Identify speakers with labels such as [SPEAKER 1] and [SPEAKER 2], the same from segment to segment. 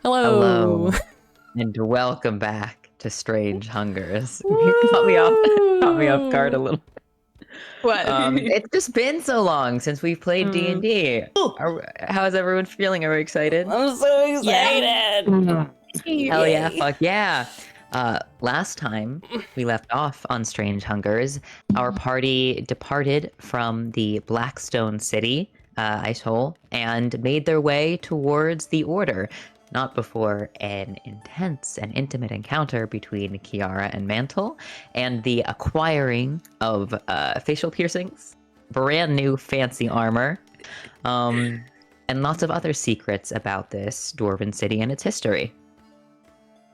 [SPEAKER 1] Hello.
[SPEAKER 2] Hello, and welcome back to Strange Hungers. You caught me off guard a little.
[SPEAKER 3] What?
[SPEAKER 2] It's just been so long since we've played D&D. How's everyone feeling? Are we excited?
[SPEAKER 1] I'm so excited.
[SPEAKER 2] Hell yeah, fuck yeah. Last time we left off on Strange Hungers, our party departed from the Blackstone City, Icehole, and made their way towards the Order. Not before an intense and intimate encounter between Kiara and Mantle, and the acquiring of facial piercings, brand new fancy armor, and lots of other secrets about this dwarven city and its history.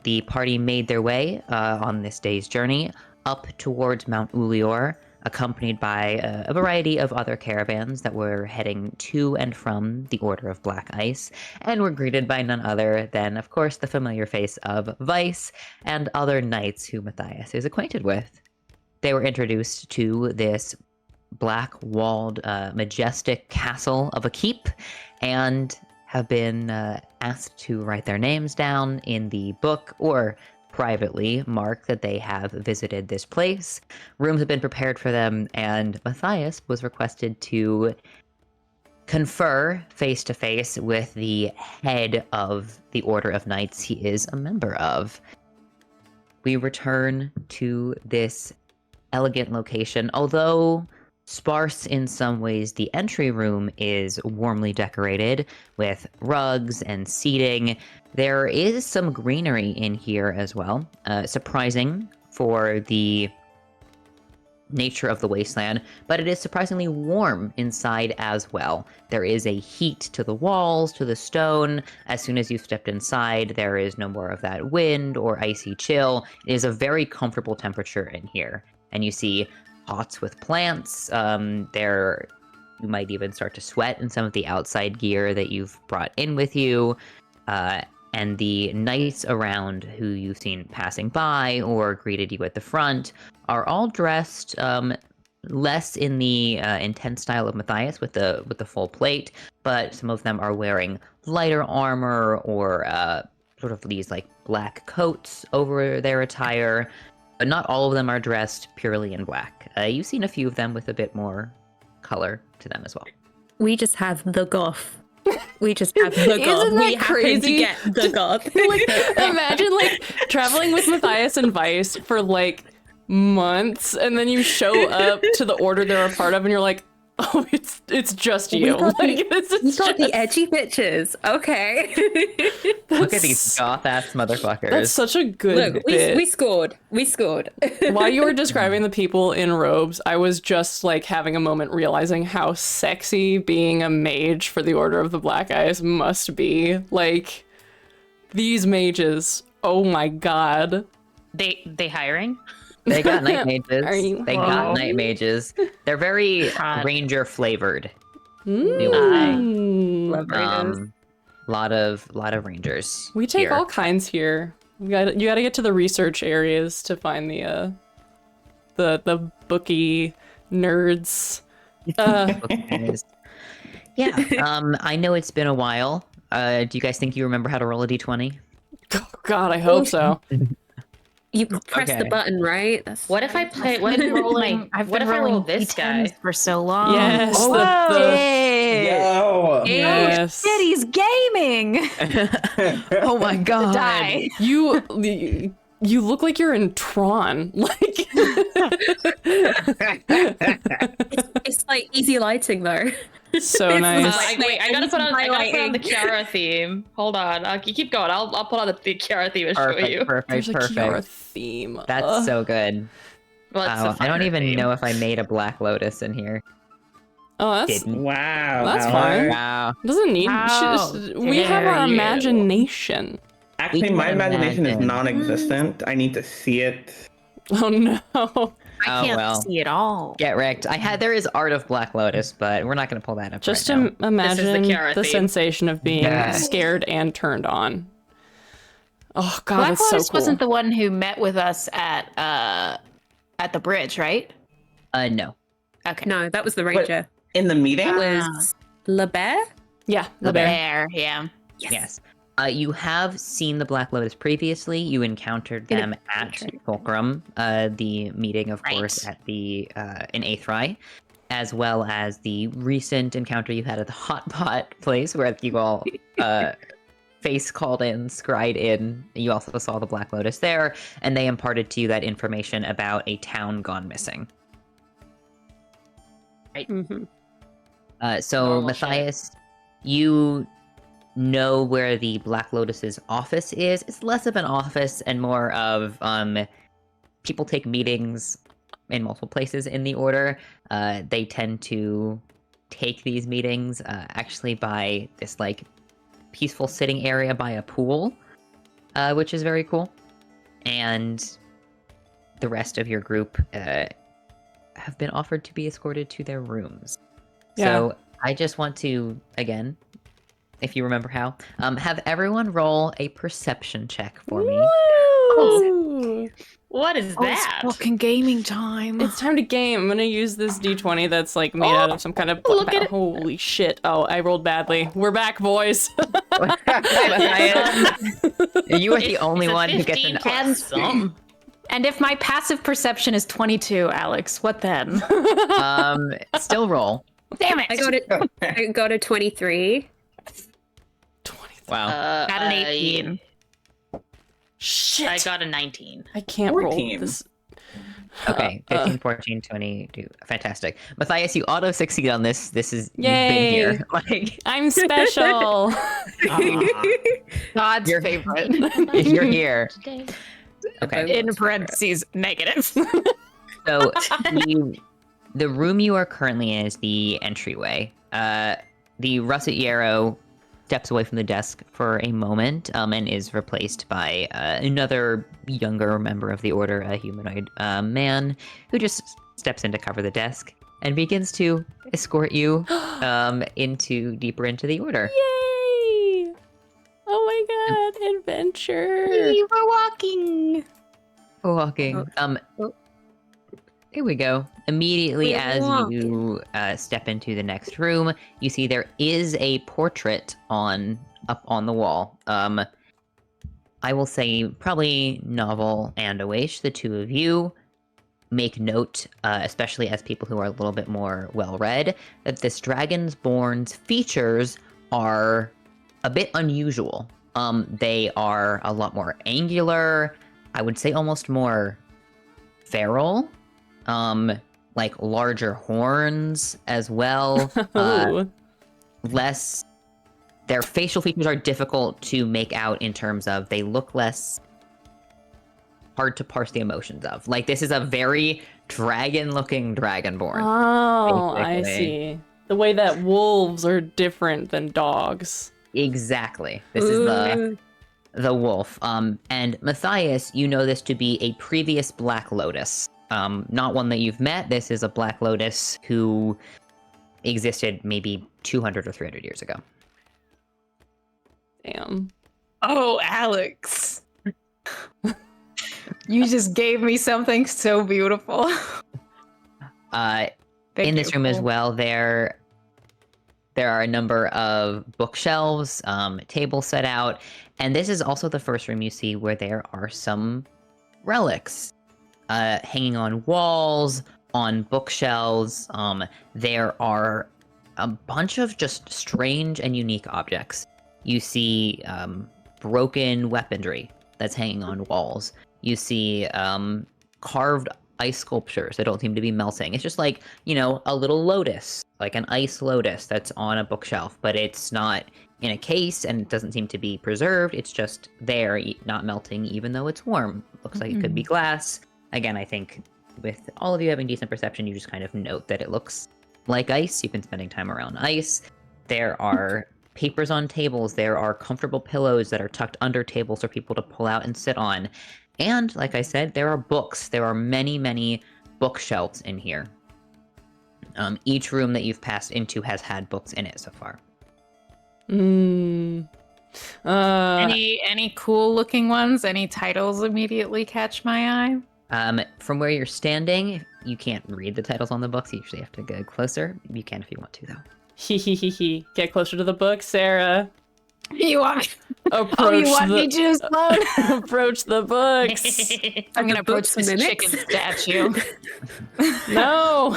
[SPEAKER 2] The party made their way on this day's journey up towards Mount Ulior, accompanied by a variety of other caravans that were heading to and from the Order of Black Ice, and were greeted by none other than, of course, the familiar face of Vice and other knights who Matthias is acquainted with. They were introduced to this black-walled, majestic castle of a keep, and have been asked to write their names down in the book, or privately mark that they have visited this place. Rooms have been prepared for them, and Matthias was requested to confer face-to-face with the head of the Order of Knights he is a member of. We return to this elegant location, although sparse in some ways. The entry room is warmly decorated with rugs and seating. There is some greenery in here as well, surprising for the nature of the wasteland, but it is surprisingly warm inside as well. There is a heat to the walls, to the stone. As soon as you've stepped inside, there is no more of that wind or icy chill. It is a very comfortable temperature in here, and you see pots with plants. You might even start to sweat in some of the outside gear that you've brought in with you. And the knights around who you've seen passing by or greeted you at the front are all dressed less in the intense style of Matthias with the full plate, but some of them are wearing lighter armor or sort of these like black coats over their attire. But not all of them are dressed purely in black. You've seen a few of them with a bit more color to them as well.
[SPEAKER 4] We just have the goth. We just have the goth.
[SPEAKER 1] Isn't that
[SPEAKER 4] we
[SPEAKER 1] crazy?
[SPEAKER 4] happen to get the goth.
[SPEAKER 1] Like, imagine like traveling with Matthias and Vice for like months, and then you show up to the Order they're a part of, and you're like, oh, it's just you.
[SPEAKER 4] You got the edgy pictures. Okay.
[SPEAKER 2] Look at these goth-ass motherfuckers.
[SPEAKER 1] That's such a good
[SPEAKER 4] Look,
[SPEAKER 1] bit.
[SPEAKER 4] we scored. We scored.
[SPEAKER 1] While you were describing the people in robes, I was just like having a moment realizing how sexy being a mage for the Order of the Black Eyes must be. Like, these mages, oh my god.
[SPEAKER 3] They hiring?
[SPEAKER 2] They got night mages. They got
[SPEAKER 3] Whoa.
[SPEAKER 2] night mages. They're very ranger flavored.
[SPEAKER 4] Love Raiders.
[SPEAKER 2] Lot of rangers.
[SPEAKER 1] We take
[SPEAKER 2] here.
[SPEAKER 1] all kinds here. You gotta get to the research areas to find the bookie nerds.
[SPEAKER 2] Yeah. I know it's been a while. Do you guys think you remember how to roll a d20?
[SPEAKER 1] Oh, God, I hope so.
[SPEAKER 4] You press the button, right?
[SPEAKER 3] What if I play? What if I roll this guy
[SPEAKER 5] for so long?
[SPEAKER 1] Yes.
[SPEAKER 5] Yo.
[SPEAKER 1] Yes.
[SPEAKER 5] Shit, he's gaming.
[SPEAKER 2] Oh my god.
[SPEAKER 3] Die.
[SPEAKER 1] You look like you're in Tron. Like
[SPEAKER 4] It's like easy lighting though.
[SPEAKER 1] so nice.
[SPEAKER 3] Wait, I gotta put on the Kiara theme. Hold on, keep going. I'll put on the Kiara theme and show you.
[SPEAKER 1] There's a Kiara theme.
[SPEAKER 2] That's so good.
[SPEAKER 3] Well,
[SPEAKER 2] Wow, I don't even know if I made a Black Lotus in here.
[SPEAKER 1] Oh, that's
[SPEAKER 6] Wow.
[SPEAKER 1] That's fine.
[SPEAKER 2] Wow.
[SPEAKER 1] Doesn't need. We have our
[SPEAKER 3] you.
[SPEAKER 1] imagination.
[SPEAKER 6] Actually, my imagination is non-existent. I need to see it.
[SPEAKER 1] Oh no.
[SPEAKER 5] I can't see it all.
[SPEAKER 2] Get wrecked. There is art of Black Lotus, but we're not going to pull that up
[SPEAKER 1] Just
[SPEAKER 2] right now.
[SPEAKER 1] imagine
[SPEAKER 3] Kiara
[SPEAKER 1] the
[SPEAKER 3] theme.
[SPEAKER 1] sensation of being
[SPEAKER 2] Yeah.
[SPEAKER 1] scared and turned on. Oh god,
[SPEAKER 3] Black
[SPEAKER 1] that's so
[SPEAKER 3] Lotus
[SPEAKER 1] cool.
[SPEAKER 3] wasn't the one who met with us at the bridge, right?
[SPEAKER 2] No.
[SPEAKER 3] Okay.
[SPEAKER 4] No, that was the ranger.
[SPEAKER 6] In the meeting?
[SPEAKER 4] That was Le Bear?
[SPEAKER 1] Yeah, the
[SPEAKER 2] The
[SPEAKER 1] bear.
[SPEAKER 3] There, yeah.
[SPEAKER 2] Yes. You have seen the Black Lotus previously. You encountered them at Fulcrum, the meeting, of course, at the in Aethri, as well as the recent encounter you had at the Hot Pot place, where you all face called in, scried in. You also saw the Black Lotus there, and they imparted to you that information about a town gone missing.
[SPEAKER 3] Right.
[SPEAKER 2] So
[SPEAKER 3] Normal
[SPEAKER 2] Matthias, you know where the Black Lotus's office is. It's less of an office and more of people take meetings in multiple places in the order. They tend to take these meetings actually by this like peaceful sitting area by a pool, which is very cool. And the rest of your group have been offered to be escorted to their rooms.
[SPEAKER 1] Yeah.
[SPEAKER 2] So I just want to, again, if you remember how, have everyone roll a perception check for me.
[SPEAKER 1] Woo!
[SPEAKER 3] What is that?
[SPEAKER 5] Fucking gaming time.
[SPEAKER 1] It's time to game. I'm gonna use this D20 that's like made out of some kind of.
[SPEAKER 3] Look at it.
[SPEAKER 1] Holy shit! Oh, I rolled badly. We're back, boys.
[SPEAKER 2] You are the only
[SPEAKER 3] It's a
[SPEAKER 2] one who gets
[SPEAKER 3] 15
[SPEAKER 2] an
[SPEAKER 3] plus some.
[SPEAKER 5] And if my passive perception is 22, Alex, what then?
[SPEAKER 2] still roll.
[SPEAKER 5] Damn it!
[SPEAKER 7] I go to 23.
[SPEAKER 1] 20.
[SPEAKER 2] Wow.
[SPEAKER 5] Got an 18.
[SPEAKER 1] Shit!
[SPEAKER 3] I got a 19.
[SPEAKER 1] I can't roll
[SPEAKER 6] 14.
[SPEAKER 1] this.
[SPEAKER 2] Okay, 15, 14, 22. Fantastic. Matthias, you auto succeed on this. This is
[SPEAKER 1] Yay.
[SPEAKER 2] you've been here. Like
[SPEAKER 1] I'm special.
[SPEAKER 5] God's
[SPEAKER 2] You're-
[SPEAKER 5] favorite.
[SPEAKER 2] you're here. Okay.
[SPEAKER 5] In parentheses, negative.
[SPEAKER 2] So the room you are currently in is the entryway. The russet yarrow steps away from the desk for a moment and is replaced by another younger member of the order, a humanoid man, who just steps in to cover the desk and begins to escort you deeper into the order.
[SPEAKER 1] Yay! Oh my god, adventure!
[SPEAKER 5] We're walking.
[SPEAKER 2] Walking. Here we go. Immediately
[SPEAKER 7] We're
[SPEAKER 2] as
[SPEAKER 7] walking.
[SPEAKER 2] you step into the next room, you see there is a portrait up on the wall. I will say probably Novel and Oish, the two of you, make note, especially as people who are a little bit more well-read, that this Dragonborn's features are a bit unusual. They are a lot more angular, I would say almost more feral. Like larger horns as well.
[SPEAKER 1] Ooh.
[SPEAKER 2] Less. Their facial features are difficult to make out in terms of they look less hard to parse the emotions of. Like this is a very dragon-looking dragonborn.
[SPEAKER 1] Oh, I
[SPEAKER 2] basically.
[SPEAKER 1] see. The way that wolves are different than dogs.
[SPEAKER 2] Exactly. This is the wolf. And Matthias, you know this to be a previous Black Lotus. Not one that you've met. This is a Black Lotus who existed maybe 200 or 300 years ago.
[SPEAKER 1] Damn.
[SPEAKER 5] Oh, Alex. You just gave me something so beautiful.
[SPEAKER 2] In this room as well, there are a number of bookshelves, tables set out, and this is also the first room you see where there are some relics hanging on walls, on bookshelves. There are a bunch of just strange and unique objects. You see broken weaponry that's hanging on walls. You see carved ice sculptures that don't seem to be melting. It's just like, a little lotus, like an ice lotus that's on a bookshelf, but it's not in a case and it doesn't seem to be preserved. It's just there, not melting, even though it's warm. Looks like it could be glass. Again, I think with all of you having decent perception, you just kind of note that it looks like ice. You've been spending time around ice. There are papers on tables. There are comfortable pillows that are tucked under tables for people to pull out and sit on. And like I said, there are books. There are many, many bookshelves in here. Each room that you've passed into has had books in it so far.
[SPEAKER 5] Any cool looking ones? Any titles immediately catch my eye?
[SPEAKER 2] From where you're standing, you can't read the titles on the books. You usually have to go closer. You can if you want to, though.
[SPEAKER 1] Get closer to the book, Sarah.
[SPEAKER 5] You want me?
[SPEAKER 1] Approach
[SPEAKER 5] you want me to explode?
[SPEAKER 1] approach the books.
[SPEAKER 5] I'm gonna approach
[SPEAKER 7] books
[SPEAKER 5] this
[SPEAKER 7] mimics?
[SPEAKER 5] chicken statue.
[SPEAKER 1] No.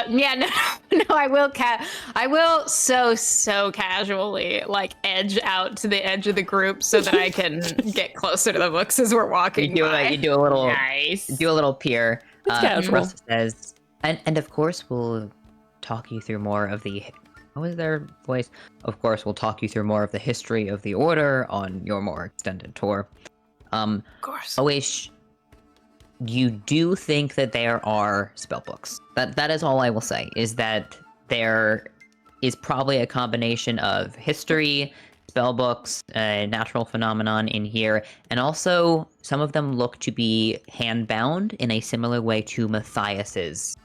[SPEAKER 5] No, I will I will so casually like edge out to the edge of the group so that I can get closer to the books as we're walking by.
[SPEAKER 2] You do a little
[SPEAKER 5] Nice.
[SPEAKER 2] do a little peer.
[SPEAKER 1] casual.
[SPEAKER 2] Frost says, and of course we'll talk you through more of the. What was their voice? Of course, we'll talk you through more of the history of the Order on your more extended tour.
[SPEAKER 5] Of course.
[SPEAKER 2] Oish, you do think that there are spell books. That is all I will say, is that there is probably a combination of history, spell books, natural phenomenon in here, and also some of them look to be hand-bound in a similar way to Matthias's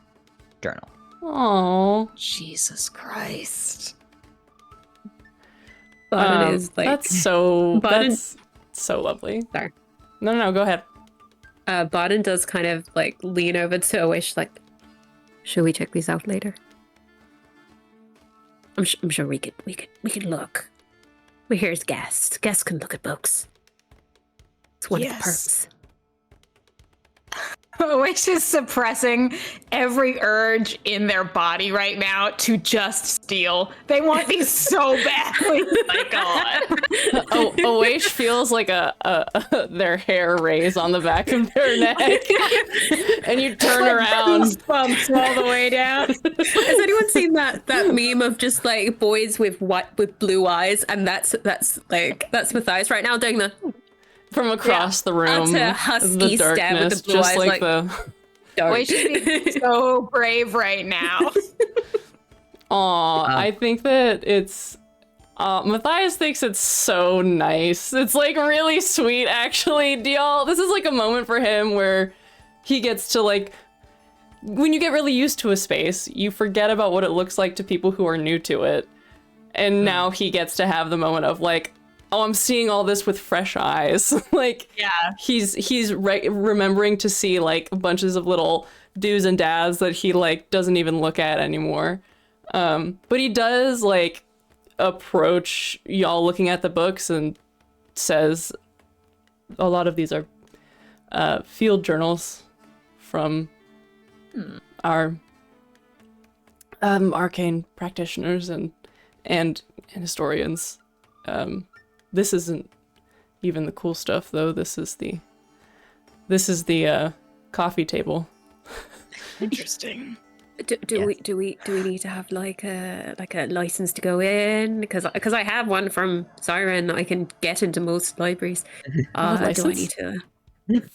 [SPEAKER 2] journal.
[SPEAKER 1] Oh,
[SPEAKER 5] Jesus Christ.
[SPEAKER 7] Bottom is like
[SPEAKER 1] that's so
[SPEAKER 7] Button-
[SPEAKER 1] that's so lovely.
[SPEAKER 7] Sorry.
[SPEAKER 1] No, go ahead.
[SPEAKER 7] Bodden does kind of like lean over to Oish, like, should we check these out later? I'm sure we could look. We're here as guests. Guests can look at books. It's one of the perks.
[SPEAKER 5] Which is suppressing every urge in their body right now to just steal. They want these so badly. My God.
[SPEAKER 1] Oish feels like their hair raise on the back of their neck, and you turn around,
[SPEAKER 7] Bumps all the way down. Has anyone seen that meme of just like boys with blue eyes, and that's Matthias right now doing the
[SPEAKER 1] from across the room.
[SPEAKER 7] Utter husky
[SPEAKER 1] the
[SPEAKER 7] stab with
[SPEAKER 1] darkness,
[SPEAKER 7] the blue
[SPEAKER 1] just
[SPEAKER 7] eyes,
[SPEAKER 1] like
[SPEAKER 7] like-
[SPEAKER 1] the.
[SPEAKER 7] dark.
[SPEAKER 5] Wait, she's so brave right now.
[SPEAKER 1] Aw, I think that it's. Matthias thinks it's so nice. It's like really sweet, actually. This is like a moment for him where he gets to like. When you get really used to a space, you forget about what it looks like to people who are new to it. And now he gets to have the moment of like, oh, I'm seeing all this with fresh eyes. Like,
[SPEAKER 5] Yeah.
[SPEAKER 1] he's remembering to see like bunches of little do's and dads that he like doesn't even look at anymore. But he does like approach y'all looking at the books and says a lot of these are field journals from our arcane practitioners and historians. This isn't even the cool stuff though. This is the coffee table.
[SPEAKER 5] Interesting.
[SPEAKER 7] Do we need to have like a license to go in? Because I have one from Siren. I can get into most libraries. Do I
[SPEAKER 1] license?
[SPEAKER 7] need to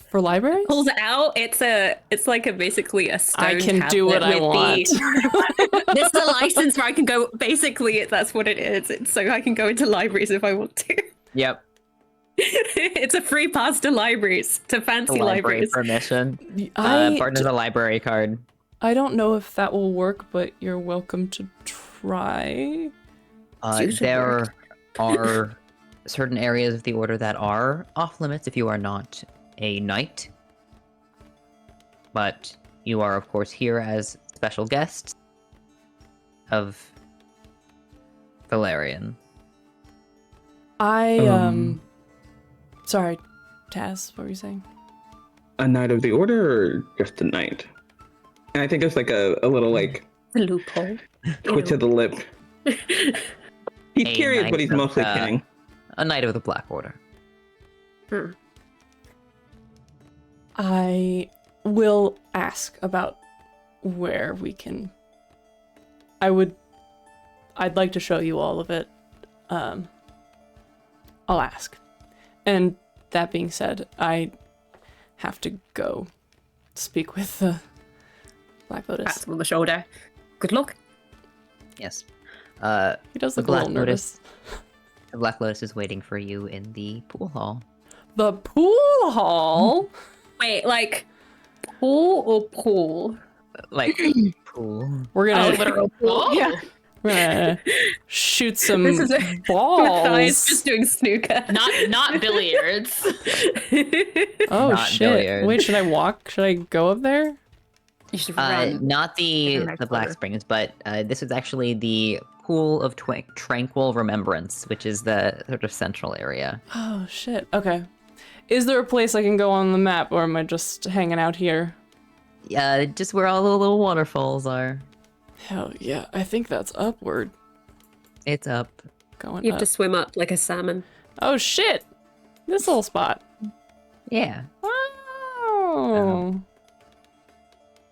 [SPEAKER 1] For libraries?
[SPEAKER 7] pull it out? It's like basically a stone.
[SPEAKER 1] I can do what I want.
[SPEAKER 7] This is a license where I can go. Basically, that's what it is. It's so I can go into libraries if I want to.
[SPEAKER 2] Yep.
[SPEAKER 7] It's a free pass to libraries, to fancy
[SPEAKER 2] Library
[SPEAKER 7] libraries.
[SPEAKER 2] permission.
[SPEAKER 1] I
[SPEAKER 2] Partner's a library card.
[SPEAKER 1] don't know if that will work, but you're welcome to try.
[SPEAKER 7] usually
[SPEAKER 2] There are certain areas of the order that are off limits if you are not a knight. But you are, of course, here as special guests of Valerian.
[SPEAKER 1] Sorry, Taz, what were you saying?
[SPEAKER 6] A knight of the order or just a knight? And I think there's like a little like
[SPEAKER 7] The loophole.
[SPEAKER 6] twitch of the lip. He's
[SPEAKER 2] A
[SPEAKER 6] curious,
[SPEAKER 2] knight
[SPEAKER 6] but he's
[SPEAKER 2] of,
[SPEAKER 6] mostly kidding.
[SPEAKER 2] A knight of the Black Order.
[SPEAKER 1] I will ask about where we can. I'd like to show you all of it. I'll ask. And that being said, I have to go speak with the Black Lotus.
[SPEAKER 7] Pats him on the shoulder. Good luck.
[SPEAKER 2] Yes.
[SPEAKER 1] He does
[SPEAKER 2] the
[SPEAKER 1] look a little
[SPEAKER 2] Black
[SPEAKER 1] nervous.
[SPEAKER 2] The Black Lotus is waiting for you in the pool hall.
[SPEAKER 1] The pool hall?
[SPEAKER 7] Wait, like pool or pool?
[SPEAKER 2] Like, pool.
[SPEAKER 1] We're gonna
[SPEAKER 5] Literal pool.
[SPEAKER 7] Yeah.
[SPEAKER 1] we're gonna shoot some
[SPEAKER 7] This is Matthias
[SPEAKER 1] balls.
[SPEAKER 7] just doing snooker.
[SPEAKER 3] Not billiards.
[SPEAKER 1] Oh
[SPEAKER 2] Not
[SPEAKER 1] shit!
[SPEAKER 2] billiards.
[SPEAKER 1] Wait, should I walk? Should I go up there?
[SPEAKER 7] You should run.
[SPEAKER 2] Not the
[SPEAKER 5] next
[SPEAKER 2] Black
[SPEAKER 5] order.
[SPEAKER 2] Springs, but this is actually the Pool of Tranquil Remembrance, which is the sort of central area.
[SPEAKER 1] Oh, shit. Okay. Is there a place I can go on the map, or am I just hanging out here?
[SPEAKER 2] Just where all the little waterfalls are.
[SPEAKER 1] Hell yeah. I think that's upward.
[SPEAKER 2] It's up.
[SPEAKER 1] Going
[SPEAKER 7] You have
[SPEAKER 1] up.
[SPEAKER 7] to swim up like a salmon.
[SPEAKER 1] Oh, shit. This little spot.
[SPEAKER 2] Yeah.
[SPEAKER 1] Oh.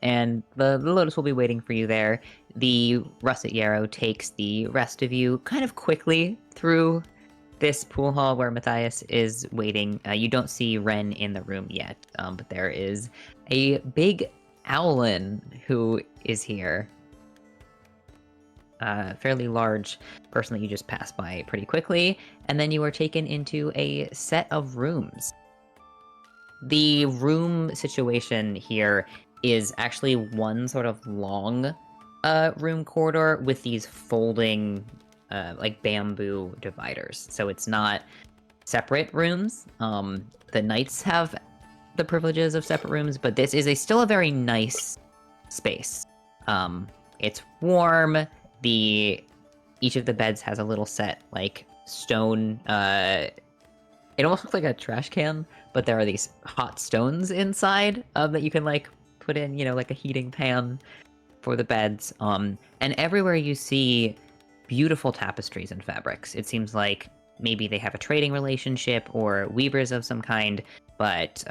[SPEAKER 2] And the Lotus will be waiting for you there. The Russet Yarrow takes the rest of you kind of quickly through this pool hall where Matthias is waiting. You don't see Ren in the room yet, but there is a big owlin who is here. Fairly large person that you just passed by pretty quickly, and then you are taken into a set of rooms. The room situation here is actually one sort of long room corridor with these folding like bamboo dividers. So it's not separate rooms. The knights have the privileges of separate rooms, but this is still a very nice space. It's warm. Each of the beds has a little set like stone. It almost looks like a trash can, but there are these hot stones inside that you can like put in, like a heating pan for the beds. And everywhere you see beautiful tapestries and fabrics. It seems like maybe they have a trading relationship or weavers of some kind, but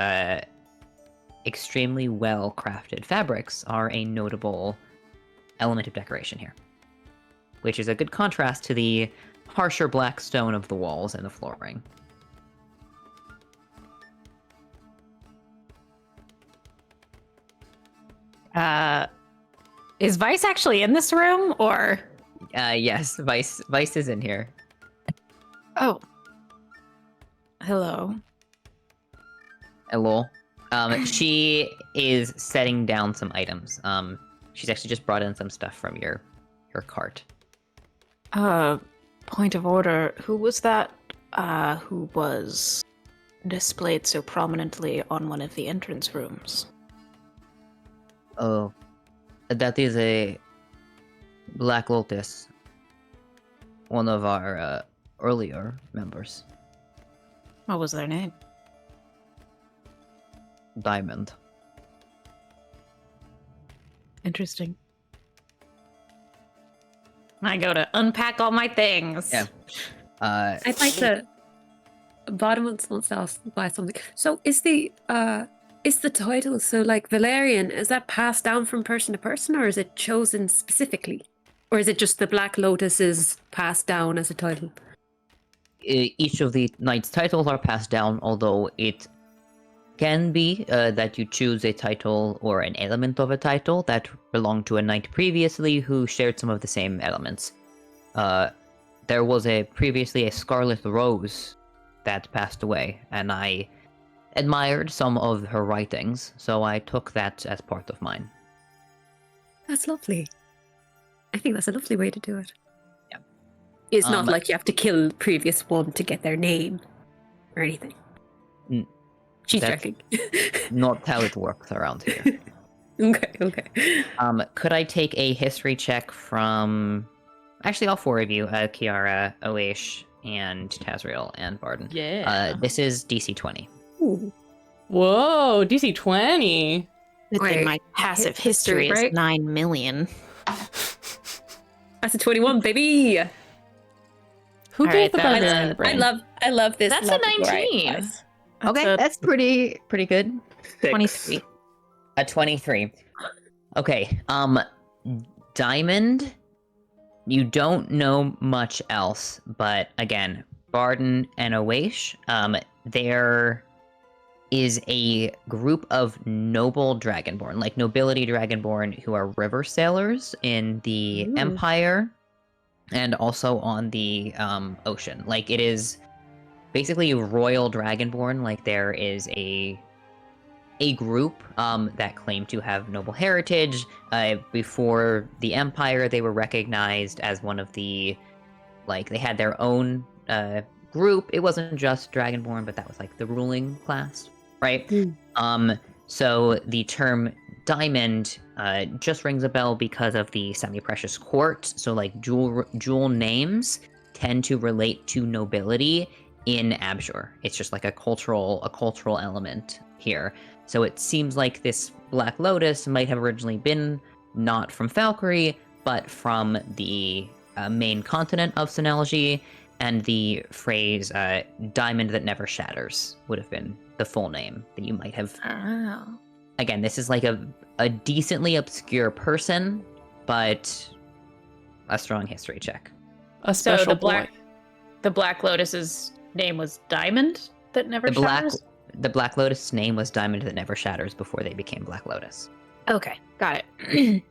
[SPEAKER 2] extremely well crafted fabrics are a notable element of decoration here, which is a good contrast to the harsher black stone of the walls and the flooring.
[SPEAKER 5] Is Vice actually in this room, or?
[SPEAKER 2] Yes, Vice is in here.
[SPEAKER 5] Oh. Hello.
[SPEAKER 2] Hello. She is setting down some items. She's actually just brought in some stuff from your cart.
[SPEAKER 5] Point of order. Who was that, who was displayed so prominently on one of the entrance rooms?
[SPEAKER 2] Oh, that is a Black Lotus, one of our earlier members.
[SPEAKER 5] What was their name?
[SPEAKER 2] Diamond.
[SPEAKER 5] Interesting. I go to unpack all my things.
[SPEAKER 2] Yeah.
[SPEAKER 7] I'd like to. Bottom wants to ask why something. So is the title, so like Valerian, is that passed down from person to person, or is it chosen specifically, or is it just the Black Lotus is passed down as a title?
[SPEAKER 2] Each of the knights' titles are passed down, although it can be that you choose a title or an element of a title that belonged to a knight previously who shared some of the same elements. There was previously a Scarlet Rose that passed away, and I admired some of her writings, so I took that as part of mine.
[SPEAKER 7] That's lovely. I think that's a lovely way to do it.
[SPEAKER 2] Yeah.
[SPEAKER 7] It's not like you have to kill the previous one to get their name or anything. She's
[SPEAKER 2] That's
[SPEAKER 7] joking.
[SPEAKER 2] Not how it works around here.
[SPEAKER 7] Okay.
[SPEAKER 2] Could I take a history check from... Actually, all four of you, Kiara, Oish, and Tazriel, and Barden.
[SPEAKER 3] Yeah.
[SPEAKER 2] This is DC 20.
[SPEAKER 7] Ooh.
[SPEAKER 1] Whoa, DC 20.
[SPEAKER 7] Wait,
[SPEAKER 5] My passive
[SPEAKER 7] history
[SPEAKER 5] history is
[SPEAKER 7] break?
[SPEAKER 5] 9 million.
[SPEAKER 7] That's a 21, baby.
[SPEAKER 1] Who
[SPEAKER 5] All
[SPEAKER 1] gave
[SPEAKER 5] right,
[SPEAKER 1] the
[SPEAKER 5] that-
[SPEAKER 1] barbarian a brain?
[SPEAKER 7] I love this.
[SPEAKER 3] That's a 19.
[SPEAKER 2] Okay, that's pretty good.
[SPEAKER 5] 23.
[SPEAKER 2] A 23. Okay, Diamond, you don't know much else, but again, Barden and Oish, there is a group of noble dragonborn, like nobility dragonborn, who are river sailors in the Empire and also on the ocean. Like, it is basically royal dragonborn. Like, there is a group that claim to have noble heritage. Before the Empire, they were recognized as one of the, like, they had their own group. It wasn't just dragonborn, but that was like the ruling class, right? So the term diamond just rings a bell because of the semi-precious quartz. So like jewel names tend to relate to nobility in Abjure. It's just like a cultural element here. So it seems like this Black Lotus might have originally been not from Valkyrie, but from the main continent of Senelji, and the phrase "diamond that never shatters" would have been the full name that you might have.
[SPEAKER 5] Oh.
[SPEAKER 2] Again, this is like a decently obscure person, but a strong history check.
[SPEAKER 1] A
[SPEAKER 5] So
[SPEAKER 1] special
[SPEAKER 5] the Black Lotus's name was Diamond that never shatters?
[SPEAKER 2] The Black Lotus' name was Diamond that never shatters before they became Black Lotus.
[SPEAKER 5] Okay, got it.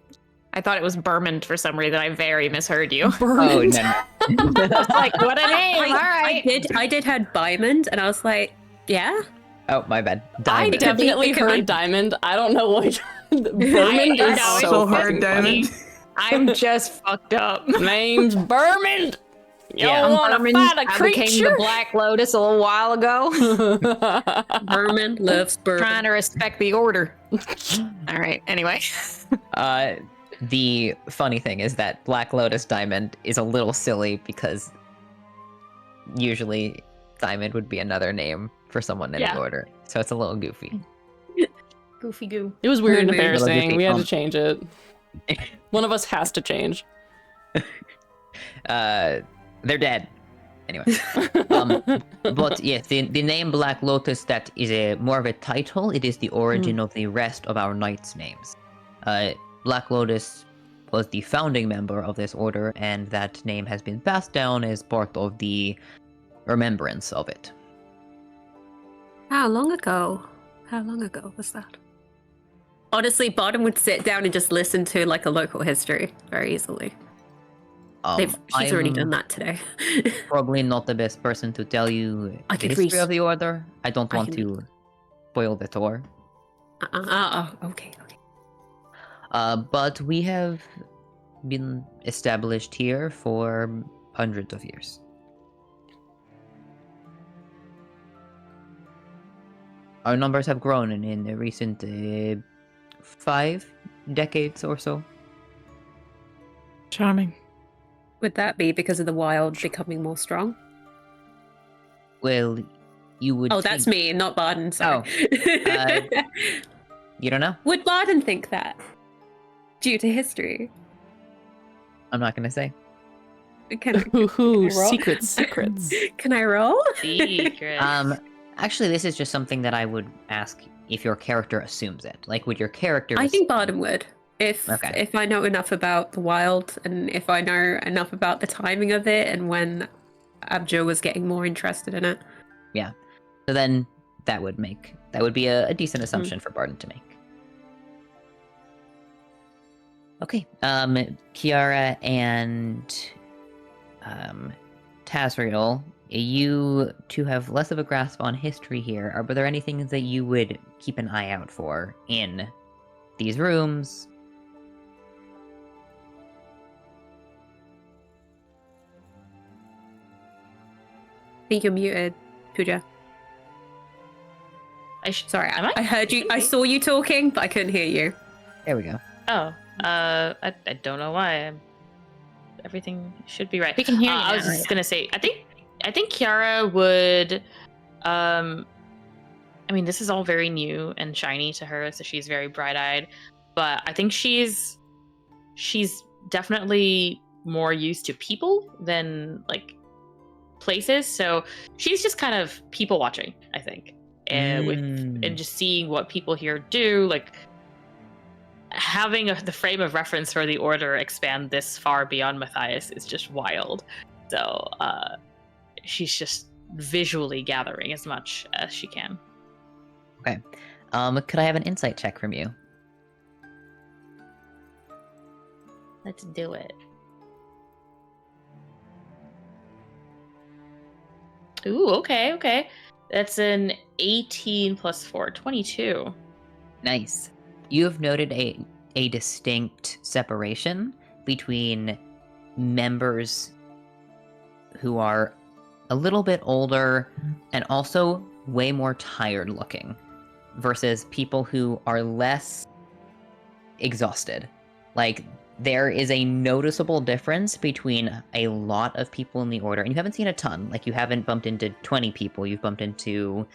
[SPEAKER 5] I thought it was Bermond for some reason. I very misheard you.
[SPEAKER 2] Oh no!
[SPEAKER 5] I was like, what a name! All right.
[SPEAKER 7] I did had Diamond, and I was like, yeah.
[SPEAKER 2] Oh, my bad.
[SPEAKER 1] I
[SPEAKER 2] Diamond.
[SPEAKER 1] definitely heard diamond. I don't know what. Bermond
[SPEAKER 5] I
[SPEAKER 1] is
[SPEAKER 5] know,
[SPEAKER 1] so
[SPEAKER 6] hard,
[SPEAKER 1] fucking
[SPEAKER 6] Diamond.
[SPEAKER 1] funny.
[SPEAKER 5] I'm just fucked up.
[SPEAKER 1] Name's Bermond. You
[SPEAKER 2] Yeah.
[SPEAKER 1] don't want to
[SPEAKER 5] Bermond,
[SPEAKER 1] fight a
[SPEAKER 5] I became the
[SPEAKER 1] creature.
[SPEAKER 5] Black Lotus a little while ago.
[SPEAKER 7] Berman loves bourbon.
[SPEAKER 5] Trying to respect the order. All right. Anyway.
[SPEAKER 2] The funny thing is that Black Lotus Diamond is a little silly because usually Diamond would be another name for someone in
[SPEAKER 5] Yeah.
[SPEAKER 2] the order. So it's a little goofy.
[SPEAKER 5] Goofy goo.
[SPEAKER 1] It was weird and
[SPEAKER 7] Little
[SPEAKER 1] embarrassing.
[SPEAKER 2] goofy
[SPEAKER 1] We had to
[SPEAKER 2] bump.
[SPEAKER 1] change it. One of us has to change.
[SPEAKER 2] They're dead. Anyway. But yes, the name Black Lotus, that is more of a title. It is the origin of the rest of our knights' names. Black Lotus was the founding member of this order, and that name has been passed down as part of the remembrance of it.
[SPEAKER 7] How long ago? How long ago was that? Honestly, Bottom would sit down and just listen to like a local history very easily. She's already
[SPEAKER 2] I'm
[SPEAKER 7] done that today.
[SPEAKER 2] Probably not the best person to tell you
[SPEAKER 7] I
[SPEAKER 2] the
[SPEAKER 7] could
[SPEAKER 2] history
[SPEAKER 7] read-
[SPEAKER 2] of the order. I don't
[SPEAKER 7] I
[SPEAKER 2] want
[SPEAKER 7] can-
[SPEAKER 2] to spoil the tour.
[SPEAKER 7] Okay.
[SPEAKER 2] But we have been established here for hundreds of years. Our numbers have grown in the recent 5 decades or so.
[SPEAKER 5] Charming.
[SPEAKER 7] Would that be because of the wild becoming more strong?
[SPEAKER 2] Well, you would.
[SPEAKER 7] Oh, that's
[SPEAKER 2] think-
[SPEAKER 7] me, not Barden. Sorry.
[SPEAKER 2] You don't know?
[SPEAKER 7] Would Barden think that? Due to history?
[SPEAKER 2] I'm not gonna say.
[SPEAKER 7] Can I,
[SPEAKER 1] Ooh,
[SPEAKER 7] Can I roll?
[SPEAKER 1] secrets.
[SPEAKER 7] can I roll?
[SPEAKER 3] Secret.
[SPEAKER 2] Actually, this is just something that I would ask if your character assumes it. Like, would your character?
[SPEAKER 7] I think Barden would. If I know enough about the wild, and if I know enough about the timing of it, and when Abjo was getting more interested in it.
[SPEAKER 2] Yeah. So then that would be a decent assumption for Barden to make. Okay. Kiara and Tazriel, you two have less of a grasp on history here. Are there any things that you would keep an eye out for in these rooms?
[SPEAKER 7] I think you're muted, Pooja. Sorry,
[SPEAKER 3] Am I?
[SPEAKER 7] I heard you. I saw you talking, but I couldn't hear you.
[SPEAKER 2] There we go.
[SPEAKER 3] Oh, I don't know why. Everything should be right.
[SPEAKER 5] We can hear you
[SPEAKER 3] I was
[SPEAKER 5] now.
[SPEAKER 3] just gonna say, I think Kiara would. I mean, this is all very new and shiny to her, so she's very bright-eyed. But I think she's definitely more used to people than like places. So she's just kind of people watching, I think, and just seeing what people here do, like. Having the frame of reference for the order expand this far beyond Matthias is just wild. So she's just visually gathering as much as she can.
[SPEAKER 2] Okay. Could I have an insight check from you?
[SPEAKER 3] Let's do it. Ooh, okay. That's an 18 plus 4, 22.
[SPEAKER 2] Nice. You have noted a distinct separation between members who are a little bit older and also way more tired looking versus people who are less exhausted. Like, there is a noticeable difference between a lot of people in the order, and you haven't seen a ton. Like, you haven't bumped into 20 people, you've bumped into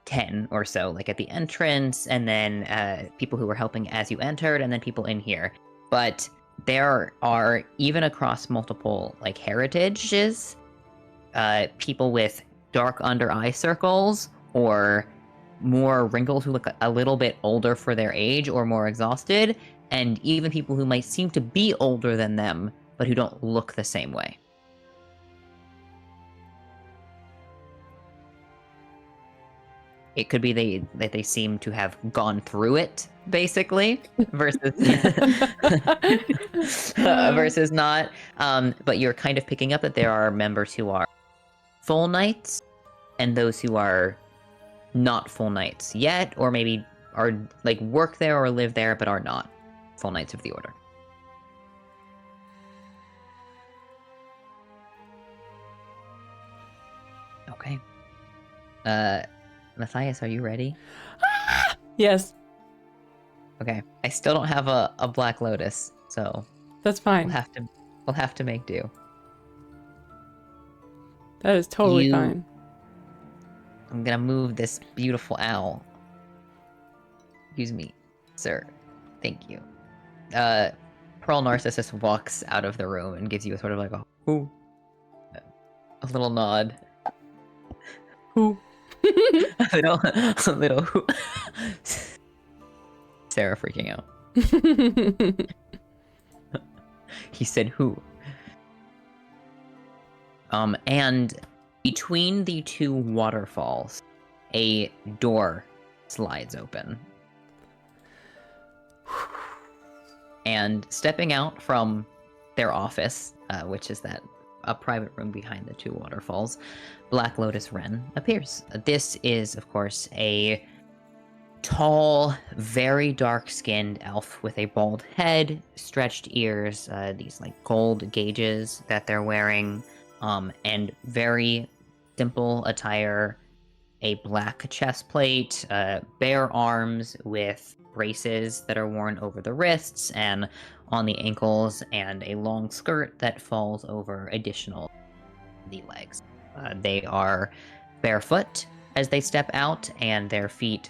[SPEAKER 2] 10 or so, like at the entrance, and then people who were helping as you entered, and then people in here. But there are, even across multiple, like, heritages, people with dark under eye circles, or more wrinkles who look a little bit older for their age, or more exhausted, and even people who might seem to be older than them, but who don't look the same way. It could be that they seem to have gone through it, basically, versus versus not. But you're kind of picking up that there are members who are full knights, and those who are not full knights yet, or maybe are like work there or live there, but are not full knights of the order. Okay. Matthias, are you ready?
[SPEAKER 1] Yes,
[SPEAKER 2] Okay. I still don't have a Black Lotus, so
[SPEAKER 1] that's fine.
[SPEAKER 2] we'll have to make do.
[SPEAKER 1] That is totally
[SPEAKER 2] You-
[SPEAKER 1] fine.
[SPEAKER 2] I'm gonna move this beautiful owl. Excuse me, sir. Thank you. Pearl Narcissus walks out of the room and gives you a sort of like a whoo, a little nod.
[SPEAKER 1] Who?
[SPEAKER 2] a little whoo. Sarah freaking out. He said who. And between the two waterfalls, a door slides open. And stepping out from their office, which is a private room behind the two waterfalls, Black Lotus Wren appears. This is, of course, a tall, very dark-skinned elf with a bald head, stretched ears, these like gold gauges that they're wearing, and very simple attire, a black chest plate, bare arms with braces that are worn over the wrists and on the ankles, and a long skirt that falls over additional the legs. They are barefoot as they step out, and their feet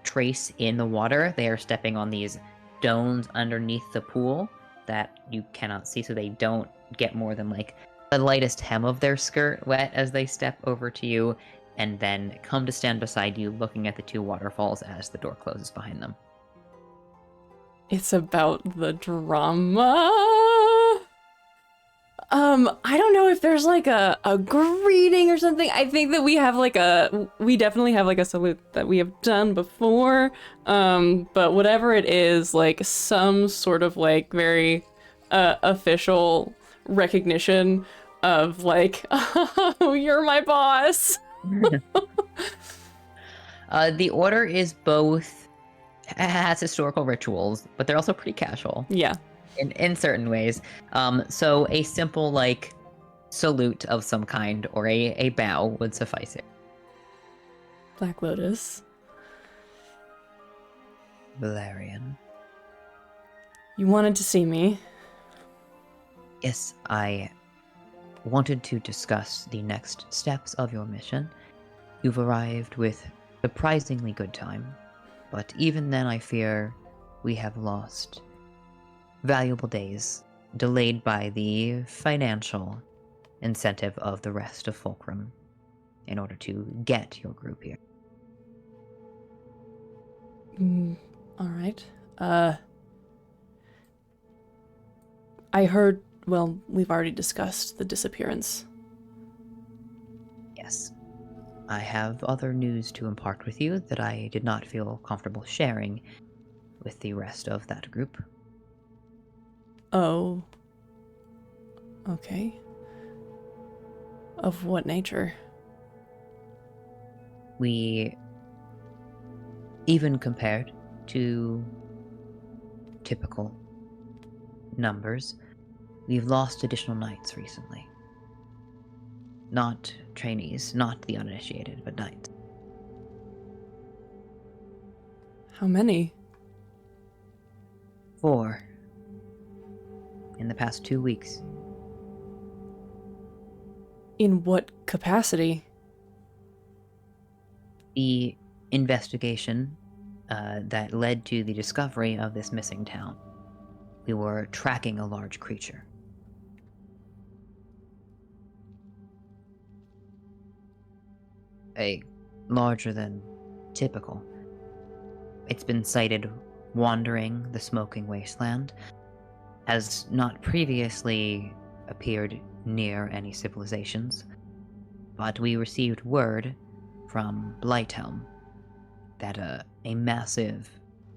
[SPEAKER 2] trace in the water. They are stepping on these stones underneath the pool that you cannot see, so they don't get more than like the lightest hem of their skirt wet as they step over to you, and then come to stand beside you, looking at the two waterfalls as the door closes behind them.
[SPEAKER 1] It's about the drama. I don't know if there's like a greeting or something. I think that we definitely have like a salute that we have done before. But whatever it is, like some sort of like very official recognition of like, oh, you're my boss.
[SPEAKER 2] The order is both has historical rituals, but they're also pretty casual.
[SPEAKER 1] Yeah.
[SPEAKER 2] In certain ways. So a simple like salute of some kind or a bow would suffice it.
[SPEAKER 1] Black Lotus.
[SPEAKER 2] Valerian.
[SPEAKER 1] You wanted to see me.
[SPEAKER 2] Yes, I wanted to discuss the next steps of your mission. You've arrived with surprisingly good time, but even then I fear we have lost valuable days, delayed by the financial incentive of the rest of Fulcrum in order to get your group here.
[SPEAKER 1] All right. I heard, well, we've already discussed the disappearance.
[SPEAKER 2] Yes. I have other news to impart with you that I did not feel comfortable sharing with the rest of that group.
[SPEAKER 1] Oh. Okay. Of what nature?
[SPEAKER 2] We, even compared to typical numbers, we've lost additional knights recently. Not trainees, not the uninitiated, but knights.
[SPEAKER 1] How many?
[SPEAKER 2] 4 in the past 2 weeks.
[SPEAKER 1] In what capacity?
[SPEAKER 2] The investigation that led to the discovery of this missing town. We were tracking a large creature. Larger than typical. It's been sighted wandering the smoking wasteland, has not previously appeared near any civilizations, but we received word from Blighthelm that a massive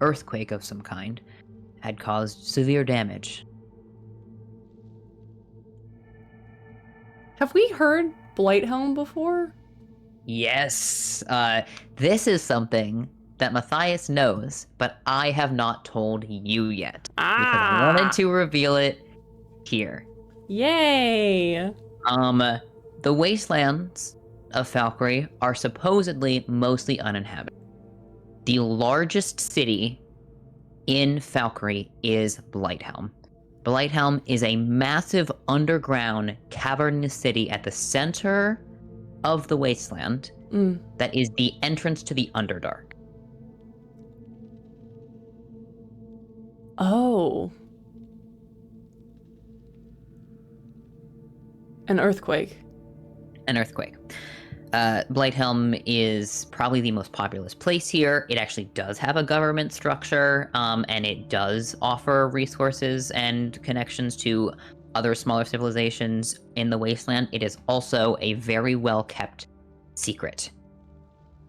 [SPEAKER 2] earthquake of some kind had caused severe damage.
[SPEAKER 1] Have we heard Blighthelm before?
[SPEAKER 2] Yes, this is something that Matthias knows, but I have not told you yet. Because I wanted to reveal it here.
[SPEAKER 1] Yay!
[SPEAKER 2] The wastelands of Valkyrie are supposedly mostly uninhabited. The largest city in Valkyrie is Blighthelm. Blighthelm is a massive underground cavernous city at the center of the wasteland that is the entrance to the Underdark.
[SPEAKER 1] Oh. An earthquake.
[SPEAKER 2] An earthquake. Blighthelm is probably the most populous place here. It actually does have a government structure, and it does offer resources and connections to other smaller civilizations in the wasteland. It is also a very well-kept secret,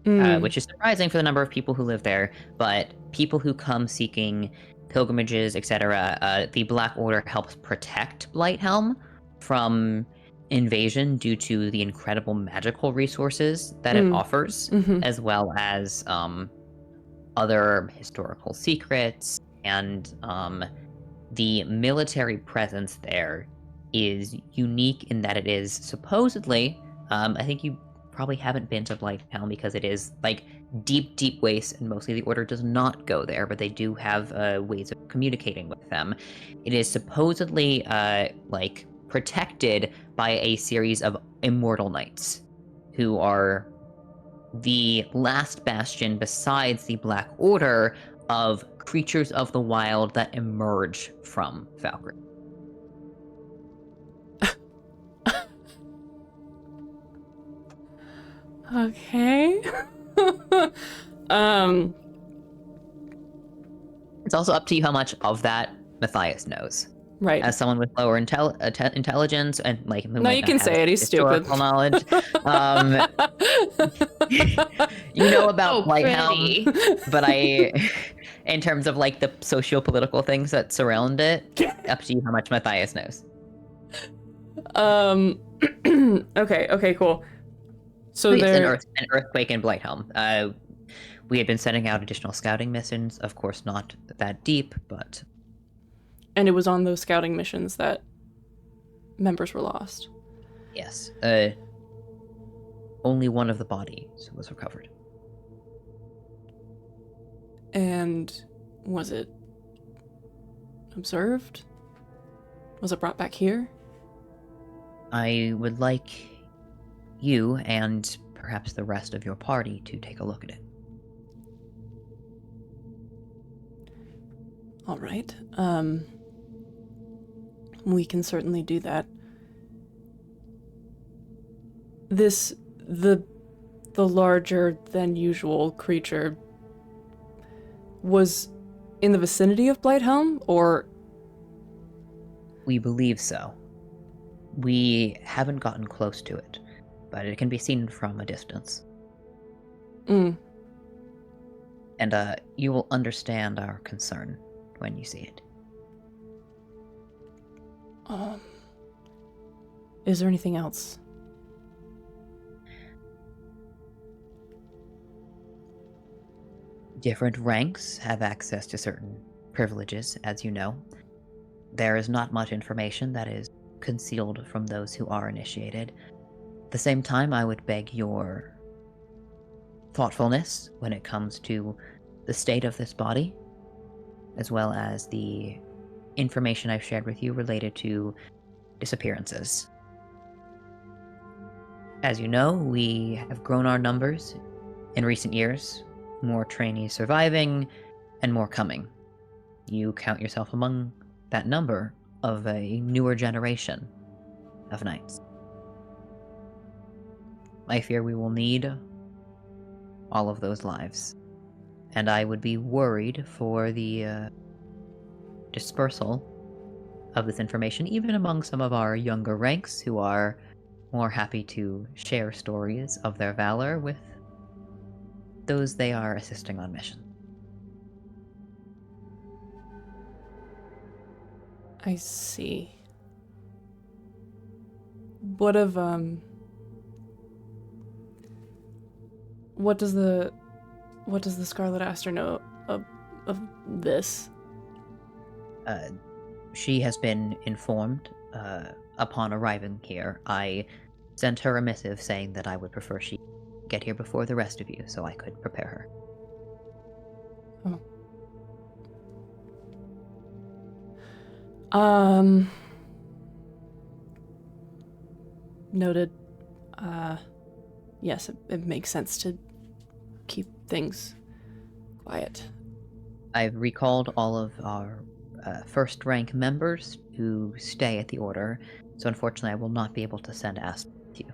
[SPEAKER 2] which is surprising for the number of people who live there, but people who come seeking pilgrimages, etc., the Black Order helps protect Blighthelm from invasion due to the incredible magical resources that it offers, as well as other historical secrets, and the military presence there is unique in that it is supposedly, I think you probably haven't been to Blighthelm because it is like deep waste, and mostly the Order does not go there, but they do have ways of communicating with them. It is supposedly like protected by a series of immortal knights, who are the last bastion besides the Black Order of creatures of the wild that emerge from Valkyrie.
[SPEAKER 1] Okay.
[SPEAKER 2] It's also up to you how much of that Matthias knows.
[SPEAKER 1] Right.
[SPEAKER 2] As someone with lower intelligence and like who
[SPEAKER 1] No,
[SPEAKER 2] might
[SPEAKER 1] you
[SPEAKER 2] not
[SPEAKER 1] can
[SPEAKER 2] have
[SPEAKER 1] say it. He's stupid.
[SPEAKER 2] historical knowledge, you know about
[SPEAKER 3] pretty.
[SPEAKER 2] Blighthelm, but in terms of like the socio-political things that surround it, up to you how much Matthias knows.
[SPEAKER 1] Okay, cool. So
[SPEAKER 2] Yes,
[SPEAKER 1] there.
[SPEAKER 2] an earthquake in Blighthelm. We had been sending out additional scouting missions, of course not that deep, but...
[SPEAKER 1] And it was on those scouting missions that members were lost.
[SPEAKER 2] Yes. Only one of the bodies was recovered.
[SPEAKER 1] And was it observed? Was it brought back here?
[SPEAKER 2] I would like you and perhaps the rest of your party to take a look at it.
[SPEAKER 1] All right. We can certainly do that. The larger than usual creature was in the vicinity of Blighthelm, or?
[SPEAKER 2] We believe so. We haven't gotten close to it, but it can be seen from a distance. And you will understand our concern when you see it.
[SPEAKER 1] Is there anything else?
[SPEAKER 2] Different ranks have access to certain privileges, as you know. There is not much information that is concealed from those who are initiated. At the same time, I would beg your thoughtfulness when it comes to the state of this body. as well as the information I've shared with you related to disappearances. As you know, we have grown our numbers in recent years, more trainees surviving, and more coming. You count yourself among that number of a newer generation of knights. I fear we will need all of those lives, and I would be worried for the dispersal of this information, even among some of our younger ranks who are more happy to share stories of their valor with those they are assisting on mission.
[SPEAKER 1] I see. What of what does the Scarlet Aster know of this?
[SPEAKER 2] She has been informed upon arriving here. I sent her a missive saying that I would prefer she get here before the rest of you so I could prepare her.
[SPEAKER 1] Noted. Yes, it makes sense to keep things quiet.
[SPEAKER 2] I've recalled all of our first rank members who stay at the Order, so unfortunately I will not be able to send Asta to you.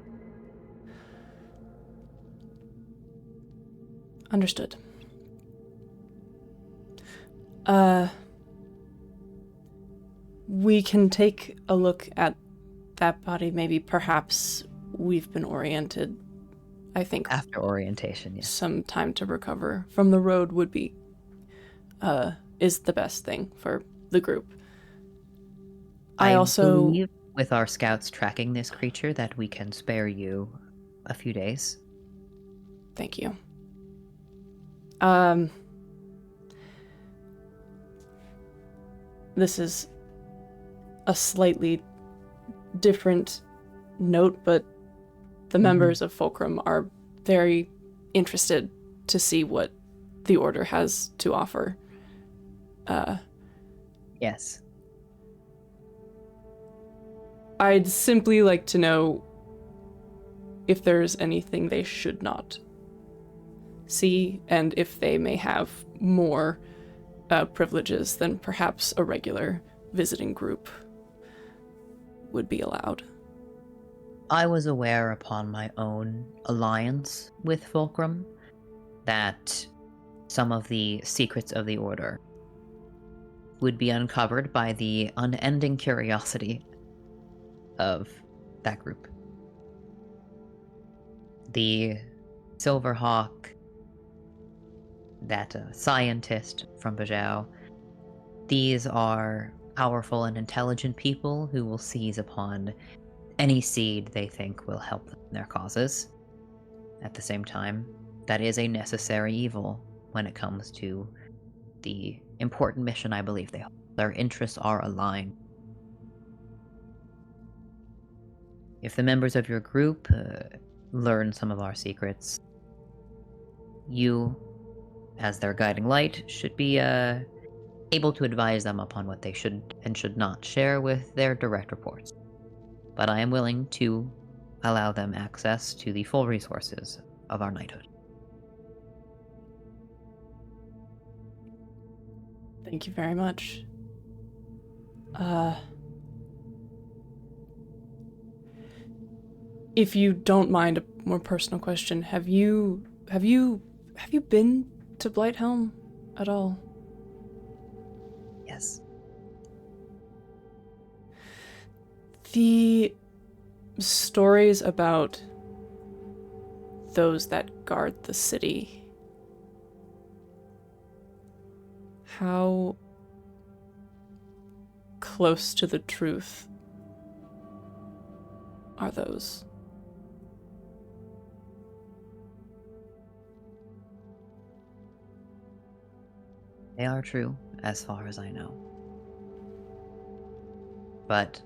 [SPEAKER 1] Understood. We can take a look at that body. Maybe perhaps we've been oriented. I think
[SPEAKER 2] After orientation, yes.
[SPEAKER 1] some time to recover from the road would be is the best thing for the group. I also
[SPEAKER 2] believe with our scouts tracking this creature that we can spare you a few days.
[SPEAKER 1] Thank you. This is a slightly different note, but the members of Fulcrum are very interested to see what the Order has to offer.
[SPEAKER 2] Yes.
[SPEAKER 1] I'd simply like to know if there's anything they should not see, and if they may have more privileges than perhaps a regular visiting group would be allowed.
[SPEAKER 2] I was aware upon my own alliance with Fulcrum that some of the secrets of the Order would be uncovered by the unending curiosity of that group. The Silverhawk, that scientist from Bajau, these are powerful and intelligent people who will seize upon any seed they think will help them in their causes. At the same time, that is a necessary evil when it comes to the important mission I believe they hold. Their interests are aligned. If the members of your group learn some of our secrets, you, as their guiding light, should be able to advise them upon what they should and should not share with their direct reports. But I am willing to allow them access to the full resources of our knighthood.
[SPEAKER 1] Thank you very much. If you don't mind a more personal question, have you been to Blighthelm at all?
[SPEAKER 2] Yes.
[SPEAKER 1] The stories about those that guard the city, how close to the truth are those?
[SPEAKER 2] They are true, as far as I know. But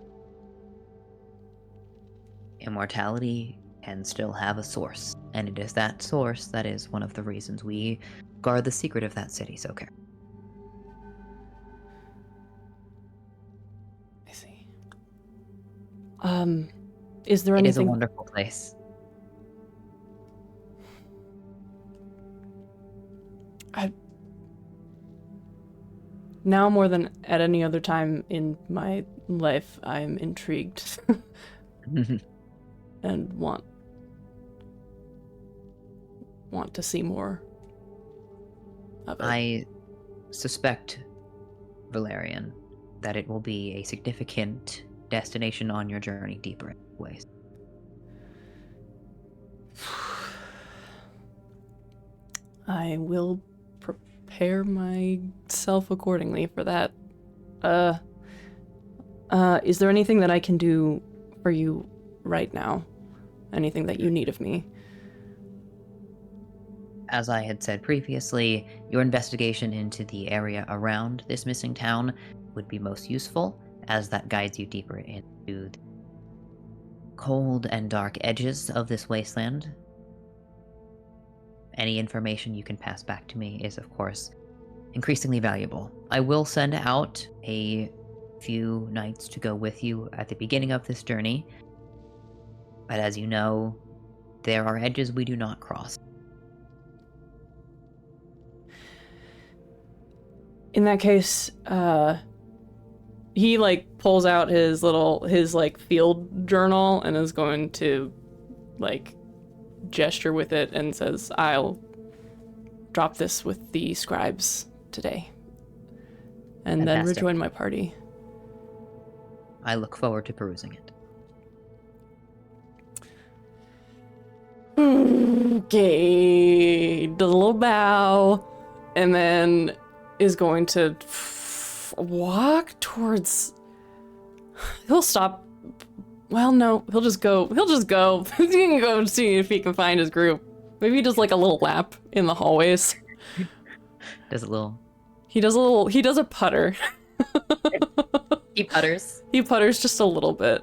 [SPEAKER 2] immortality can still have a source, and it is that source that is one of the reasons we guard the secret of that city so carefully.
[SPEAKER 1] Is there
[SPEAKER 2] It
[SPEAKER 1] anything?
[SPEAKER 2] is a wonderful place.
[SPEAKER 1] Now more than at any other time in my life, I'm intrigued and want to see more of it.
[SPEAKER 2] I suspect, Valerian, that it will be a significant destination on your journey deeper into the waste.
[SPEAKER 1] I will prepare myself accordingly for that. Is there anything that I can do for you right now? Anything that you need of me?
[SPEAKER 2] As I had said previously, your investigation into the area around this missing town would be most useful, as that guides you deeper into the cold and dark edges of this wasteland. Any information you can pass back to me is, of course, increasingly valuable. I will send out a few knights to go with you at the beginning of this journey, but as you know, there are edges we do not cross.
[SPEAKER 1] In that case, he like pulls out his field journal and is going to like gesture with it and says, "I'll drop this with the scribes today, and then
[SPEAKER 2] Fantastic.
[SPEAKER 1] rejoin my party."
[SPEAKER 2] I look forward to perusing it.
[SPEAKER 1] Okay, does a little bow, and then is going to walk towards. He'll stop. Well, no, he'll just go. He can go see if he can find his group. Maybe just like a little lap in the hallways.
[SPEAKER 2] Does a little.
[SPEAKER 1] He does a putter.
[SPEAKER 2] He putters.
[SPEAKER 1] He putters just a little bit,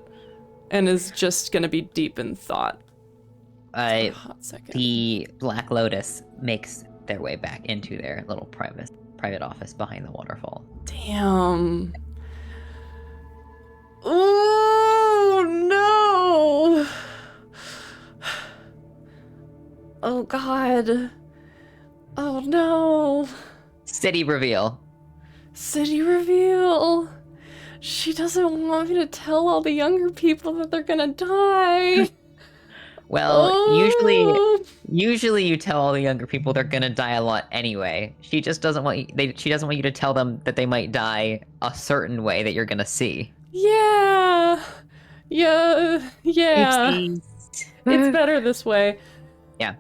[SPEAKER 1] and is just gonna be deep in thought. For a hot second.
[SPEAKER 2] The Black Lotus makes their way back into their little private office behind the waterfall.
[SPEAKER 1] Damn. Oh no. Oh god. Oh no.
[SPEAKER 2] City reveal.
[SPEAKER 1] City reveal. She doesn't want me to tell all the younger people that they're gonna die.
[SPEAKER 2] Well,
[SPEAKER 1] Oh.
[SPEAKER 2] usually you tell all the younger people they're gonna die a lot anyway. She just doesn't want you. She doesn't want you to tell them that they might die a certain way that you're gonna see.
[SPEAKER 1] Yeah. It's better this way.
[SPEAKER 2] Yeah.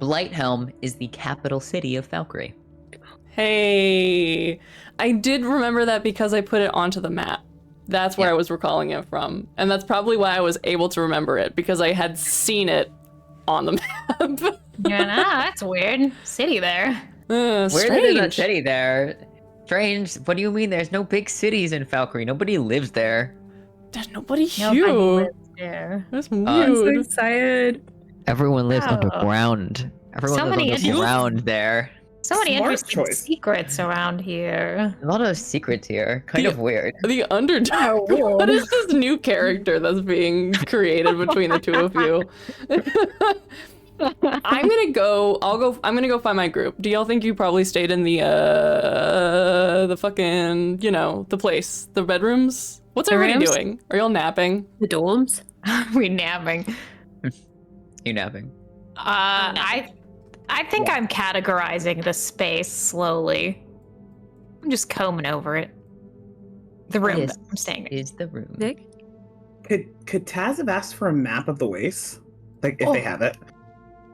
[SPEAKER 2] Blighthelm is the capital city of Valkyrie.
[SPEAKER 1] Hey, I did remember that because I put it onto the map. That's where
[SPEAKER 2] Yeah.
[SPEAKER 1] I was recalling it from. And that's probably why I was able to remember it, because I had seen it on the map.
[SPEAKER 5] Yeah, that's weird. City there.
[SPEAKER 2] Where is a
[SPEAKER 1] Strange.
[SPEAKER 2] city there? Strange. What do you mean? There's no big cities in Valkyrie. Nobody lives there.
[SPEAKER 1] There's nobody
[SPEAKER 5] Nobody
[SPEAKER 1] here.
[SPEAKER 5] lives there.
[SPEAKER 1] That's
[SPEAKER 7] I'm so
[SPEAKER 1] weird.
[SPEAKER 7] excited.
[SPEAKER 2] Everyone lives
[SPEAKER 5] Oh.
[SPEAKER 2] underground. Everyone
[SPEAKER 5] So
[SPEAKER 2] lives
[SPEAKER 5] many
[SPEAKER 2] underground there.
[SPEAKER 5] So many
[SPEAKER 6] Smart
[SPEAKER 5] interesting
[SPEAKER 6] choice.
[SPEAKER 5] secrets around here.
[SPEAKER 2] A lot of secrets here. Kind
[SPEAKER 1] Yeah.
[SPEAKER 2] of weird.
[SPEAKER 1] The Underdark. What is this new character that's being created between the two of you? I'm gonna go find my group. Do y'all think you probably stayed in the fucking, the place, the bedrooms? What's
[SPEAKER 5] The
[SPEAKER 1] everybody
[SPEAKER 5] rooms?
[SPEAKER 1] doing? Are y'all napping?
[SPEAKER 7] The dorms.
[SPEAKER 5] We napping.
[SPEAKER 2] You napping.
[SPEAKER 5] I think I'm categorizing the space slowly. I'm just combing over it. The room
[SPEAKER 2] Yes.
[SPEAKER 5] that I'm staying in.
[SPEAKER 2] Is the room.
[SPEAKER 7] Nick?
[SPEAKER 6] Could Taz have asked for a map of the waste? Like, if they have it?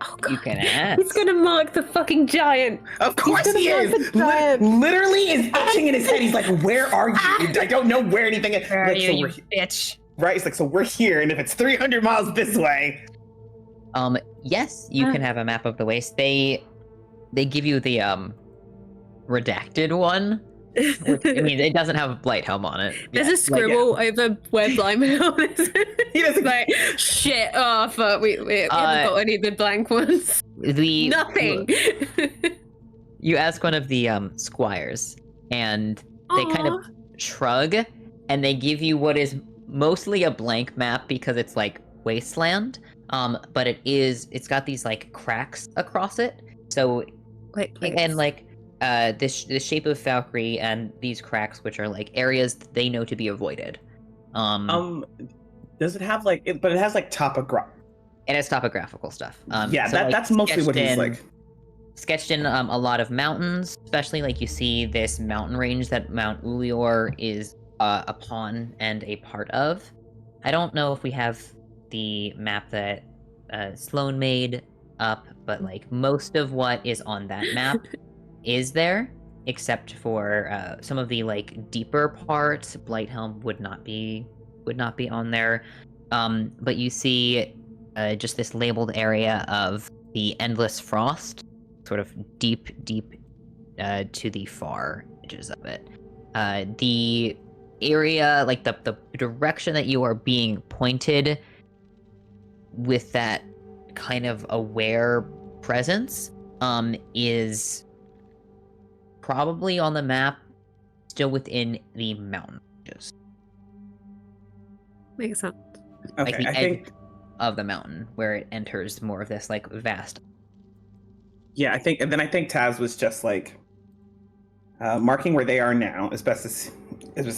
[SPEAKER 7] Oh
[SPEAKER 2] You
[SPEAKER 7] god.
[SPEAKER 2] can ask.
[SPEAKER 7] He's gonna mark the fucking giant.
[SPEAKER 6] Of course
[SPEAKER 7] gonna
[SPEAKER 6] he
[SPEAKER 7] mark
[SPEAKER 6] is!
[SPEAKER 7] the giant.
[SPEAKER 6] Literally is itching in his head. He's like, where are you? I don't know where anything is.
[SPEAKER 5] Where are
[SPEAKER 6] Like,
[SPEAKER 5] you,
[SPEAKER 6] so
[SPEAKER 5] you
[SPEAKER 6] we're,
[SPEAKER 5] bitch?
[SPEAKER 6] right? It's like, so we're here, and if it's 300 miles this way...
[SPEAKER 2] Yes, you can have a map of the waste. They give you the redacted one. Which, I mean, it doesn't have a blight helm on it.
[SPEAKER 7] There's
[SPEAKER 2] Yeah.
[SPEAKER 7] a scribble over where Blimey on it.
[SPEAKER 6] He doesn't
[SPEAKER 7] like, shit, oh fuck, we haven't got any of the blank ones.
[SPEAKER 2] The
[SPEAKER 7] Nothing.
[SPEAKER 2] You ask one of the squires, and they kind of shrug, and they give you what is mostly a blank map because it's like wasteland. But it's got these like cracks across it. So
[SPEAKER 7] Wait, please.
[SPEAKER 2] and like this shape of Valkyrie and these cracks, which are like areas that they know to be avoided.
[SPEAKER 8] Does it have like? But it has like topograph.
[SPEAKER 2] It has topographical stuff.
[SPEAKER 8] Yeah,
[SPEAKER 2] so, like,
[SPEAKER 8] that's mostly what he's like.
[SPEAKER 2] Sketched in a lot of mountains, especially like you see this mountain range that Mount Ulior is upon and a part of. I don't know if we have the map that Sloan made up, but like most of what is on that map is there, except for some of the like deeper parts. Blighthelm would not be on there, but you see just this labeled area of the Endless Frost, sort of deep to the far edges of it. The area, like the direction that you are being pointed with that kind of aware presence, is probably on the map, still within the mountain ranges.
[SPEAKER 7] Makes sense.
[SPEAKER 8] Okay,
[SPEAKER 2] Like the
[SPEAKER 8] I
[SPEAKER 2] edge
[SPEAKER 8] think.
[SPEAKER 2] of the mountain where it enters more of this like vast.
[SPEAKER 8] Yeah, I think, and then I think Taz was just like marking where they are now, as best as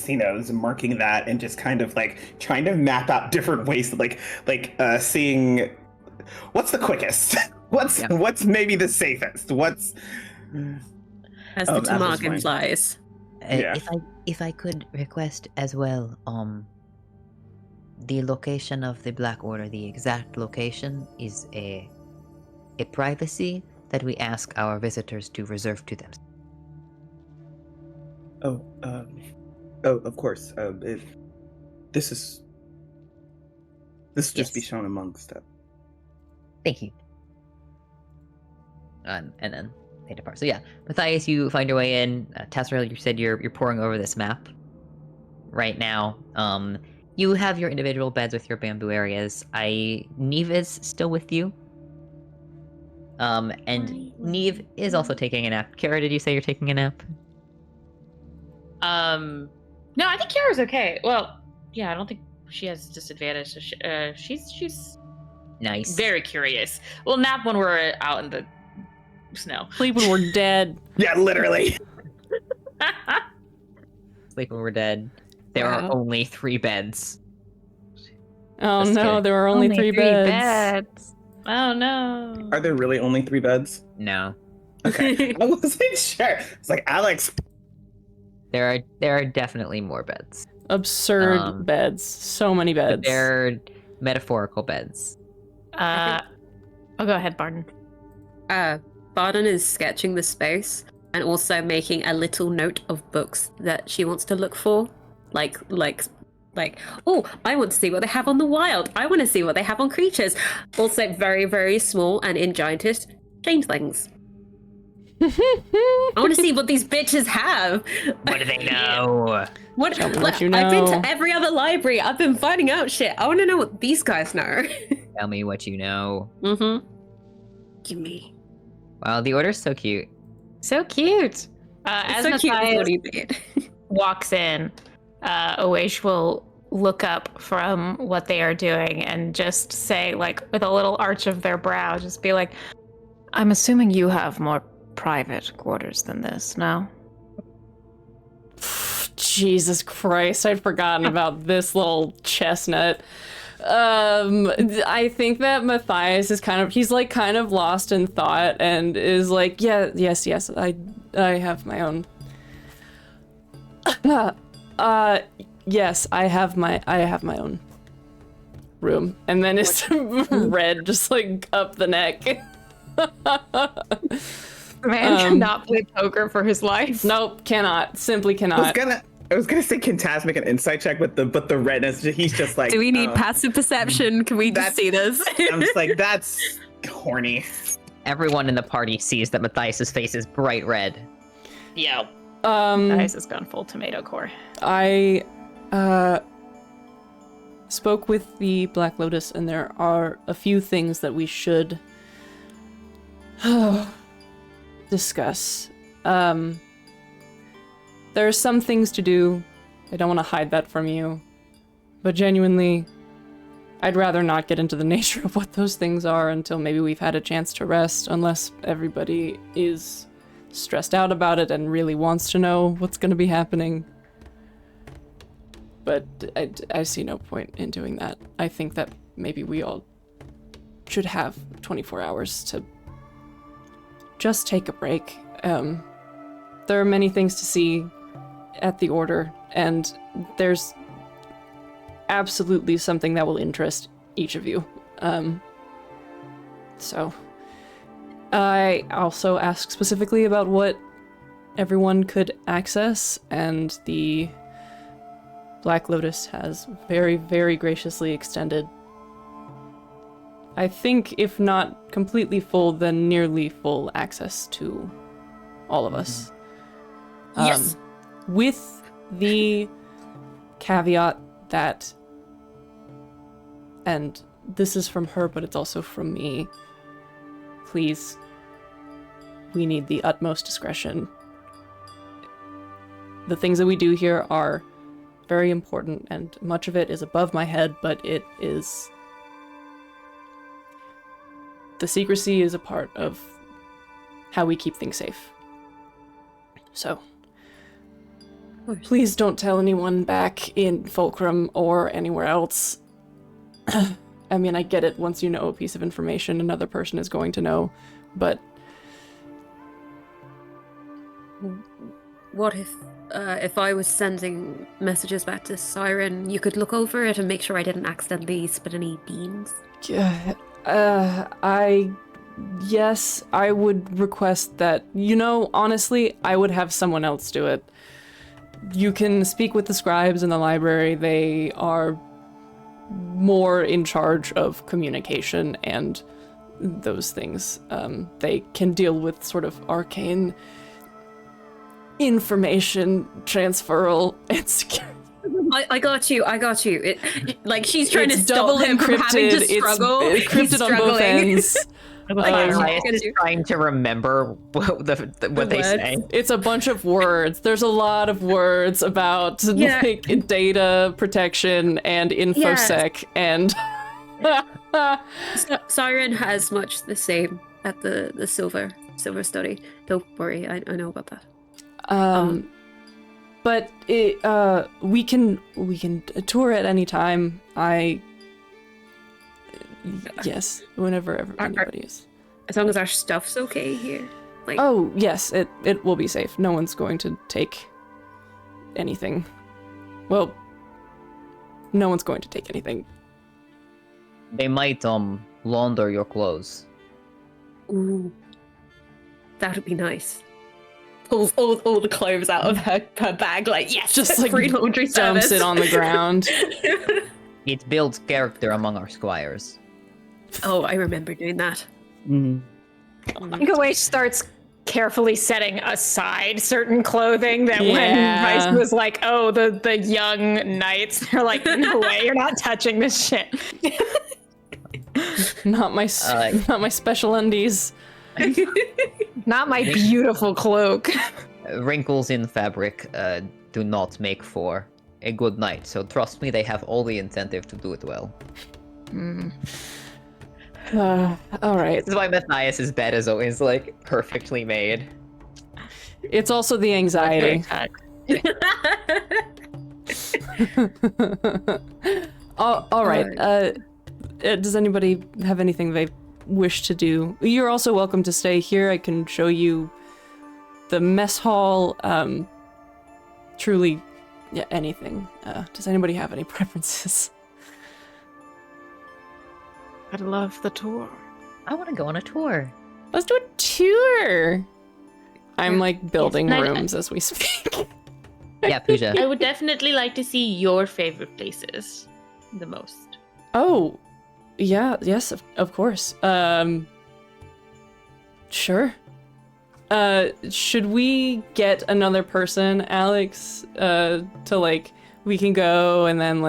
[SPEAKER 8] he knows, and marking that, and just kind of like trying to map out different ways, like seeing what's the quickest, what's maybe the safest, what's
[SPEAKER 7] As the
[SPEAKER 8] Apple's
[SPEAKER 7] Tamagan
[SPEAKER 8] fine.
[SPEAKER 7] flies.
[SPEAKER 8] Yeah.
[SPEAKER 2] If I could request as well, the location of the Black Order, the exact location is a privacy that we ask our visitors to reserve to them.
[SPEAKER 8] Oh, of course. This is just
[SPEAKER 2] Yes.
[SPEAKER 8] be shown amongst it.
[SPEAKER 2] Thank you. And then they depart. So yeah, Matthias, you find your way in. Tasserel, you said you're poring over this map right now. You have your individual beds with your bamboo areas. Neve is still with you. And Neve is also taking a nap. Kara, did you say you're taking a nap?
[SPEAKER 3] No, I think Kiara's okay. Well, yeah, I don't think she has disadvantage. So she's
[SPEAKER 2] Nice.
[SPEAKER 3] very curious. We'll nap when we're out in the snow.
[SPEAKER 1] Sleep when we're dead.
[SPEAKER 8] Yeah, literally.
[SPEAKER 2] Sleep when we're dead. There
[SPEAKER 5] Wow.
[SPEAKER 2] are only 3 beds.
[SPEAKER 1] Oh
[SPEAKER 2] Just
[SPEAKER 1] no,
[SPEAKER 2] kidding.
[SPEAKER 1] there are only 3 beds.
[SPEAKER 3] Oh no.
[SPEAKER 8] Are there really only 3 beds?
[SPEAKER 2] No.
[SPEAKER 8] Okay, I wasn't sure. It's like Alex.
[SPEAKER 2] There are definitely more beds.
[SPEAKER 1] Absurd beds. So many
[SPEAKER 2] But
[SPEAKER 1] beds.
[SPEAKER 2] they're metaphorical beds.
[SPEAKER 5] Oh, go ahead, Barton.
[SPEAKER 7] Barden is sketching the space and also making a little note of books that she wants to look for. Like, oh, I want to see what they have on the wild. I want to see what they have on creatures. Also, very, very small and in giantest, changelings. I want to see what these bitches have.
[SPEAKER 2] What do they know?
[SPEAKER 7] What,
[SPEAKER 1] Tell me what you
[SPEAKER 7] I've been
[SPEAKER 1] know.
[SPEAKER 7] to every other library. I've been finding out shit. I want to know what these guys know.
[SPEAKER 2] Tell me what you know.
[SPEAKER 7] Mm-hmm. Give me.
[SPEAKER 2] Wow, the order's so cute.
[SPEAKER 5] So cute.
[SPEAKER 7] It's
[SPEAKER 5] As
[SPEAKER 7] so cute.
[SPEAKER 5] Matthias
[SPEAKER 7] What he made.
[SPEAKER 5] walks in, Oesh will look up from what they are doing and just say, like, with a little arch of their brow, just be like, I'm assuming you have more private quarters than this, no?
[SPEAKER 1] Jesus Christ, I'd forgotten about this little chestnut. I think that Matthias is he's like kind of lost in thought and is like, yes, I have my own. Yes, I have my own room. And then it's red, just like up the neck.
[SPEAKER 5] Man cannot play poker for his life.
[SPEAKER 1] Nope, cannot. Simply
[SPEAKER 6] I
[SPEAKER 1] cannot.
[SPEAKER 6] was gonna say, can Taz make an insight check, but the redness, he's just like.
[SPEAKER 7] Do we need
[SPEAKER 6] oh.
[SPEAKER 7] passive perception? Can we just see this?
[SPEAKER 6] I'm just like, that's horny.
[SPEAKER 2] Everyone in the party sees that Matthias's face is bright red.
[SPEAKER 3] Yeah.
[SPEAKER 5] Matthias has gone full tomato core.
[SPEAKER 1] I spoke with the Black Lotus, and there are a few things that we should discuss. There are some things to do. I don't want to hide that from you, But genuinely, I'd rather not get into the nature of what those things are until maybe we've had a chance to rest, unless everybody is stressed out about it and really wants to know what's going to be happening. But I see no point in doing that. I think that maybe we all should have 24 hours to just take a break. There are many things to see at the Order, and there's absolutely something that will interest each of you. So I also asked specifically about what everyone could access, and the Black Lotus has very, very graciously extended, I think, if not completely full, then nearly full access to all of us.
[SPEAKER 7] Yes.
[SPEAKER 1] With the caveat that, and this is from her, but it's also from me, please, we need the utmost discretion. The things that we do here are very important, and much of it is above my head, but it is... The secrecy is a part of how we keep things safe. So, please don't tell anyone back in Fulcrum or anywhere else. I mean, I get it. Once you know a piece of information, another person is going to know, but...
[SPEAKER 7] What if I was sending messages back to Siren, you could look over it and make sure I didn't accidentally spit any beans?
[SPEAKER 1] Yes, I would request that. Honestly, I would have someone else do it. You can speak with the scribes in the library. They are more in charge of communication and those things. They can deal with sort of arcane information transferal and security.
[SPEAKER 7] I got you. She's trying to
[SPEAKER 1] double
[SPEAKER 7] stop him from having to struggle.
[SPEAKER 1] It's encrypted on both ends.
[SPEAKER 2] Elias is trying to remember what they say.
[SPEAKER 1] It's a bunch of words. There's a lot of words about data protection and infosec and
[SPEAKER 7] Siren has much the same at the silver study. Don't worry, I know about that.
[SPEAKER 1] But we can tour at any time. Yes, whenever anybody is.
[SPEAKER 7] As long as our stuff's okay here.
[SPEAKER 1] Oh yes, it will be safe. No one's going to take anything. Well, no one's going to take anything.
[SPEAKER 2] They might launder your clothes.
[SPEAKER 7] Ooh, that would be nice. Pulls all the clothes out of her bag, yes,
[SPEAKER 1] just like
[SPEAKER 7] free laundry
[SPEAKER 1] dumps
[SPEAKER 7] service.
[SPEAKER 1] it on the ground.
[SPEAKER 2] It builds character among our squires.
[SPEAKER 7] Oh, I remember doing that.
[SPEAKER 5] Gawash starts carefully setting aside certain clothing that when Vice was like, oh, the young knights, they're like, no way, you're not touching this shit.
[SPEAKER 1] Not my special undies.
[SPEAKER 5] Not my beautiful cloak.
[SPEAKER 2] Wrinkles in fabric do not make for a good night, so trust me, they have all the incentive to do it well.
[SPEAKER 1] All right.
[SPEAKER 2] This is why Matthias's bed is always perfectly made.
[SPEAKER 1] It's also the anxiety. All right. Does anybody have anything they wish to do? You're also welcome to stay here. I can show you the mess hall. Truly, anything. Does anybody have any preferences?
[SPEAKER 5] I'd love the tour.
[SPEAKER 2] I want to go on a tour.
[SPEAKER 1] Let's do a tour. I'm building rooms as we speak.
[SPEAKER 2] Yeah, Pooja.
[SPEAKER 3] I would definitely like to see your favorite places the most.
[SPEAKER 1] Oh, yeah, yes, of course. Sure. Should we get another person, Alex, to we can go and then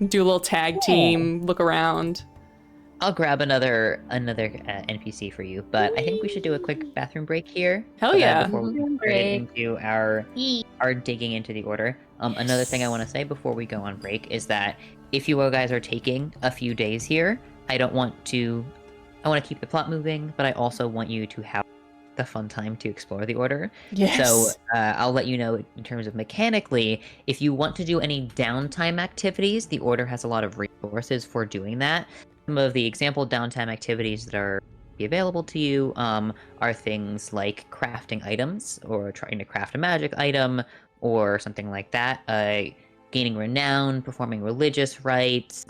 [SPEAKER 1] do a little tag team, look around?
[SPEAKER 2] I'll grab another NPC for you, but I think we should do a quick bathroom break here.
[SPEAKER 1] Hell yeah.
[SPEAKER 2] Before we get into our digging into the order. Another thing I want to say before we go on break is that if you guys are taking a few days here, I want to keep the plot moving, but I also want you to have the fun time to explore the order.
[SPEAKER 1] Yes.
[SPEAKER 2] So I'll let you know in terms of mechanically, if you want to do any downtime activities, the order has a lot of resources for doing that. Some of the example downtime activities that are be available to you are things like crafting items or trying to craft a magic item or something like that. Gaining renown, performing religious rites,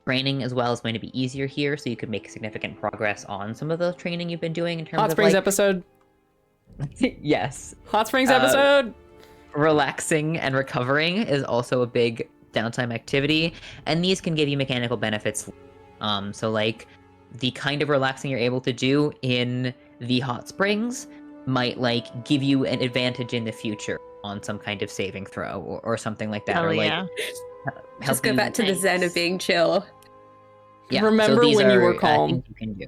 [SPEAKER 2] training as well is going to be easier here, so you could make significant progress on some of the training you've been doing in terms
[SPEAKER 1] Hot
[SPEAKER 2] of
[SPEAKER 1] Springs
[SPEAKER 2] like...
[SPEAKER 1] episode.
[SPEAKER 2] Yes.
[SPEAKER 1] Hot Springs episode.
[SPEAKER 2] Relaxing and recovering is also a big downtime activity, and these can give you mechanical benefits. So like the kind of relaxing you're able to do in the hot springs might like give you an advantage in the future on some kind of saving throw or something like that.
[SPEAKER 3] Hell
[SPEAKER 2] or like
[SPEAKER 3] yeah.
[SPEAKER 7] Just go back to the zen of being chill.
[SPEAKER 2] Yeah,
[SPEAKER 1] Remember
[SPEAKER 2] these
[SPEAKER 1] when you
[SPEAKER 2] are,
[SPEAKER 1] were calm.
[SPEAKER 2] things you can do.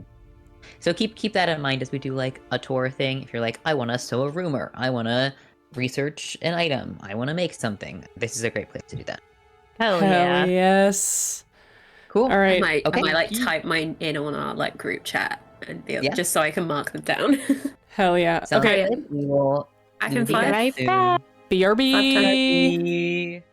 [SPEAKER 2] So keep that in mind as we do like a tour thing. If you're like, I want to sow a rumor, I want to research an item, I want to make something, this is a great place to do that.
[SPEAKER 3] Hell
[SPEAKER 1] Hell
[SPEAKER 3] yeah.
[SPEAKER 1] yes.
[SPEAKER 2] Cool.
[SPEAKER 1] All right.
[SPEAKER 7] I might like type mine in on our like group chat and be
[SPEAKER 2] Yeah.
[SPEAKER 7] just so I can mark them down.
[SPEAKER 1] Hell yeah.
[SPEAKER 2] Sounds
[SPEAKER 1] Okay.
[SPEAKER 2] good. We will
[SPEAKER 7] I
[SPEAKER 2] we
[SPEAKER 7] can
[SPEAKER 2] will be
[SPEAKER 7] find
[SPEAKER 2] back
[SPEAKER 3] right
[SPEAKER 2] soon.
[SPEAKER 3] back.
[SPEAKER 1] BRB.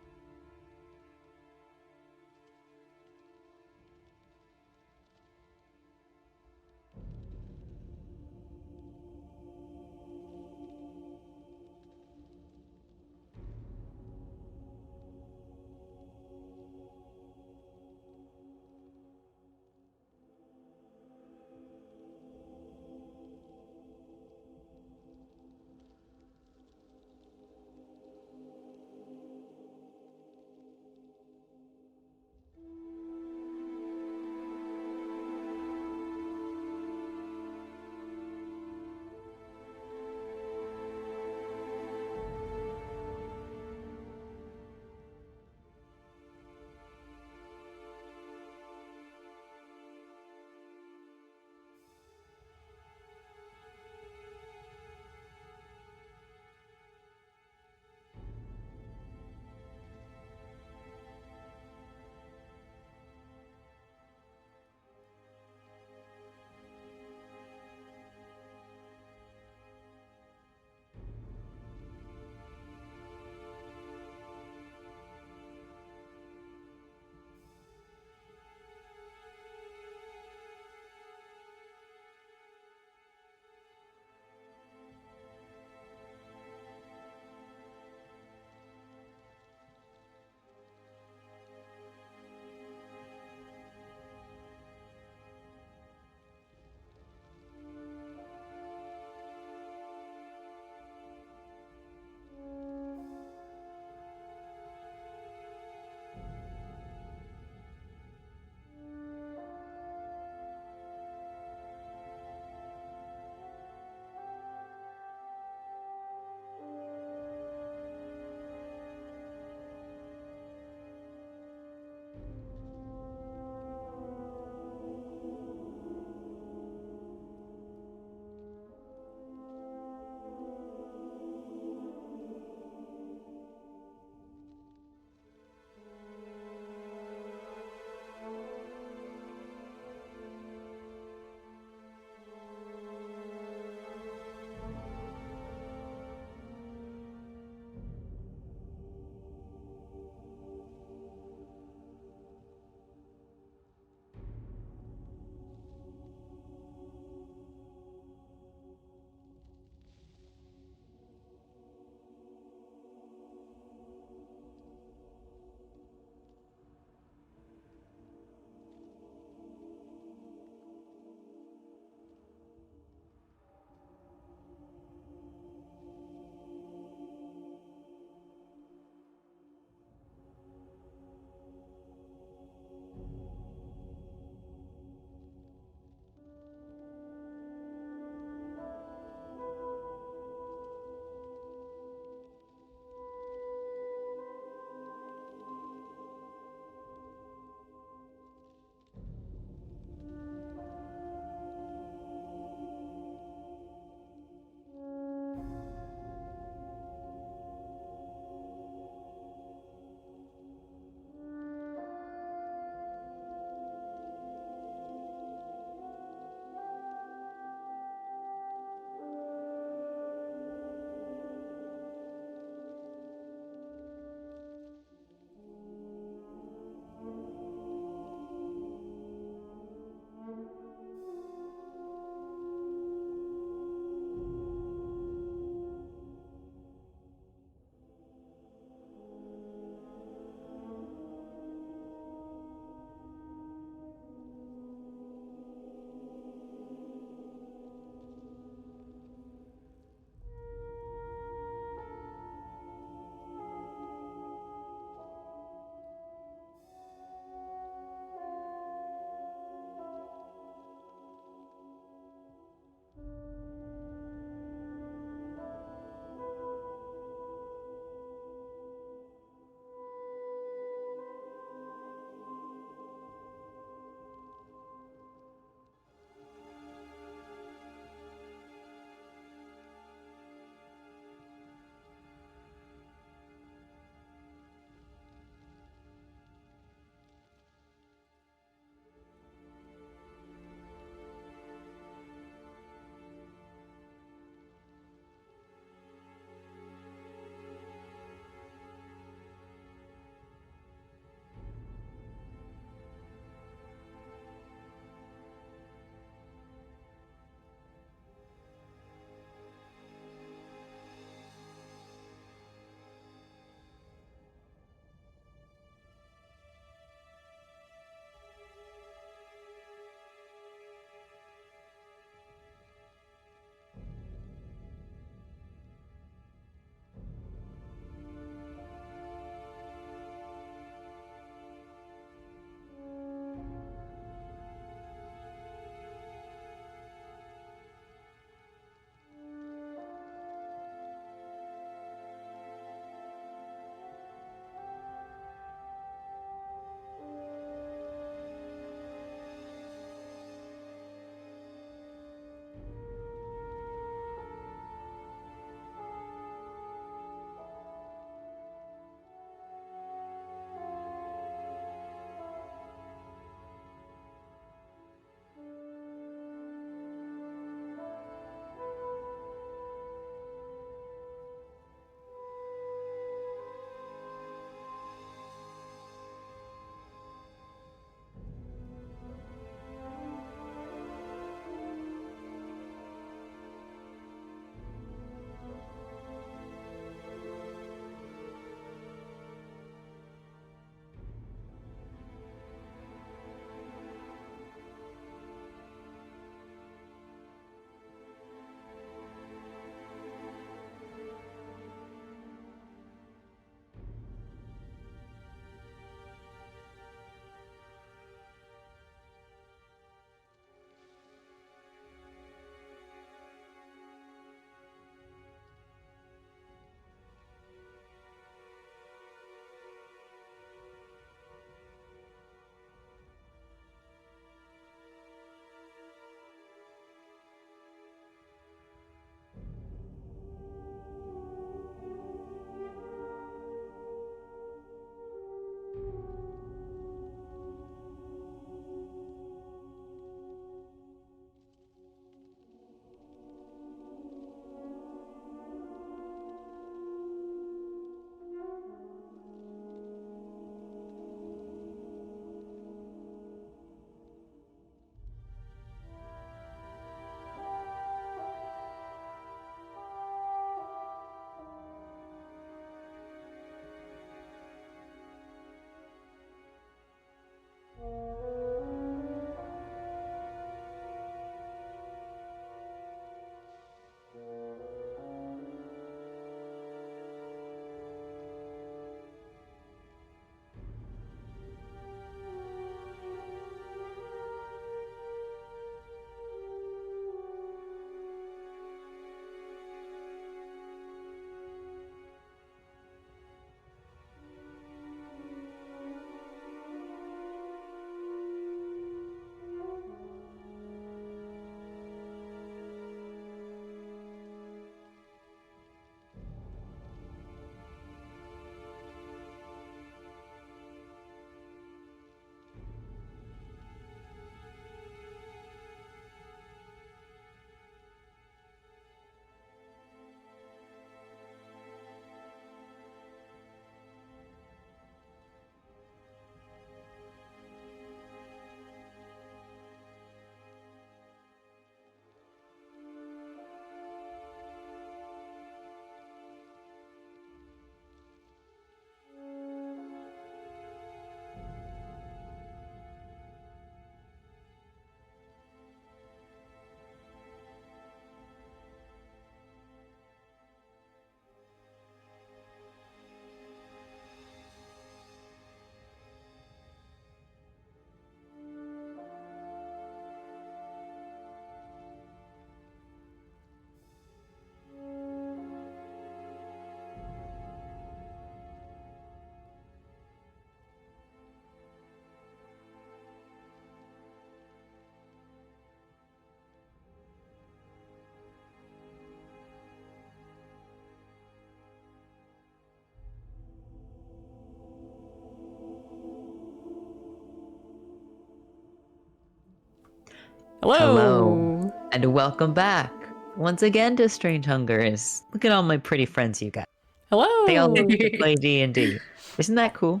[SPEAKER 1] Hello.
[SPEAKER 2] And welcome back once again to Strange Hungers. Look at all my pretty friends you got.
[SPEAKER 1] Hello.
[SPEAKER 2] They all love to play D&D. Isn't that cool?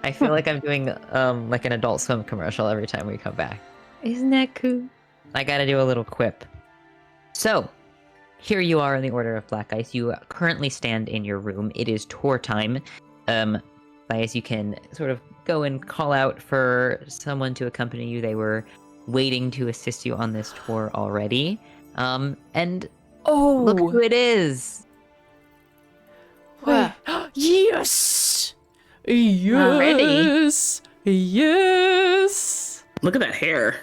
[SPEAKER 2] I feel like I'm doing like an Adult Swim commercial every time we come back.
[SPEAKER 4] Isn't that cool?
[SPEAKER 2] I gotta do a little quip. So, here you are in the Order of Black Ice. You currently stand in your room. It is tour time. As you can sort of go and call out for someone to accompany you. They were waiting to assist you on this tour already. And
[SPEAKER 1] Oh,
[SPEAKER 2] look who it is.
[SPEAKER 1] Wait. Yes. Yes. Yes.
[SPEAKER 6] Look at that hair.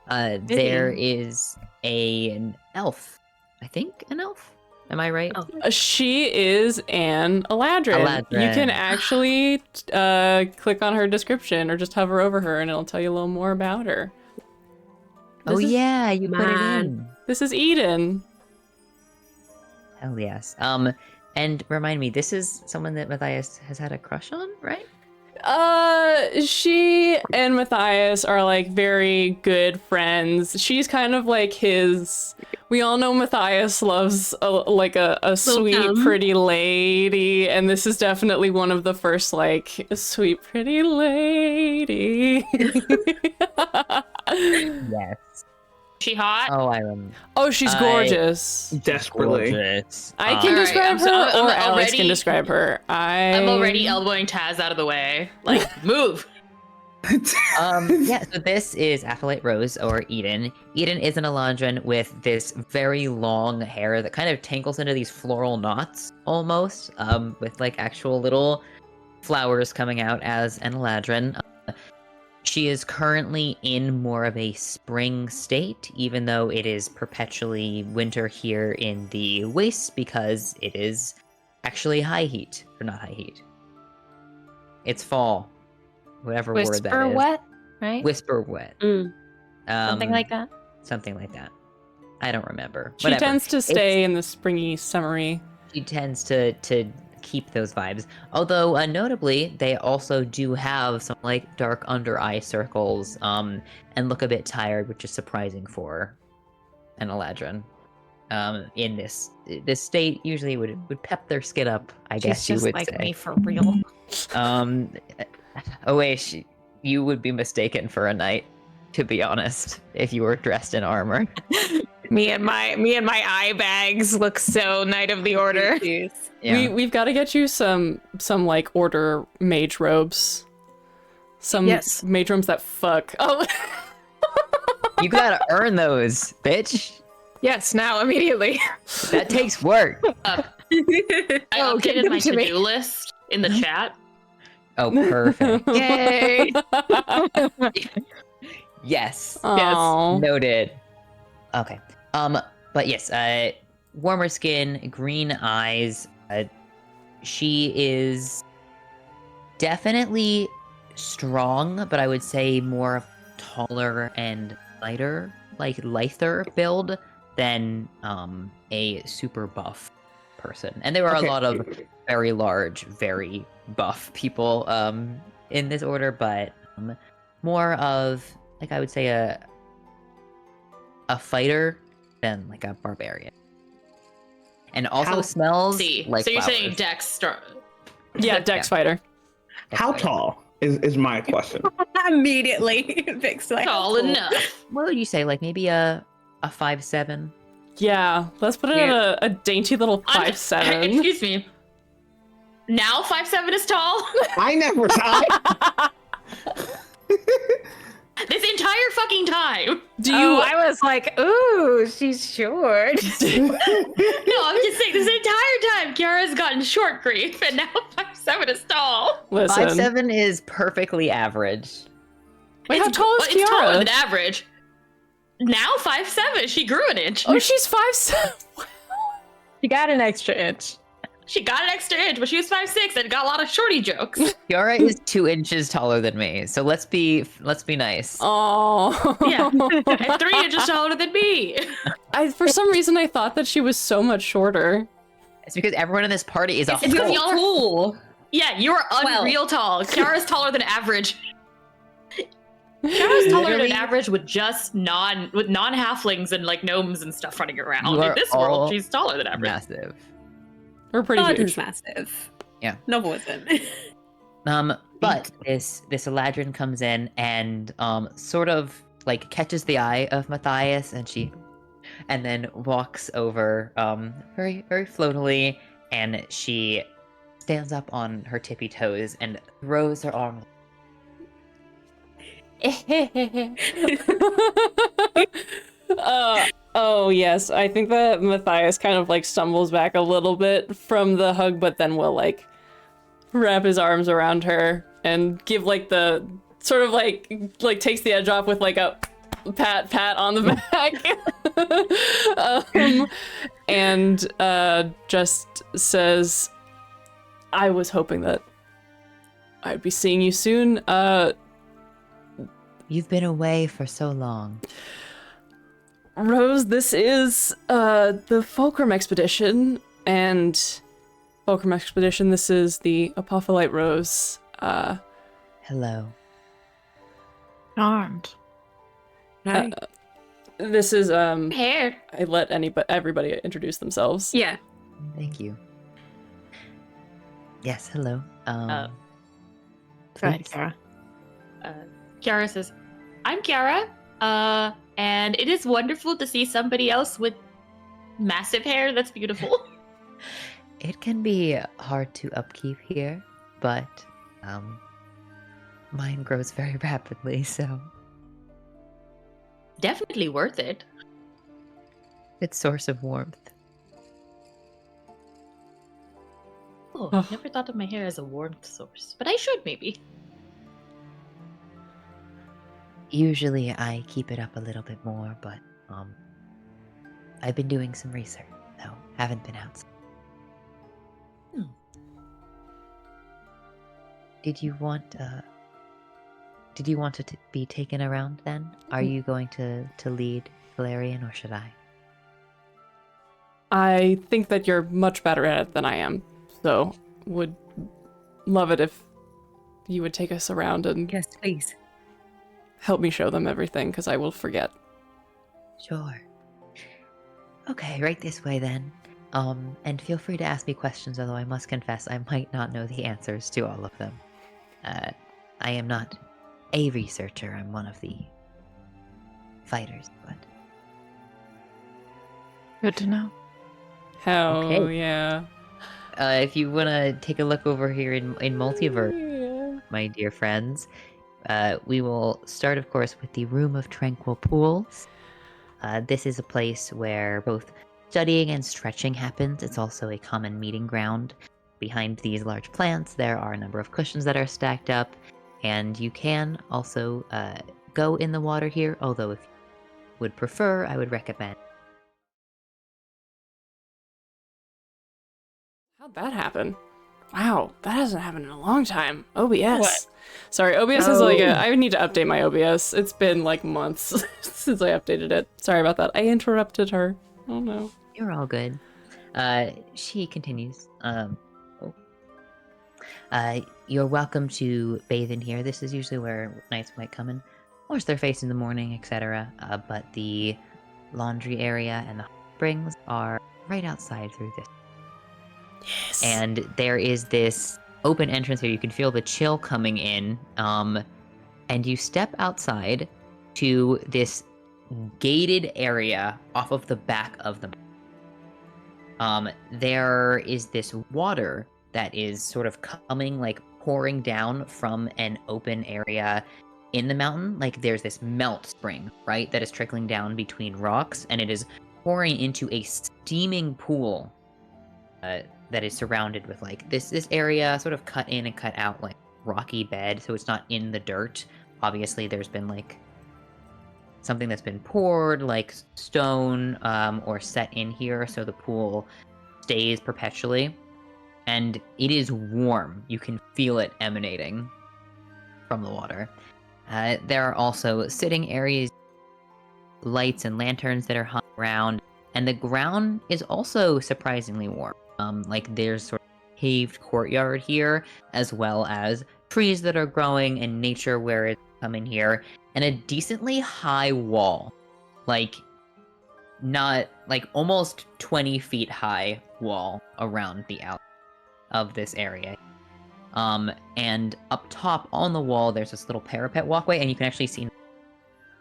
[SPEAKER 2] There is an elf. I think an elf. Am I right?
[SPEAKER 4] Oh.
[SPEAKER 1] She is an Eladrin. You can actually click on her description or just hover over her and it'll tell you a little more about her.
[SPEAKER 2] Oh yeah, you put it
[SPEAKER 7] Man.
[SPEAKER 2] in.
[SPEAKER 1] This is Eden.
[SPEAKER 2] Hell yes. And remind me, this is someone that Matthias has had a crush on, right?
[SPEAKER 1] She and Matthias are like very good friends. She's kind of like his. We all know Matthias loves a sweet,
[SPEAKER 7] Welcome.
[SPEAKER 1] pretty lady, and this is definitely one of the first like sweet, pretty lady.
[SPEAKER 2] Yes.
[SPEAKER 3] She hot?
[SPEAKER 2] Oh, I remember.
[SPEAKER 1] Oh, she's gorgeous.
[SPEAKER 6] Desperately.
[SPEAKER 2] Gorgeous.
[SPEAKER 1] I can
[SPEAKER 3] Alright,
[SPEAKER 1] describe
[SPEAKER 3] I'm
[SPEAKER 1] her,
[SPEAKER 3] so- I'm
[SPEAKER 1] or Alex
[SPEAKER 3] already-
[SPEAKER 1] can describe her.
[SPEAKER 3] I'm already elbowing Taz out of the way. Like, move.
[SPEAKER 2] Yeah, so this is Atholite Rose, or Eden. Eden is an Eladrin with this very long hair that kind of tangles into these floral knots, almost, with like actual little flowers coming out as an Eladrin. She is currently in more of a spring state, even though it is perpetually winter here in the wastes, because it is actually high heat. Or not high heat. It's fall. Whatever word that
[SPEAKER 5] Whisper
[SPEAKER 2] is.
[SPEAKER 5] wet, right?
[SPEAKER 2] Whisper wet.
[SPEAKER 5] Something like that.
[SPEAKER 2] Something like that. I don't remember.
[SPEAKER 1] She
[SPEAKER 2] Whatever.
[SPEAKER 1] tends to stay in the springy, summery.
[SPEAKER 2] She tends to keep those vibes. Although, notably, they also do have some like dark under eye circles, and look a bit tired, which is surprising for an Eladrin. In this state, usually would pep their skin up. I guess
[SPEAKER 5] She's
[SPEAKER 2] you
[SPEAKER 5] just
[SPEAKER 2] would
[SPEAKER 5] like
[SPEAKER 2] say.
[SPEAKER 5] me for real.
[SPEAKER 2] Oesh, you would be mistaken for a knight, to be honest, if you were dressed in armor.
[SPEAKER 5] Me and my eye bags look so Knight of the Order.
[SPEAKER 2] Yeah.
[SPEAKER 1] We've got to get you some like order mage robes. Some
[SPEAKER 5] Yes.
[SPEAKER 1] mage robes that fuck. Oh,
[SPEAKER 2] You gotta earn those, bitch.
[SPEAKER 5] Yes, now immediately.
[SPEAKER 2] That takes work.
[SPEAKER 3] I
[SPEAKER 5] Oh, give
[SPEAKER 3] updated
[SPEAKER 5] them
[SPEAKER 3] my
[SPEAKER 5] to me.
[SPEAKER 3] to-do list in the chat.
[SPEAKER 2] Oh, perfect.
[SPEAKER 5] Yay!
[SPEAKER 2] Yes.
[SPEAKER 1] Aw.
[SPEAKER 2] Noted. Okay. But yes, warmer skin, green eyes. She is definitely strong, but I would say more taller and lighter, like lither build than a super buff person. And there are
[SPEAKER 6] Okay.
[SPEAKER 2] a lot of very large, very buff people in this order, but more of like I would say a fighter than like a barbarian. And also
[SPEAKER 6] How-
[SPEAKER 2] smells
[SPEAKER 3] See,
[SPEAKER 2] like
[SPEAKER 3] so you're saying
[SPEAKER 2] flowers.
[SPEAKER 3] Dex star.
[SPEAKER 1] Yeah, Dex fighter.
[SPEAKER 6] How tall is my question?
[SPEAKER 7] Immediately. Vic's like,
[SPEAKER 3] Tall
[SPEAKER 7] "Oh, cool."
[SPEAKER 3] enough.
[SPEAKER 2] What would you say? Like maybe a 5'7"?
[SPEAKER 1] Yeah, let's put it at a dainty little
[SPEAKER 3] I'm-
[SPEAKER 1] 5'7".
[SPEAKER 3] Excuse me. Now 5'7" is tall?
[SPEAKER 6] I never thought.
[SPEAKER 3] This entire fucking time.
[SPEAKER 1] Do you?
[SPEAKER 5] Oh, I was like, ooh, she's short.
[SPEAKER 3] No, I'm just saying, this entire time, Kiara's gotten short grief, and now 5'7" is tall.
[SPEAKER 1] Listen.
[SPEAKER 2] 5'7" is perfectly average.
[SPEAKER 1] Wait, how tall is
[SPEAKER 3] It's taller
[SPEAKER 1] Kiara?
[SPEAKER 3] than average. Now 5'7", she grew an inch.
[SPEAKER 1] Oh, she's 5'7".
[SPEAKER 5] You got an extra inch.
[SPEAKER 3] She got an extra inch, but she was 5'6" and got a lot of shorty jokes.
[SPEAKER 2] Kiara is 2 inches taller than me, so let's be nice.
[SPEAKER 1] Oh.
[SPEAKER 3] Yeah, and 3 inches taller than me.
[SPEAKER 1] For some reason, I thought that she was so much shorter.
[SPEAKER 2] It's because everyone in this party is a
[SPEAKER 3] It's because
[SPEAKER 2] Hulk.
[SPEAKER 3] y'all are cool. Yeah, you are
[SPEAKER 7] Well.
[SPEAKER 3] unreal tall. Kiara's taller than average. Kiara's taller
[SPEAKER 2] Literally-
[SPEAKER 3] than average with just non-halflings and like gnomes and stuff running around.
[SPEAKER 2] You
[SPEAKER 3] In
[SPEAKER 2] are
[SPEAKER 3] this
[SPEAKER 2] all
[SPEAKER 3] world, she's taller than average.
[SPEAKER 2] Massive.
[SPEAKER 1] We're pretty
[SPEAKER 7] Garden's
[SPEAKER 1] huge.
[SPEAKER 7] massive.
[SPEAKER 2] Yeah.
[SPEAKER 7] No wasn't.
[SPEAKER 2] But this Eladrin comes in and sort of like catches the eye of Matthias, and then walks over very very floatily, and she stands up on her tippy toes and throws her arm.
[SPEAKER 1] Oh yes, I think that Matthias kind of like stumbles back a little bit from the hug, but then will like wrap his arms around her and give like the sort of like takes the edge off with like a pat on the back. And just says, I was hoping that I'd be seeing you soon.
[SPEAKER 2] You've been away for so long.
[SPEAKER 1] Rose, this is the Fulcrum Expedition, and Fulcrum Expedition, this is the Apophyllite Rose.
[SPEAKER 2] Hello.
[SPEAKER 5] Armed.
[SPEAKER 7] Right.
[SPEAKER 1] This is
[SPEAKER 3] Hair.
[SPEAKER 1] I let everybody introduce themselves.
[SPEAKER 7] Yeah.
[SPEAKER 2] Thank you. Yes, hello.
[SPEAKER 5] Go ahead,
[SPEAKER 2] please.
[SPEAKER 5] Kara.
[SPEAKER 3] Kiara says, I'm Kiara, and it is wonderful to see somebody else with massive hair. That's beautiful.
[SPEAKER 2] It can be hard to upkeep here, but mine grows very rapidly, so
[SPEAKER 3] Definitely worth it.
[SPEAKER 2] it's source of warmth.
[SPEAKER 3] Oh, I never thought of my hair as a warmth source, but I should maybe.
[SPEAKER 2] Usually I keep it up a little bit more, but I've been doing some research, so haven't been out. Did you want to be taken around then? Are you going to lead Valerian, or should I?
[SPEAKER 1] I think that you're much better at it than I am, so would love it if you would take us around and
[SPEAKER 7] Yes, please.
[SPEAKER 1] help me show them everything, because I will forget.
[SPEAKER 2] Sure. Okay, right this way then. And feel free to ask me questions, although I must confess I might not know the answers to all of them. I am not a researcher, I'm one of the fighters, but
[SPEAKER 5] Good to know.
[SPEAKER 1] Hell
[SPEAKER 2] Okay.
[SPEAKER 1] yeah.
[SPEAKER 2] if you want to take a look over here in Multiverse,
[SPEAKER 1] Yeah.
[SPEAKER 2] my dear friends, we will start, of course, with the Room of Tranquil Pools. This is a place where both studying and stretching happens. It's also a common meeting ground. Behind these large plants, there are a number of cushions that are stacked up, and you can also go in the water here, although if you would prefer, I would recommend.
[SPEAKER 1] How'd that happen? Wow, that hasn't happened in a long time. OBS.
[SPEAKER 5] What?
[SPEAKER 1] Sorry, OBS is like
[SPEAKER 2] Oh.
[SPEAKER 1] I need to update my OBS. It's been like months since I updated it. Sorry about that. I interrupted her. Oh no.
[SPEAKER 2] You're all good. She continues. You're welcome to bathe in here. This is usually where knights might come and wash their face in the morning, etc. But the laundry area and the springs are right outside through this.
[SPEAKER 1] Yes.
[SPEAKER 2] And there is this open entrance where you can feel the chill coming in. And you step outside to this gated area off of the back of the. There is this water that is sort of coming, like pouring down from an open area in the mountain. Like there's this melt spring, right, that is trickling down between rocks, and it is pouring into a steaming pool that is surrounded with like this area sort of cut in and cut out like rocky bed, so it's not in the dirt. Obviously, there's been like something that's been poured, like stone, or set in here, so the pool stays perpetually. And it is warm. You can feel it emanating from the water. There are also sitting areas, lights and lanterns that are hung around, and the ground is also surprisingly warm. Like there's sort of paved courtyard here, as well as trees that are growing and nature where it's coming here, and a decently high wall. Like, not, like, almost 20 feet high wall around the out of this area. And up top on the wall, there's this little parapet walkway, and you can actually see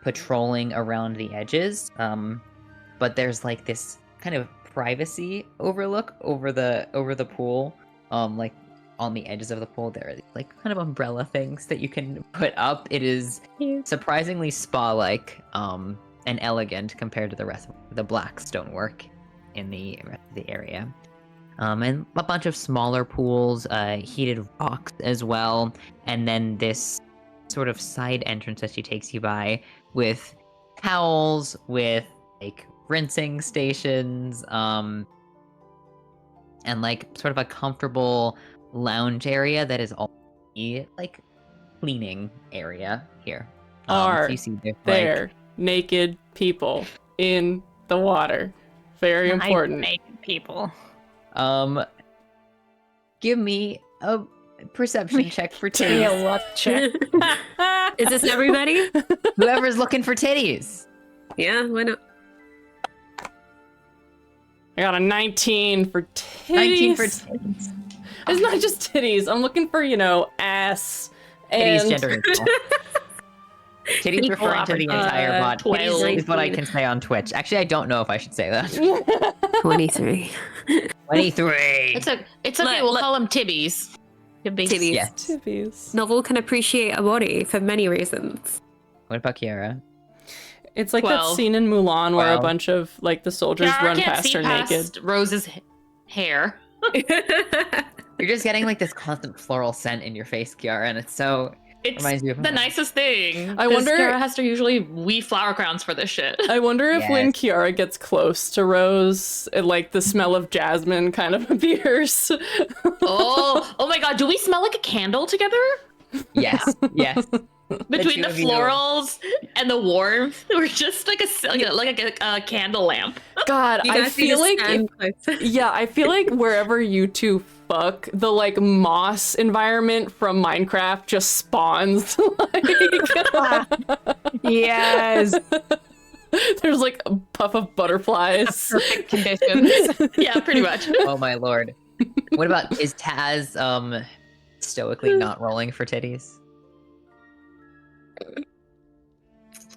[SPEAKER 2] patrolling around the edges. But there's like this kind of privacy overlook over the pool. Like on the edges of the pool, there are like kind of umbrella things that you can put up. It is surprisingly spa-like and elegant compared to the rest of the black stonework in the rest of the area. And a bunch of smaller pools, heated rocks as well, and then this sort of side entrance that she takes you by with towels, with like rinsing stations, and like sort of a comfortable lounge area that is all like cleaning area here.
[SPEAKER 1] Are
[SPEAKER 2] so you see
[SPEAKER 1] there naked people in the water? Very important.
[SPEAKER 5] Naked people.
[SPEAKER 2] Give me a perception check for titties.
[SPEAKER 5] Yeah, luck check.
[SPEAKER 7] Is this everybody?
[SPEAKER 2] Whoever's looking for titties.
[SPEAKER 7] Yeah, why not?
[SPEAKER 1] I got a 19 for titties.
[SPEAKER 2] 19 for titties.
[SPEAKER 1] It's not just titties. I'm looking for, ass.
[SPEAKER 2] Titties
[SPEAKER 1] And...
[SPEAKER 2] gender neutral. Titties referring to the entire body. Titties is what I can say on Twitch. Actually, I don't know if I should say that.
[SPEAKER 7] 23.
[SPEAKER 2] 23.
[SPEAKER 3] It's okay. We'll call them tibbies.
[SPEAKER 7] Tibbies.
[SPEAKER 2] Yes.
[SPEAKER 1] Tibbies.
[SPEAKER 7] Novel can appreciate a body for many reasons.
[SPEAKER 2] What about Kiara?
[SPEAKER 1] It's like
[SPEAKER 3] 12.
[SPEAKER 1] that scene in Mulan where a
[SPEAKER 2] 12.
[SPEAKER 1] bunch of like the soldiers
[SPEAKER 3] Kiara
[SPEAKER 1] run
[SPEAKER 3] can't
[SPEAKER 1] past
[SPEAKER 3] see
[SPEAKER 1] her
[SPEAKER 3] past
[SPEAKER 1] naked.
[SPEAKER 3] Rose's hair.
[SPEAKER 2] You're just getting like this constant floral scent in your face, Kiara, and it's so...
[SPEAKER 3] It's
[SPEAKER 2] reminds me of
[SPEAKER 3] the
[SPEAKER 2] home.
[SPEAKER 3] nicest thing.
[SPEAKER 1] I
[SPEAKER 3] 'cause
[SPEAKER 1] wonder-
[SPEAKER 3] Kiara has to usually weave flower crowns for this shit.
[SPEAKER 1] I wonder if when
[SPEAKER 2] Yes.
[SPEAKER 1] Kiara gets close to Rose, like the smell of jasmine kind of appears.
[SPEAKER 3] oh my god, do we smell like a candle together?
[SPEAKER 2] Yes, yes.
[SPEAKER 3] Between
[SPEAKER 2] two
[SPEAKER 3] the
[SPEAKER 2] of you.
[SPEAKER 3] florals and the warmth, we're just like a candle lamp.
[SPEAKER 1] God,
[SPEAKER 7] You
[SPEAKER 1] I
[SPEAKER 7] guys need
[SPEAKER 1] feel
[SPEAKER 7] to
[SPEAKER 1] like
[SPEAKER 7] stand closer.
[SPEAKER 1] yeah, I feel like wherever you two fuck, the like moss environment from Minecraft just spawns.
[SPEAKER 5] Yes.
[SPEAKER 1] There's like a puff of butterflies.
[SPEAKER 5] Perfect conditions.
[SPEAKER 3] Yeah, pretty much.
[SPEAKER 2] Oh my lord. What about, is Taz stoically not rolling for titties?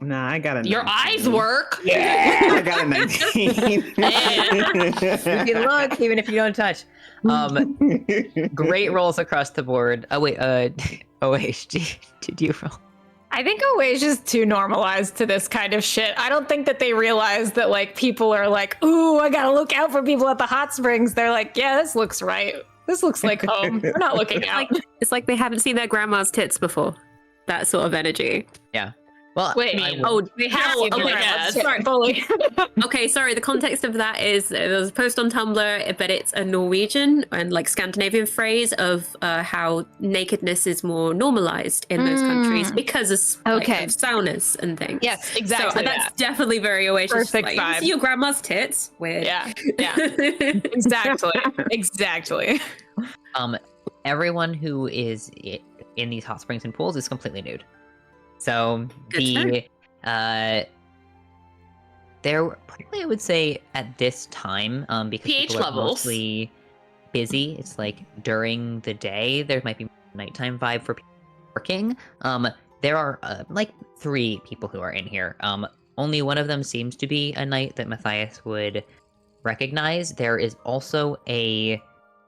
[SPEAKER 8] Nah, I got a 19.
[SPEAKER 3] Your eyes work.
[SPEAKER 8] Yeah, I got a 19.
[SPEAKER 2] You can look even if you don't touch. Great rolls across the board. Oh wait, OH, did you roll?
[SPEAKER 5] I think Oasia is too normalized to this kind of shit. I don't think that they realize that like people are like, ooh, I gotta look out for people at the hot springs. They're like, yeah, this looks right. This looks like home. We're not looking out.
[SPEAKER 7] It's like they haven't seen their grandma's tits before. That sort of energy.
[SPEAKER 2] Yeah. Well,
[SPEAKER 3] Wait,
[SPEAKER 2] I will-
[SPEAKER 7] Oh,
[SPEAKER 3] they have
[SPEAKER 7] oh,
[SPEAKER 3] seen their
[SPEAKER 7] okay.
[SPEAKER 3] grandma's.
[SPEAKER 7] Sorry.
[SPEAKER 5] Fully.
[SPEAKER 7] Okay, sorry. The context of that is there's a post on Tumblr, but it's a Norwegian and like Scandinavian phrase of how nakedness is more normalized in those countries because of,
[SPEAKER 5] Okay.
[SPEAKER 7] of saunas and things.
[SPEAKER 5] Yes,
[SPEAKER 7] So
[SPEAKER 5] exactly.
[SPEAKER 7] that's definitely very Oasis.
[SPEAKER 5] Perfect
[SPEAKER 7] like, you
[SPEAKER 5] vibe.
[SPEAKER 7] see your grandma's tits? Weird.
[SPEAKER 5] Yeah, yeah. Exactly. Exactly.
[SPEAKER 2] Everyone who is in these hot springs and pools is completely nude. So
[SPEAKER 7] Good
[SPEAKER 2] they're probably, I would say, at this time, because
[SPEAKER 3] pH
[SPEAKER 2] people are
[SPEAKER 3] levels.
[SPEAKER 2] mostly busy. It's like during the day. There might be nighttime vibe for people working. There are like 3 people who are in here. Only one of them seems to be a knight that Matthias would recognize. There is also a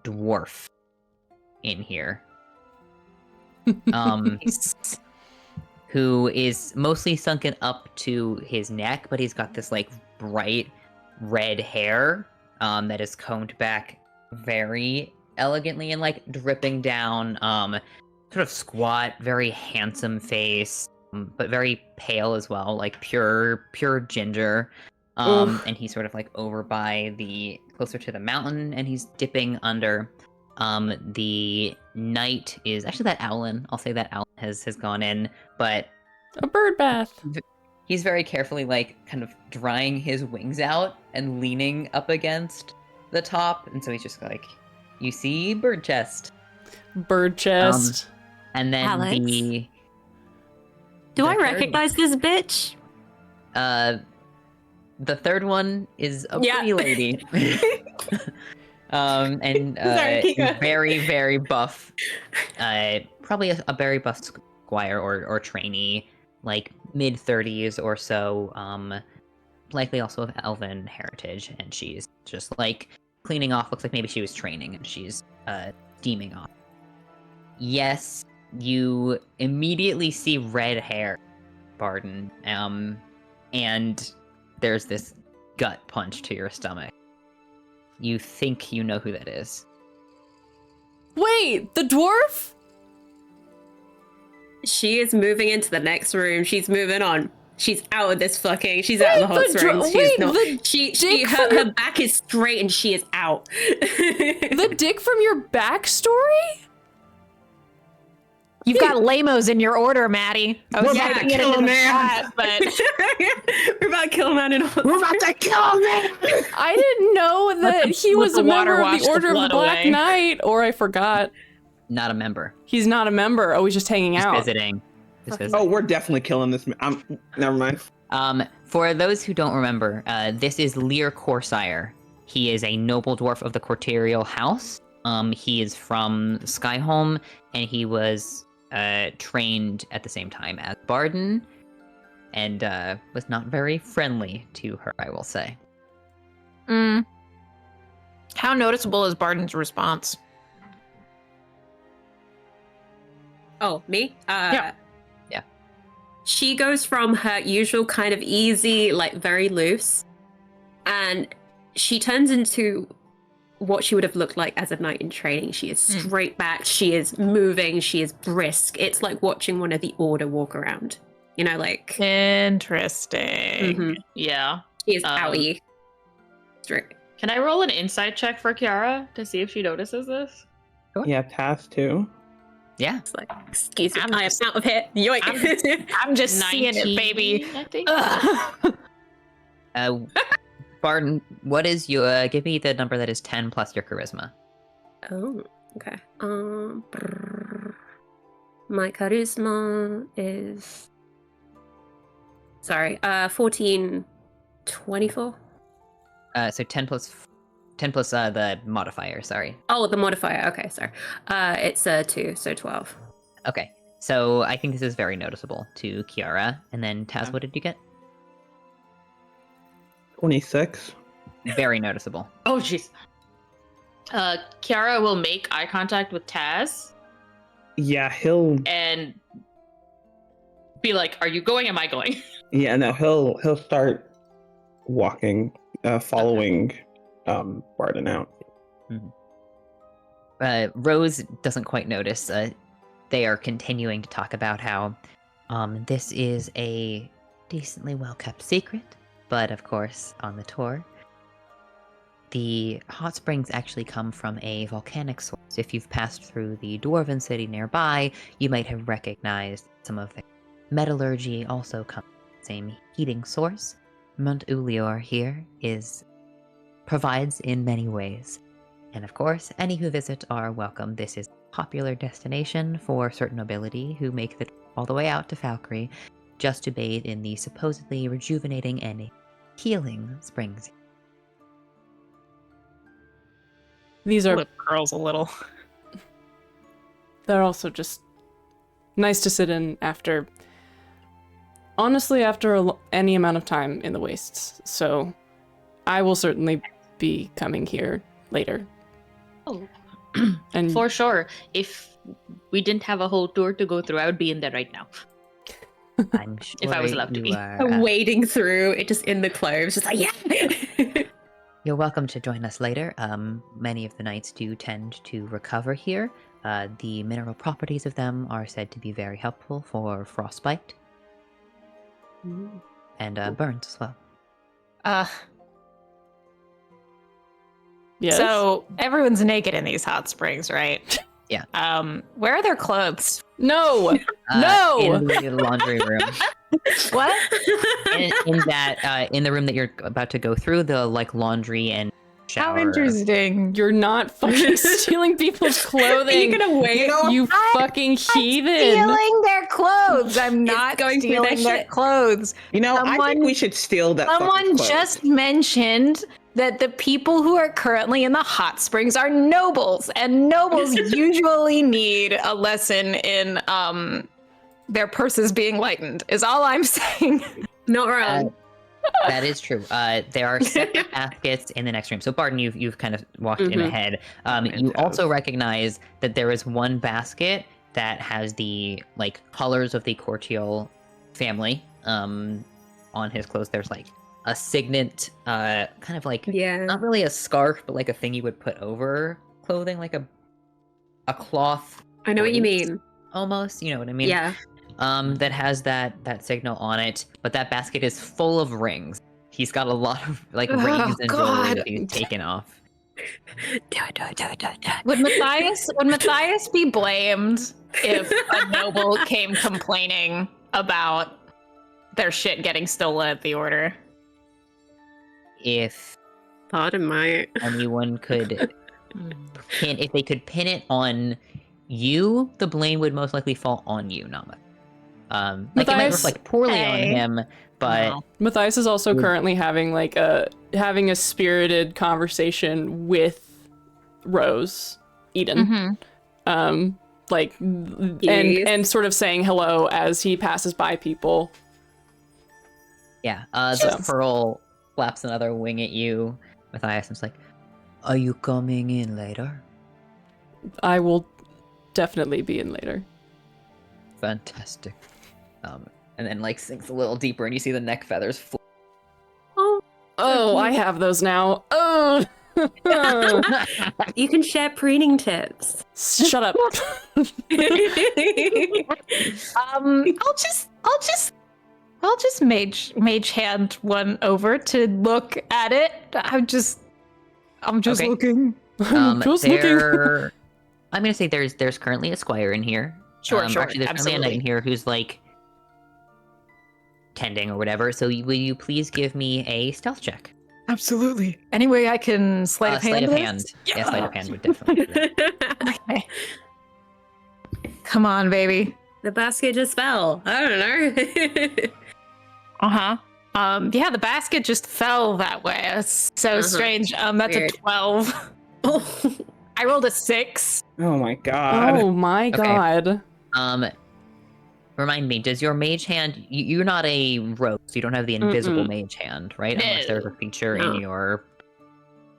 [SPEAKER 2] dwarf in here. Who is mostly sunken up to his neck, but he's got this like bright red hair that is combed back very elegantly and like dripping down, sort of squat, very handsome face, but very pale as well, like pure ginger. And he's sort of like over by closer to the mountain, and he's dipping under. The knight is actually that Owlin. I'll say that Owlin has gone in, but
[SPEAKER 1] A bird bath.
[SPEAKER 2] he's very carefully like kind of drying his wings out and leaning up against the top, and so he's just like, you see bird chest.
[SPEAKER 1] Bird chest.
[SPEAKER 2] And then
[SPEAKER 7] Alex?
[SPEAKER 2] the
[SPEAKER 7] Do I
[SPEAKER 2] third-
[SPEAKER 7] recognize this bitch?
[SPEAKER 2] the third one is a
[SPEAKER 7] Yeah.
[SPEAKER 2] pretty lady. And
[SPEAKER 7] Sorry, keep going.
[SPEAKER 2] very, very buff. Probably a very buff squire or trainee, like mid-30s or so. Likely also of elven heritage, and she's just like cleaning off. Looks like maybe she was training, and she's steaming off. Yes, you immediately see red hair, Barden, and there's this gut punch to your stomach. You think you know who that is.
[SPEAKER 1] Wait, the dwarf?
[SPEAKER 7] She is moving into the next room. She's moving on. She's out of this fucking. She's out of the hot springs. She's not. Her back is straight and she is out.
[SPEAKER 1] The dick from your backstory?
[SPEAKER 5] You've got lamos in your order, Maddie. I was
[SPEAKER 7] Yeah,
[SPEAKER 5] about to get
[SPEAKER 7] kill
[SPEAKER 5] into
[SPEAKER 7] a
[SPEAKER 5] the
[SPEAKER 7] man.
[SPEAKER 5] chat, but
[SPEAKER 7] We're about to kill a man in
[SPEAKER 8] We're about to kill a man.
[SPEAKER 1] I didn't know that he was
[SPEAKER 3] the
[SPEAKER 1] a member
[SPEAKER 3] water
[SPEAKER 1] of
[SPEAKER 3] wash
[SPEAKER 1] the
[SPEAKER 3] the
[SPEAKER 1] Order of the
[SPEAKER 3] blood
[SPEAKER 1] Black
[SPEAKER 3] away.
[SPEAKER 1] Knight, or I forgot.
[SPEAKER 2] Not a member.
[SPEAKER 1] He's not a member. Oh, he's just hanging
[SPEAKER 2] Just
[SPEAKER 1] out.
[SPEAKER 2] visiting. Just visiting.
[SPEAKER 8] Oh, we're definitely killing this man. Never mind.
[SPEAKER 2] For those who don't remember, this is Lear Corsire. He is a noble dwarf of the Corterial House. He is from Skyholm, and he was trained at the same time as Barden, and was not very friendly to her, I will say.
[SPEAKER 5] how noticeable is Barden's response?
[SPEAKER 7] Oh, me?
[SPEAKER 5] Yeah.
[SPEAKER 2] Yeah.
[SPEAKER 7] She goes from her usual kind of easy, like very loose, and she turns into what she would have looked like as a knight in training. She is straight back, she is moving, she is brisk. It's like watching one of the Order walk around. You know, like...
[SPEAKER 5] Interesting.
[SPEAKER 7] Mhm.
[SPEAKER 3] Yeah.
[SPEAKER 7] She is outy. Straight.
[SPEAKER 3] Can I roll an insight check for Kiara to see if she notices this?
[SPEAKER 6] Yeah, task too.
[SPEAKER 2] Yeah.
[SPEAKER 7] It's like, excuse me,
[SPEAKER 5] I'm
[SPEAKER 7] I am
[SPEAKER 5] just-
[SPEAKER 7] out of here. Yoink.
[SPEAKER 5] I'm just seeing it, baby.
[SPEAKER 3] I think.
[SPEAKER 5] Ugh.
[SPEAKER 2] Barden, what is your... give me the number that is 10 plus your charisma.
[SPEAKER 7] Oh, okay. My charisma is... Sorry, 1424.
[SPEAKER 2] So 10 plus the modifier, sorry.
[SPEAKER 7] Oh, the modifier. Okay, sorry. It's 2, so 12.
[SPEAKER 2] Okay. So I think this is very noticeable to Kiara. And then Taz, what did you get?
[SPEAKER 6] 26.
[SPEAKER 2] Very noticeable.
[SPEAKER 3] Oh, jeez. Kiara will make eye contact with Taz
[SPEAKER 6] Yeah, he'll.
[SPEAKER 3] and be like, "Are you going? Am I going?"
[SPEAKER 6] Yeah, no, he'll start walking, following Barden out.
[SPEAKER 2] Rose doesn't quite notice. They are continuing to talk about how this is a decently well-kept secret, but of course, on the tour, the hot springs actually come from a volcanic source. If you've passed through the dwarven city nearby, you might have recognized some of the metallurgy also comes from the same heating source. Mount Ulior here provides in many ways. And of course, any who visit are welcome. This is a popular destination for certain nobility who make the trip all the way out to Valkyrie just to bathe in the supposedly rejuvenating and healing springs.
[SPEAKER 1] These are...
[SPEAKER 5] Lip curls a little.
[SPEAKER 1] They're also just nice to sit in after... Honestly, after any amount of time in the wastes. So I will certainly be coming here later.
[SPEAKER 3] Oh,
[SPEAKER 1] And
[SPEAKER 3] for sure. If we didn't have a whole tour to go through, I would be in there right now.
[SPEAKER 2] I'm sure
[SPEAKER 3] If I was allowed to
[SPEAKER 2] you
[SPEAKER 3] be.
[SPEAKER 2] are,
[SPEAKER 7] Wading through it, just in the clothes, just like, yeah.
[SPEAKER 2] you're welcome to join us later. Many of the knights do tend to recover here. The mineral properties of them are said to be very helpful for frostbite and burns as well.
[SPEAKER 1] yes.
[SPEAKER 5] So everyone's naked in these hot springs, right?
[SPEAKER 2] Yeah.
[SPEAKER 5] Where are their clothes?
[SPEAKER 1] No! No!
[SPEAKER 2] In the laundry room.
[SPEAKER 5] What?
[SPEAKER 2] In the room that you're about to go through, the like laundry and shower.
[SPEAKER 5] How interesting.
[SPEAKER 1] You're not fucking stealing people's clothing.
[SPEAKER 7] Are you gonna wait?
[SPEAKER 1] You fucking heathen.
[SPEAKER 5] Stealing their clothes. I'm not
[SPEAKER 7] going through their
[SPEAKER 5] stealing their
[SPEAKER 7] shit.
[SPEAKER 5] clothes.
[SPEAKER 6] I think
[SPEAKER 5] Someone-
[SPEAKER 6] we should steal that. fucking
[SPEAKER 5] Someone
[SPEAKER 6] clothes.
[SPEAKER 5] just mentioned that the people who are currently in the hot springs are nobles, and nobles usually need a lesson in their purses being lightened. Is all I'm saying.
[SPEAKER 7] Not wrong.
[SPEAKER 2] That is true. There are separate baskets in the next room. So, Barton, you've kind of walked in ahead. You also recognize that there is one basket that has the colors of the Courtial family on his clothes. There's a signet, kind of
[SPEAKER 7] Yeah.
[SPEAKER 2] not really a scarf, but a thing you would put over clothing, like a cloth.
[SPEAKER 7] I know what you
[SPEAKER 2] waist,
[SPEAKER 7] mean.
[SPEAKER 2] almost. You know what I mean?
[SPEAKER 7] Yeah.
[SPEAKER 2] That has that signal on it, but that basket is full of rings. He's got a lot of rings and jewelry that he's taken off.
[SPEAKER 5] Would Matthias be blamed if a noble came complaining about their shit getting stolen at the order?
[SPEAKER 2] If
[SPEAKER 7] Pardon my.
[SPEAKER 2] anyone could if they could pin it on you, the blame would most likely fall on you, not Matthias. It might
[SPEAKER 1] Matthias-
[SPEAKER 2] reflect poorly on
[SPEAKER 5] Hey.
[SPEAKER 2] him, but
[SPEAKER 5] No.
[SPEAKER 1] Matthias is also currently having a spirited conversation with Rose Eden.
[SPEAKER 5] Mm-hmm.
[SPEAKER 1] And sort of saying hello as he passes by people.
[SPEAKER 2] yeah, the pearl flaps another wing at you. Matthias is like, "Are you coming in later?"
[SPEAKER 1] I will definitely be in later.
[SPEAKER 2] Fantastic. And then sinks a little deeper, and you see the neck feathers.
[SPEAKER 1] Oh, I have those now. Oh,
[SPEAKER 7] You can share preening tips.
[SPEAKER 1] shut up.
[SPEAKER 5] I'll just mage hand one over to look at it. I'm just
[SPEAKER 2] Okay.
[SPEAKER 5] looking.
[SPEAKER 1] Just looking.
[SPEAKER 2] I'm gonna say there's currently a squire in here.
[SPEAKER 5] Sure,
[SPEAKER 2] Actually, there's currently a knight in here who's tending or whatever. So will you please give me a stealth check?
[SPEAKER 5] Absolutely. Any way I can sleight of hand
[SPEAKER 2] Sleight of
[SPEAKER 5] this?
[SPEAKER 2] hand. Yeah, sleight of hand would definitely. do that.
[SPEAKER 5] Okay. Come on, baby.
[SPEAKER 7] The basket just fell. I don't know.
[SPEAKER 5] Uh-huh. Yeah, the basket just fell that way. That's so strange. That's
[SPEAKER 7] Weird.
[SPEAKER 5] a 12.
[SPEAKER 7] Oh.
[SPEAKER 5] I rolled a 6.
[SPEAKER 6] Oh my god.
[SPEAKER 1] Oh my god.
[SPEAKER 2] Remind me, does your mage hand? You're not a rogue, so you don't have the invisible mage hand, right?
[SPEAKER 5] No.
[SPEAKER 2] Unless there's a feature
[SPEAKER 7] No.
[SPEAKER 2] in your.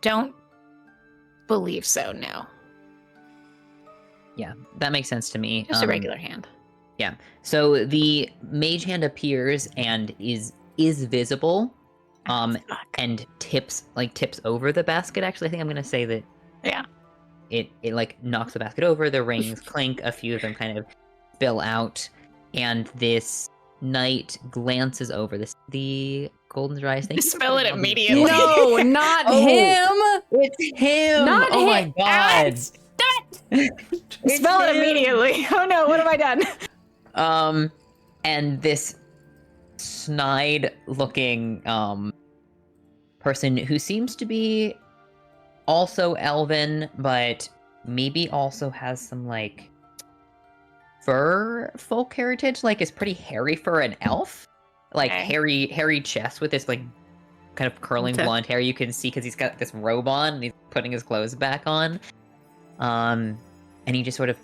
[SPEAKER 5] Don't believe so, no.
[SPEAKER 2] Yeah, that makes sense to me.
[SPEAKER 5] Just a regular hand.
[SPEAKER 2] Yeah. So the mage hand appears and is visible, and tips over the basket. Actually, I think I'm gonna say that.
[SPEAKER 5] Yeah.
[SPEAKER 2] It knocks the basket over. The rings clink. A few of them kind of spill out, and this knight glances over the golden dry snake.
[SPEAKER 5] Spill it immediately.
[SPEAKER 1] No, not
[SPEAKER 2] Oh.
[SPEAKER 1] him.
[SPEAKER 2] It's him!
[SPEAKER 1] Not
[SPEAKER 2] oh my
[SPEAKER 1] him.
[SPEAKER 2] god!
[SPEAKER 5] Spell it immediately. Oh no, what have I done?
[SPEAKER 2] And this snide-looking person who seems to be also elven, but maybe also has some fur folk heritage. Is pretty hairy for an elf.
[SPEAKER 5] Okay.
[SPEAKER 2] Hairy chest with this kind of curling
[SPEAKER 7] Okay.
[SPEAKER 2] blonde hair. You can see because he's got this robe on and he's putting his clothes back on. And he just sort of.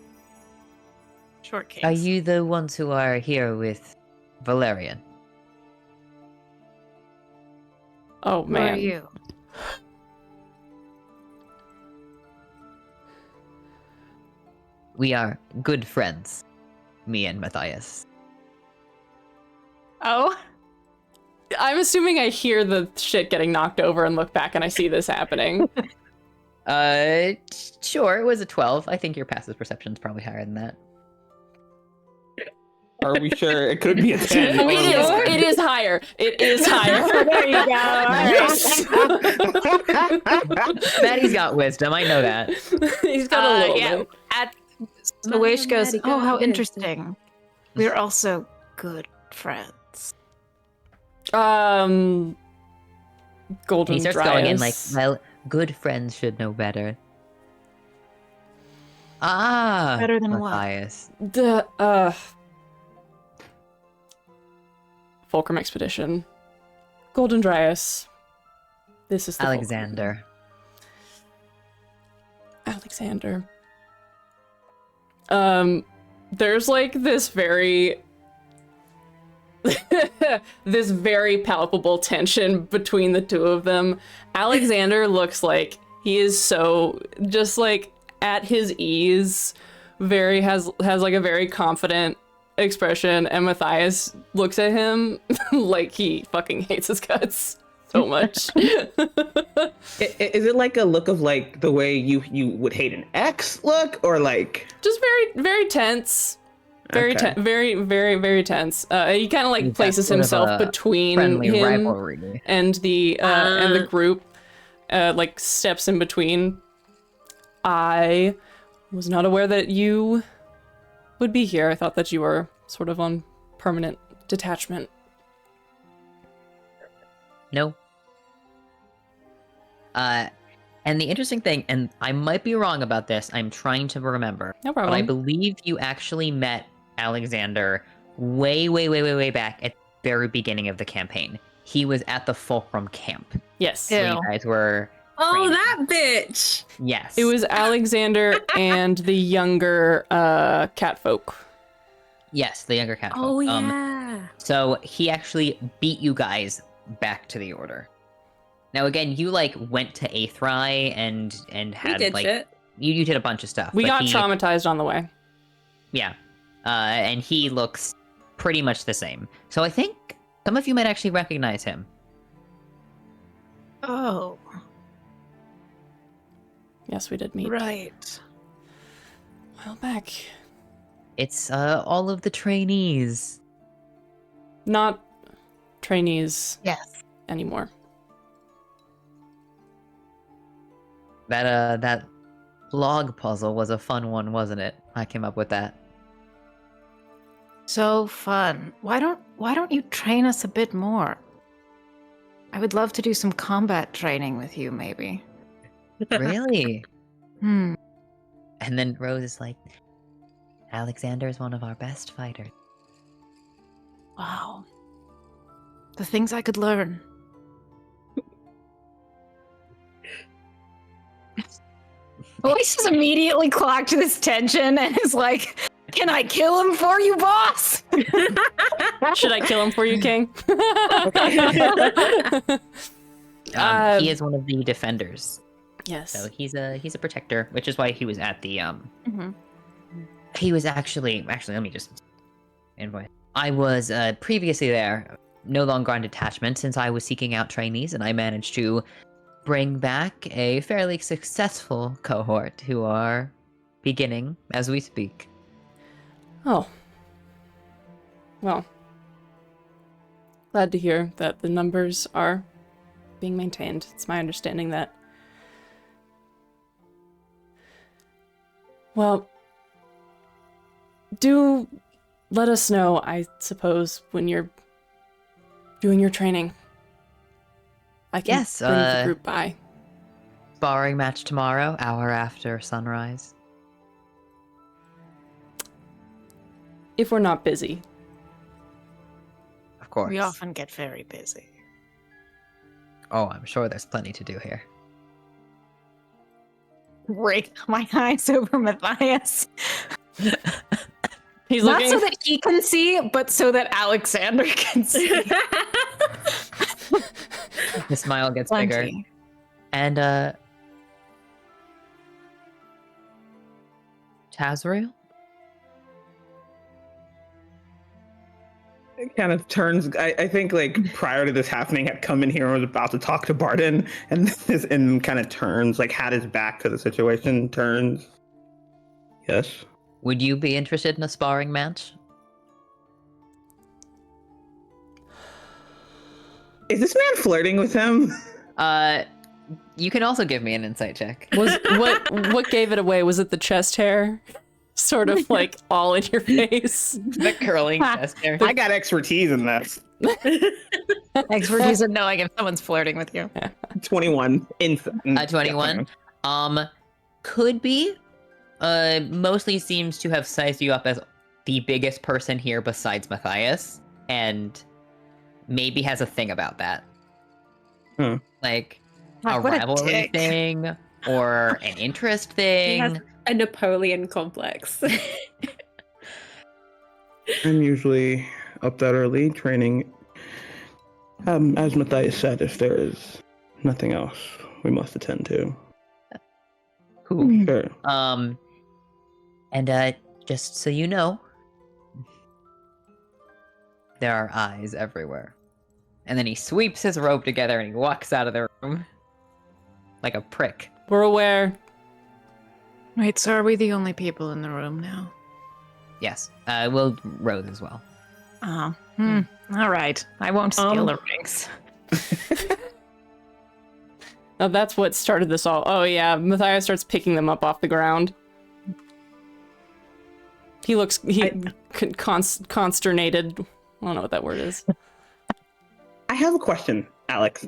[SPEAKER 5] Short case.
[SPEAKER 2] Are you the ones who are here with Valerian?
[SPEAKER 1] Oh
[SPEAKER 5] Who are
[SPEAKER 1] man.
[SPEAKER 5] you?
[SPEAKER 2] We are good friends, me and Matthias.
[SPEAKER 5] Oh?
[SPEAKER 1] I'm assuming I hear the shit getting knocked over and look back and I see this happening.
[SPEAKER 2] Sure, it was a 12. I think your passive perception's probably higher than that.
[SPEAKER 6] Are we sure? It could be a 10.
[SPEAKER 1] It is higher. It is higher.
[SPEAKER 5] There you go.
[SPEAKER 1] Yes.
[SPEAKER 2] Maddie's got wisdom, I know that.
[SPEAKER 1] He's got a little
[SPEAKER 5] yeah.
[SPEAKER 1] bit.
[SPEAKER 5] The Wish goes,
[SPEAKER 7] Maddie,
[SPEAKER 5] oh,
[SPEAKER 7] go
[SPEAKER 5] how
[SPEAKER 7] ahead."
[SPEAKER 5] interesting. We're also good friends.
[SPEAKER 1] Golden
[SPEAKER 2] And he starts
[SPEAKER 1] Dryas.
[SPEAKER 2] going in Good friends should know better. Ah,
[SPEAKER 5] Better than what?
[SPEAKER 2] Matthias.
[SPEAKER 1] The Fulcrum Expedition. Golden Dryas. This is the
[SPEAKER 2] Alexander.
[SPEAKER 1] Alexander. There's like this very this very palpable tension between the two of them. Alexander looks like he is so just like at his ease, very has like a very confident expression, and Matthias looks at him like he fucking hates his guts so much.
[SPEAKER 6] Is it like a look of like the way you would hate an ex look, or like
[SPEAKER 1] Just very tense. Very
[SPEAKER 6] Okay.
[SPEAKER 1] very tense. He kind of like
[SPEAKER 2] He's got
[SPEAKER 1] places
[SPEAKER 2] sort of
[SPEAKER 1] himself
[SPEAKER 2] a
[SPEAKER 1] between
[SPEAKER 2] friendly
[SPEAKER 1] him
[SPEAKER 2] rivalry.
[SPEAKER 1] and the group, like steps in between. I was not aware that you would be here. I thought that you were sort of on permanent detachment.
[SPEAKER 2] No. And the interesting thing, and I might be wrong about this, I'm trying to remember,
[SPEAKER 1] No
[SPEAKER 2] but I
[SPEAKER 1] problem.
[SPEAKER 2] believe you actually met Alexander way back at the very beginning of the campaign. He was at the Fulcrum camp.
[SPEAKER 1] Yes.
[SPEAKER 2] Where you guys were.
[SPEAKER 7] Oh,
[SPEAKER 2] training.
[SPEAKER 7] that bitch!
[SPEAKER 2] Yes.
[SPEAKER 1] It was Alexander and the younger catfolk.
[SPEAKER 2] Yes, the younger cat.
[SPEAKER 7] Oh, yeah.
[SPEAKER 2] So he actually beat you guys back to the order. Now again, you like went to Aethrai and
[SPEAKER 7] We
[SPEAKER 2] had
[SPEAKER 7] did
[SPEAKER 2] like
[SPEAKER 7] shit.
[SPEAKER 2] you did a bunch of stuff.
[SPEAKER 1] We
[SPEAKER 2] but
[SPEAKER 1] got
[SPEAKER 2] he,
[SPEAKER 1] traumatized on the way.
[SPEAKER 2] Yeah. And he looks pretty much the same. So I think some of you might actually recognize him.
[SPEAKER 5] Oh,
[SPEAKER 1] Yes, we did meet.
[SPEAKER 5] right.
[SPEAKER 1] A while back.
[SPEAKER 2] It's all of the trainees.
[SPEAKER 1] Not trainees
[SPEAKER 5] Yes.
[SPEAKER 1] anymore.
[SPEAKER 2] That log puzzle was a fun one, wasn't it? I came up with that.
[SPEAKER 5] So fun. Why don't you train us a bit more? I would love to do some combat training with you, maybe.
[SPEAKER 2] Really?
[SPEAKER 5] Hmm.
[SPEAKER 2] And then Rose is like, Alexander is one of our best fighters.
[SPEAKER 5] Wow. The things I could learn. Voice just immediately clocked this tension and is like, "Can I kill him for you, boss?"
[SPEAKER 1] Should I kill him for you, King?
[SPEAKER 2] He is one of the defenders,
[SPEAKER 1] Yes.
[SPEAKER 2] so he's a protector, which is why he was at the
[SPEAKER 5] Mhm.
[SPEAKER 2] He was actually let me just invoice. I was previously there, no longer on detachment since I was seeking out trainees, and I managed to bring back a fairly successful cohort who are beginning as we speak.
[SPEAKER 1] Oh. Well. Glad to hear that the numbers are being maintained. It's my understanding that. Well, do let us know, I suppose, when you're doing your training. I can
[SPEAKER 2] Yes,
[SPEAKER 1] bring the group by.
[SPEAKER 2] Sparring match tomorrow, hour after sunrise.
[SPEAKER 1] If we're not busy.
[SPEAKER 2] Of course.
[SPEAKER 5] We often get very busy.
[SPEAKER 2] Oh, I'm sure there's plenty to do here.
[SPEAKER 5] Break my eyes over Matthias.
[SPEAKER 1] He's
[SPEAKER 5] Not
[SPEAKER 1] looking.
[SPEAKER 5] so that he can see, but so that Alexander can see.
[SPEAKER 2] The smile gets bigger.
[SPEAKER 5] Plenty.
[SPEAKER 2] And, Tazriel?
[SPEAKER 6] it kind of turns. I think like prior to this happening, had come in here and was about to talk to Barden, and this and kind of turns, like had his back to the situation, turns. Yes.
[SPEAKER 2] Would you be interested in a sparring match?
[SPEAKER 6] Is this man flirting with him?
[SPEAKER 2] You can also give me an insight check.
[SPEAKER 1] Was what gave it away? Was it the chest hair? Sort of like all in your face.
[SPEAKER 2] The curling chest hair.
[SPEAKER 6] I got expertise in this.
[SPEAKER 5] Expertise in knowing if someone's flirting with you.
[SPEAKER 6] 21.
[SPEAKER 2] 21. Could be. Mostly seems to have sized you up as the biggest person here besides Matthias, and maybe has a thing about that. Like a
[SPEAKER 7] what a
[SPEAKER 2] rivalry
[SPEAKER 7] dick.
[SPEAKER 2] thing or an interest
[SPEAKER 7] He has
[SPEAKER 2] thing.
[SPEAKER 7] a Napoleon complex.
[SPEAKER 6] I'm usually up that early training. As Matthias said, if there is nothing else we must attend to.
[SPEAKER 2] Cool.
[SPEAKER 6] Sure.
[SPEAKER 2] And just so you know, there are eyes everywhere. And then he sweeps his robe together and he walks out of the room like a prick.
[SPEAKER 1] We're aware.
[SPEAKER 5] Wait, so are we the only people in the room now?
[SPEAKER 2] Yes, we'll Rose as well.
[SPEAKER 5] Oh, all right. I won't steal the rings.
[SPEAKER 1] Now that's what started this all. Oh yeah, Matthias starts picking them up off the ground. He looks consternated. I don't know what that word is.
[SPEAKER 6] I have a question, Alex.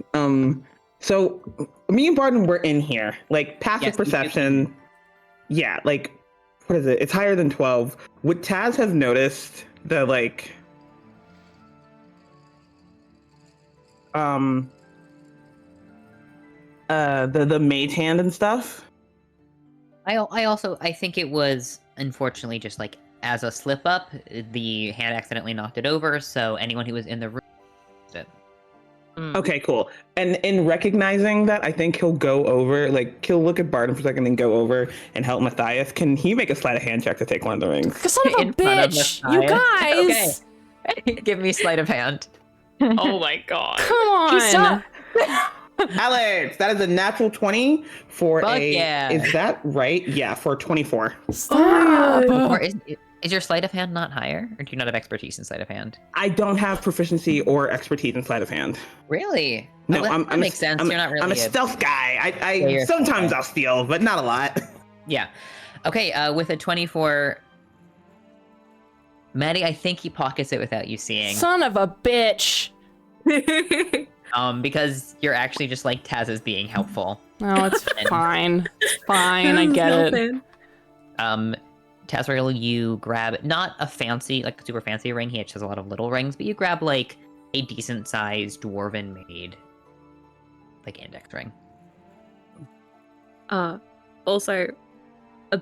[SPEAKER 6] So me and Barton were in here. Like passive perception. Yeah, like what is it? It's higher than 12. Would Taz have noticed the like the mage hand and stuff?
[SPEAKER 2] I think it was unfortunately just like as a slip up, the hand accidentally knocked it over, so anyone who was in the room did.
[SPEAKER 6] Okay, cool. And in recognizing that, I think he'll go over, like he'll look at Barton for a second and go over and help Matthias. Can he make a sleight of hand check to take one of the rings?
[SPEAKER 1] Son of a
[SPEAKER 2] In front of
[SPEAKER 1] bitch! You
[SPEAKER 2] Matthias.
[SPEAKER 1] guys!
[SPEAKER 2] Okay. Give me sleight of hand.
[SPEAKER 3] Oh my god.
[SPEAKER 1] Come on!
[SPEAKER 6] Alex, that is a natural 20 for
[SPEAKER 2] Fuck
[SPEAKER 6] a.
[SPEAKER 2] yeah.
[SPEAKER 6] Is that right? Yeah, for 24.
[SPEAKER 1] Stop!
[SPEAKER 2] Or is your sleight of hand not higher? Or do you not have expertise in sleight of hand?
[SPEAKER 6] I don't have proficiency or expertise in sleight of hand.
[SPEAKER 2] Really?
[SPEAKER 6] No,
[SPEAKER 2] Well, that makes sense. You're not really
[SPEAKER 6] I'm a stealth guy.
[SPEAKER 2] Yeah, you're
[SPEAKER 6] Sometimes
[SPEAKER 2] okay.
[SPEAKER 6] I'll steal, but not a lot.
[SPEAKER 2] Yeah. Okay, with a 24... Maddie, I think he pockets it without you seeing.
[SPEAKER 1] Son of a bitch!
[SPEAKER 2] Because you're actually just like Taz is being helpful.
[SPEAKER 1] No, it's fine. It's fine, I get it.
[SPEAKER 2] Tazrael, you grab not a fancy, like super fancy ring. He just has a lot of little rings, but you grab like a decent sized dwarven made, like index ring.
[SPEAKER 7] Also,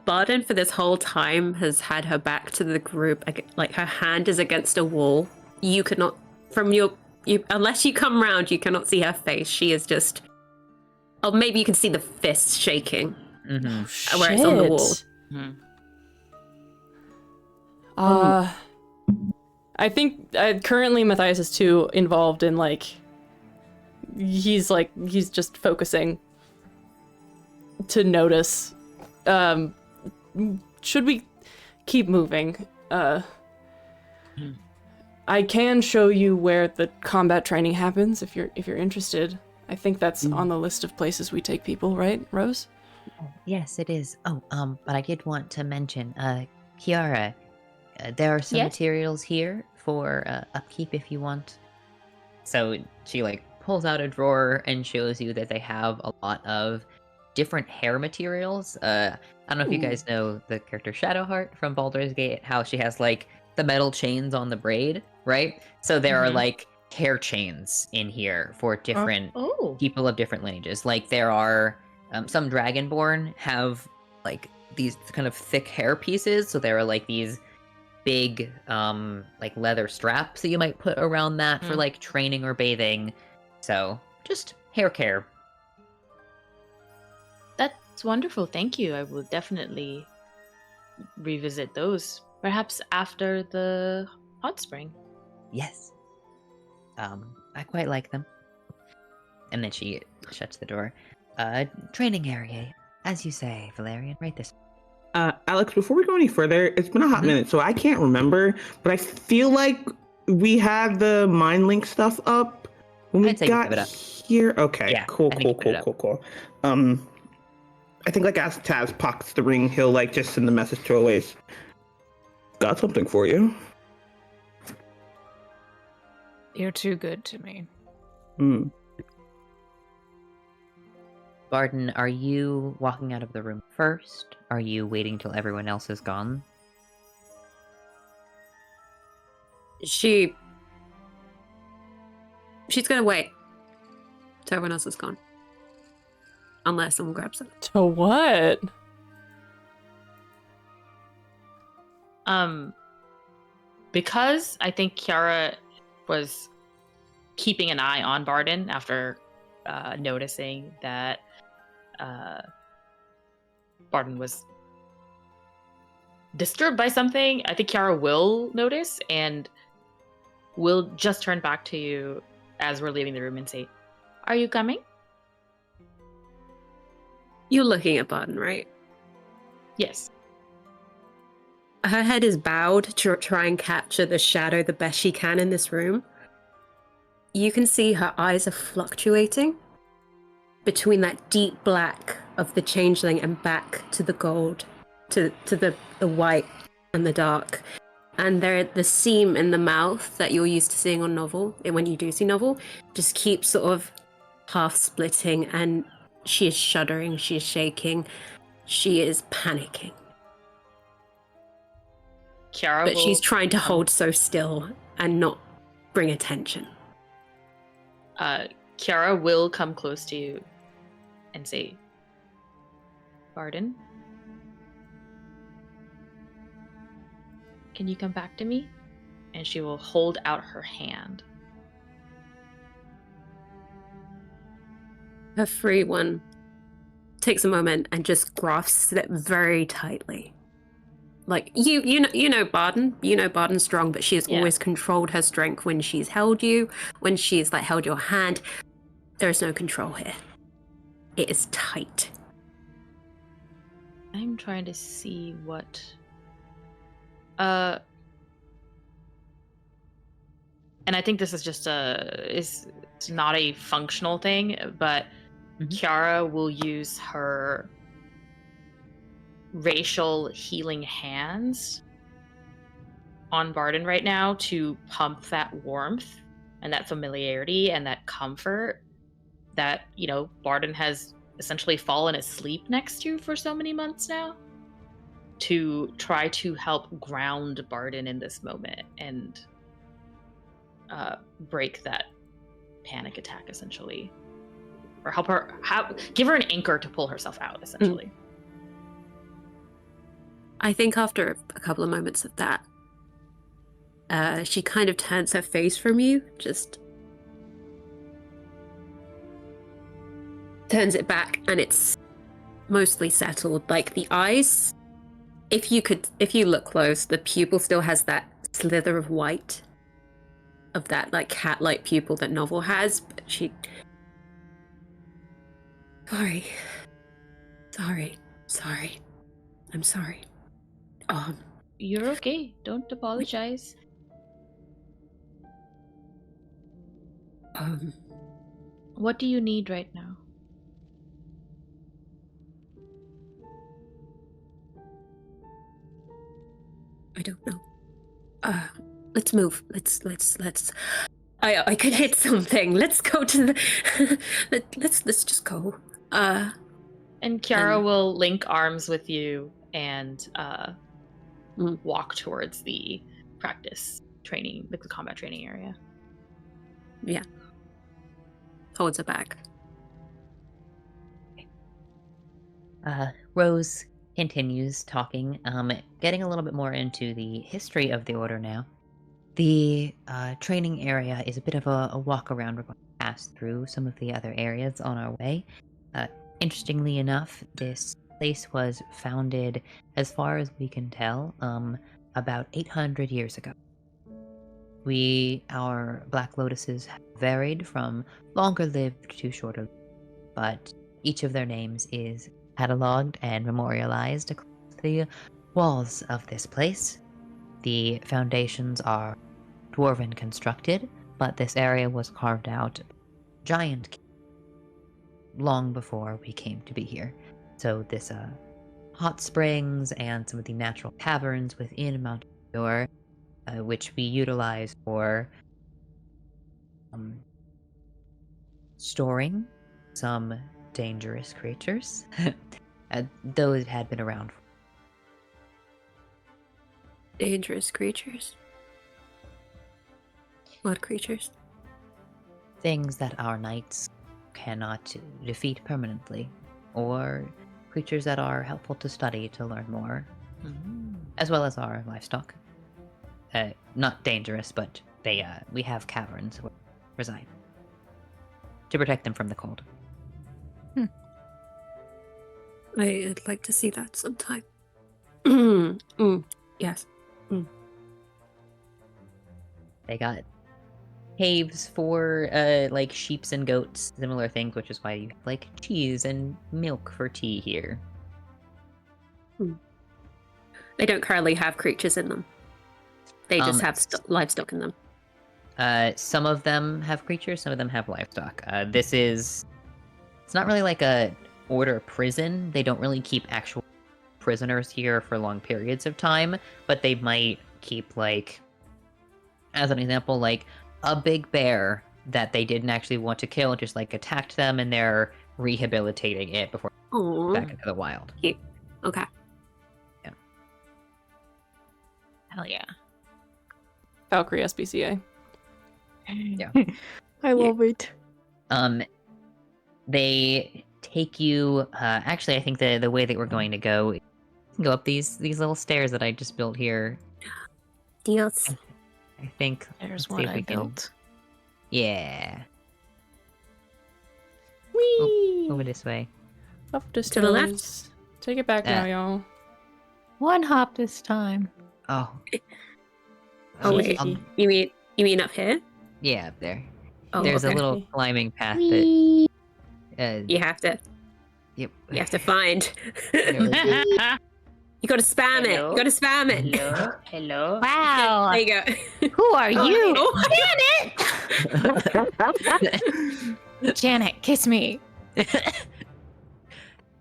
[SPEAKER 7] Barden for this whole time has had her back to the group. Like her hand is against a wall. You could not, unless you come round, you cannot see her face. She is just. Oh, maybe you can see the fist shaking
[SPEAKER 2] Mm-hmm.
[SPEAKER 7] where it's on the wall.
[SPEAKER 1] Shit. I think currently Matthias is too involved in he's just focusing to notice. Should we keep moving? I can show you where the combat training happens if you're interested. I think that's on the list of places we take people, right, Rose?
[SPEAKER 2] Yes, it is. Oh, but I did want to mention, Kiara, there are some materials here for upkeep if you want. So she pulls out a drawer and shows you that they have a lot of different hair materials. I don't know if you guys know the character Shadowheart from Baldur's Gate, how she has the metal chains on the braid, right? So there are hair chains in here for different people of different lineages. There are some Dragonborn have these kind of thick hair pieces, so there are these big leather straps that you might put around that for training or bathing. So just hair care.
[SPEAKER 3] That's wonderful. Thank you. I will definitely revisit those. Perhaps after the hot spring.
[SPEAKER 2] Yes. I quite like them. And then she shuts the door. Training area, as you say, Valerian, right this.
[SPEAKER 6] Alex, before we go any further, it's been a hot minute, so I can't remember, but I feel like we had the mind link stuff up when we got here. Okay,
[SPEAKER 2] Yeah,
[SPEAKER 6] cool. I think as Taz pockets the ring, he'll just send the message to Oasis. Got something for you.
[SPEAKER 5] You're too good to me.
[SPEAKER 2] Barden, are you walking out of the room first? Are you waiting till everyone else is gone?
[SPEAKER 7] She's gonna wait till everyone else is gone. Unless someone grabs it.
[SPEAKER 1] To what?
[SPEAKER 3] Because I think Kiara was keeping an eye on Barden after noticing that Barden was disturbed by something. I think Kiara will notice and will just turn back to you as we're leaving the room and say, "Are you coming?"
[SPEAKER 7] You're looking at Barden, right?
[SPEAKER 3] Yes.
[SPEAKER 7] Her head is bowed to try and capture the shadow the best she can in this room. You can see her eyes are fluctuating between that deep black of the changeling and back to the gold, to the white and the dark. And the seam in the mouth that you're used to seeing on novel, and when you do see novel, just keeps sort of half splitting, and she is shuddering, she is shaking, she is panicking.
[SPEAKER 3] Kiara
[SPEAKER 7] But
[SPEAKER 3] will
[SPEAKER 7] she's trying to
[SPEAKER 3] come-
[SPEAKER 7] hold so still and not bring attention.
[SPEAKER 3] Kiara will come close to you and say, "Barden, can you come back to me?" And she will hold out her hand.
[SPEAKER 7] Her free one takes a moment and just grasps it very tightly. Like you know Barden, you know Barden's strong, but she has always controlled her strength when she's held you, when she's like held your hand. There is no control here. It is tight.
[SPEAKER 3] I'm trying to see what and I think this is just it's not a functional thing, but Kiara will use her racial healing hands on Barden right now to pump that warmth and that familiarity and that comfort that, Barden has essentially fallen asleep next to for so many months now, to try to help ground Barden in this moment and break that panic attack, essentially. Or give her an anchor to pull herself out, essentially.
[SPEAKER 7] I think after a couple of moments of that, she kind of turns her face from you, just turns it back, and it's mostly settled. Like the eyes, if you look close, the pupil still has that slither of white, of that like cat-like pupil that Novel has, but she... Sorry. I'm sorry.
[SPEAKER 3] You're okay. Don't apologize. What do you need right now?
[SPEAKER 7] I don't know. Let's move. Let's. I could hit something. Let's go to the. let's just go.
[SPEAKER 3] And Kiara will link arms with you and walk towards the practice training, like the combat training area.
[SPEAKER 7] Yeah. Holds her back.
[SPEAKER 2] Rose continues talking, getting a little bit more into the history of the order now. The training area is a bit of a walk around. We're going to pass through some of the other areas on our way. Interestingly enough, this place was founded, as far as we can tell, about 800 years ago. Our Black Lotuses have varied from longer lived to shorter lived, but each of their names is cataloged and memorialized across the walls of this place. The foundations are dwarven constructed, but this area was carved out giant long before we came to be here. So this hot springs and some of the natural caverns within Mount Endor, which we utilize for storing some dangerous creatures. Those had been around.
[SPEAKER 7] Dangerous creatures. What creatures?
[SPEAKER 2] Things that our knights cannot defeat permanently, or creatures that are helpful to study to learn more, as well as our livestock. Not dangerous, but we have caverns where they reside to protect them from the cold.
[SPEAKER 7] I'd like to see that sometime. Yes.
[SPEAKER 2] They got caves for like sheeps and goats, similar things, which is why you have like cheese and milk for tea here.
[SPEAKER 7] They don't currently have creatures in them. They just have livestock in them.
[SPEAKER 2] Some of them have creatures, some of them have livestock. It's not really like a order prison. They don't really keep actual prisoners here for long periods of time, but they might keep, like, as an example, like a big bear that they didn't actually want to kill, just like attacked them, and they're rehabilitating it before back into the wild.
[SPEAKER 7] Cute. Okay.
[SPEAKER 2] Yeah.
[SPEAKER 5] Hell yeah.
[SPEAKER 1] Valkyrie SPCA.
[SPEAKER 2] Yeah.
[SPEAKER 5] I love it.
[SPEAKER 2] They take you. Actually, I think the way that we're going to go up these little stairs that I just built here.
[SPEAKER 7] Deals.
[SPEAKER 2] I think.
[SPEAKER 5] There's
[SPEAKER 2] let's see
[SPEAKER 5] one
[SPEAKER 2] if
[SPEAKER 5] I
[SPEAKER 2] we can-
[SPEAKER 5] built.
[SPEAKER 2] Yeah.
[SPEAKER 1] Whee!
[SPEAKER 2] Over this way.
[SPEAKER 1] Up the
[SPEAKER 7] To the left?
[SPEAKER 1] stairs. Take it back now, y'all.
[SPEAKER 5] One hop this time.
[SPEAKER 2] Oh.
[SPEAKER 7] Oh wait, you mean up here?
[SPEAKER 2] Yeah, up there.
[SPEAKER 7] Oh,
[SPEAKER 2] There's
[SPEAKER 7] okay.
[SPEAKER 2] a little climbing path that.
[SPEAKER 7] You have to.
[SPEAKER 2] Yep.
[SPEAKER 7] You have to find.
[SPEAKER 2] There we go.
[SPEAKER 7] You gotta spam it. You gotta spam it.
[SPEAKER 3] Hello.
[SPEAKER 5] Wow.
[SPEAKER 7] There you go.
[SPEAKER 5] Who are you?
[SPEAKER 7] Oh,
[SPEAKER 5] Janet, kiss me.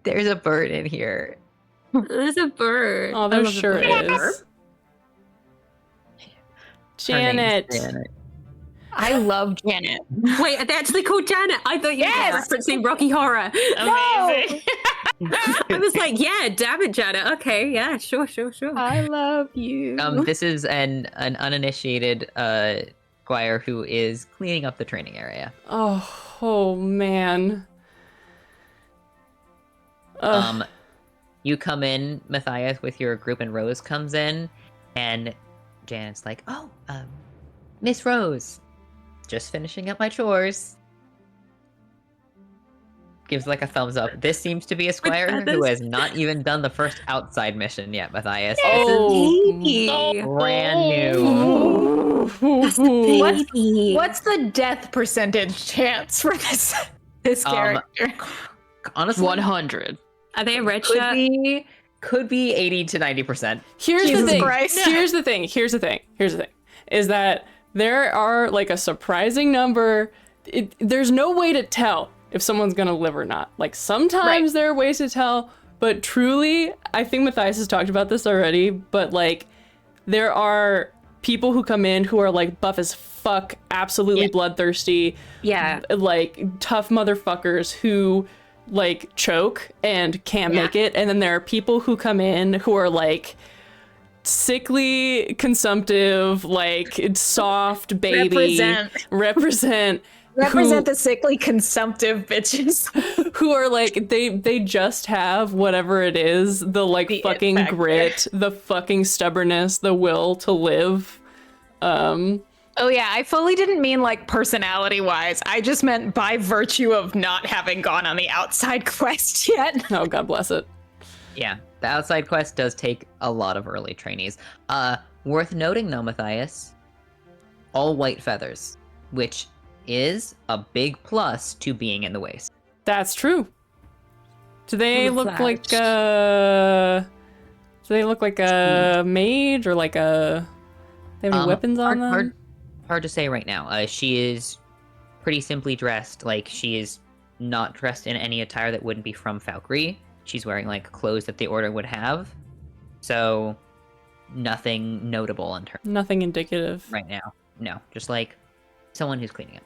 [SPEAKER 2] There's a bird in here.
[SPEAKER 7] there's a bird.
[SPEAKER 1] Oh,
[SPEAKER 7] I
[SPEAKER 1] there
[SPEAKER 7] love a
[SPEAKER 1] sure
[SPEAKER 7] bird.
[SPEAKER 1] is.
[SPEAKER 2] Her name's
[SPEAKER 1] Janet.
[SPEAKER 2] Janet.
[SPEAKER 5] I love Janet.
[SPEAKER 7] Wait, are they actually called Janet? I thought you
[SPEAKER 5] Yes!
[SPEAKER 7] were referencing Rocky Horror.
[SPEAKER 3] Amazing.
[SPEAKER 7] I was like, yeah, damn it, Janet. Okay, yeah, sure.
[SPEAKER 5] I love you.
[SPEAKER 2] This is an uninitiated squire who is cleaning up the training area.
[SPEAKER 1] Oh man.
[SPEAKER 2] You come in, Matthias, with your group, and Rose comes in, and Janet's like, "Oh, Miss Rose, just finishing up my chores." Gives like a thumbs up. This seems to be a squire who has not even done the first outside mission yet, Matthias.
[SPEAKER 1] Oh,
[SPEAKER 2] Brand new.
[SPEAKER 5] What's the death percentage chance for this character?
[SPEAKER 2] Honestly,
[SPEAKER 3] 100.
[SPEAKER 7] Are they a red
[SPEAKER 2] could
[SPEAKER 7] shirt?
[SPEAKER 2] be 80 to 90%.
[SPEAKER 1] Here's
[SPEAKER 5] Jesus
[SPEAKER 1] the thing.
[SPEAKER 5] Christ.
[SPEAKER 1] Here's the thing. Is that there are like a surprising number. There's no way to tell if someone's gonna live or not. Like sometimes there are ways to tell, but truly, I think Matthias has talked about this already, but like there are people who come in who are like buff as fuck, absolutely bloodthirsty, like tough motherfuckers who like choke and can't make it, and then there are people who come in who are like sickly, consumptive, like soft baby represent
[SPEAKER 5] the sickly consumptive bitches.
[SPEAKER 1] who are like they just have whatever it is, the like
[SPEAKER 5] The
[SPEAKER 1] fucking
[SPEAKER 5] it factor.
[SPEAKER 1] grit, the fucking stubbornness, the will to live.
[SPEAKER 5] Oh yeah, I fully didn't mean like personality wise. I just meant by virtue of not having gone on the outside quest yet.
[SPEAKER 1] Oh, God bless it.
[SPEAKER 2] Yeah, the outside quest does take a lot of early trainees. Worth noting though, Matthias, all white feathers, which is a big plus to being in the waste.
[SPEAKER 1] That's true. Do they look like a mage or like a? They have any weapons on them?
[SPEAKER 2] Hard to say right now. She is pretty simply dressed. Like she is not dressed in any attire that wouldn't be from Valkyrie. She's wearing like clothes that the order would have. So nothing notable on her
[SPEAKER 1] Nothing indicative.
[SPEAKER 2] right now. No, just like someone who's cleaning up.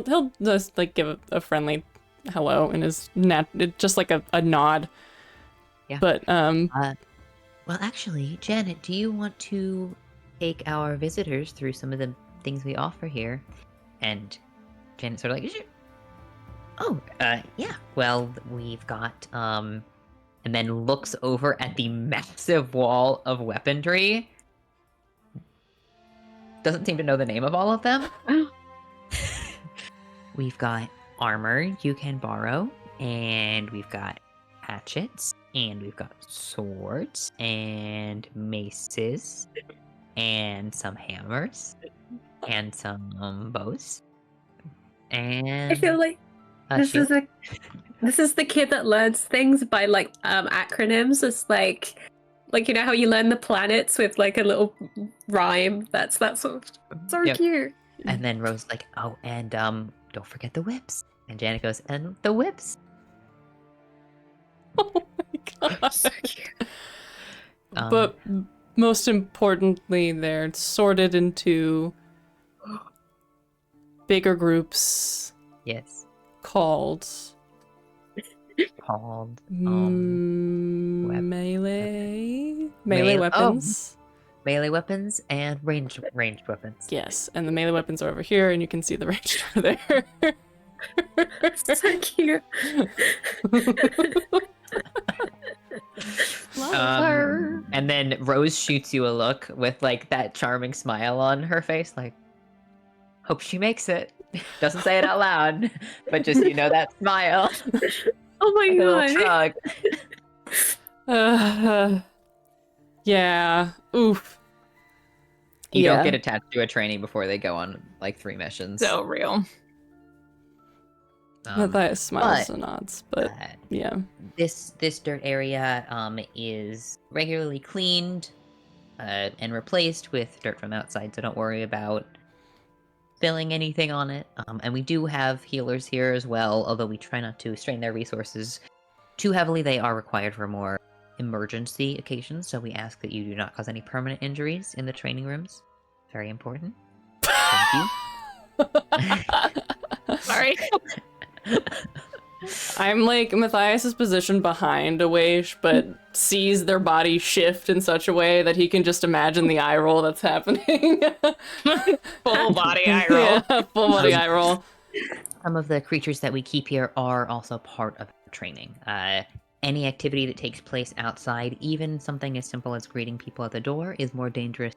[SPEAKER 1] He'll just like give a friendly hello and is just like a nod.
[SPEAKER 2] Yeah.
[SPEAKER 1] But
[SPEAKER 2] Well, actually, Janet, do you want to take our visitors through some of the things we offer here? And Janet's sort of like, "Sure." Oh, yeah. Well, we've got, and then looks over at the massive wall of weaponry. Doesn't seem to know the name of all of them. We've got armor you can borrow, and we've got hatchets, and we've got swords, and maces, and some hammers, and some bows, and
[SPEAKER 7] I feel like
[SPEAKER 2] a
[SPEAKER 7] this
[SPEAKER 2] shield.
[SPEAKER 7] is the kid that learns things by like acronyms. It's like you know how you learn the planets with like a little rhyme. That's so
[SPEAKER 2] Yep.
[SPEAKER 7] cute.
[SPEAKER 2] And then Rose like, oh, and don't forget the whips. And Janet goes, and the whips.
[SPEAKER 1] oh my god.
[SPEAKER 7] So cute.
[SPEAKER 1] But most importantly, they're sorted into bigger groups
[SPEAKER 2] Yes.
[SPEAKER 1] called melee weapons.
[SPEAKER 2] Melee weapons and ranged weapons.
[SPEAKER 1] Yes, and the melee weapons are over here, and you can see the ranged over there.
[SPEAKER 7] So cute.
[SPEAKER 2] And then Rose shoots you a look with like that charming smile on her face, like, hope she makes it. Doesn't say it out loud, but just that smile.
[SPEAKER 7] Oh my
[SPEAKER 2] A little
[SPEAKER 7] god.
[SPEAKER 2] shrug.
[SPEAKER 1] Yeah. Oof.
[SPEAKER 2] You
[SPEAKER 1] Yeah.
[SPEAKER 2] don't get attached to a trainee before they go on like 3 missions.
[SPEAKER 5] So real.
[SPEAKER 1] Matthias smiles
[SPEAKER 2] but-
[SPEAKER 1] and nods, but yeah.
[SPEAKER 2] This dirt area is regularly cleaned and replaced with dirt from outside, so don't worry about spilling anything on it. And we do have healers here as well, although we try not to strain their resources too heavily. They are required for more emergency occasions, so we ask that you do not cause any permanent injuries in the training rooms. Very important. Thank you.
[SPEAKER 5] Sorry.
[SPEAKER 1] I'm like, Matthias is positioned behind Awaish, but sees their body shift in such a way that he can just imagine the eye roll that's happening.
[SPEAKER 5] Full body eye roll.
[SPEAKER 1] Yeah, full body eye roll.
[SPEAKER 2] Some of the creatures that we keep here are also part of training. Any activity that takes place outside, even something as simple as greeting people at the door, is more dangerous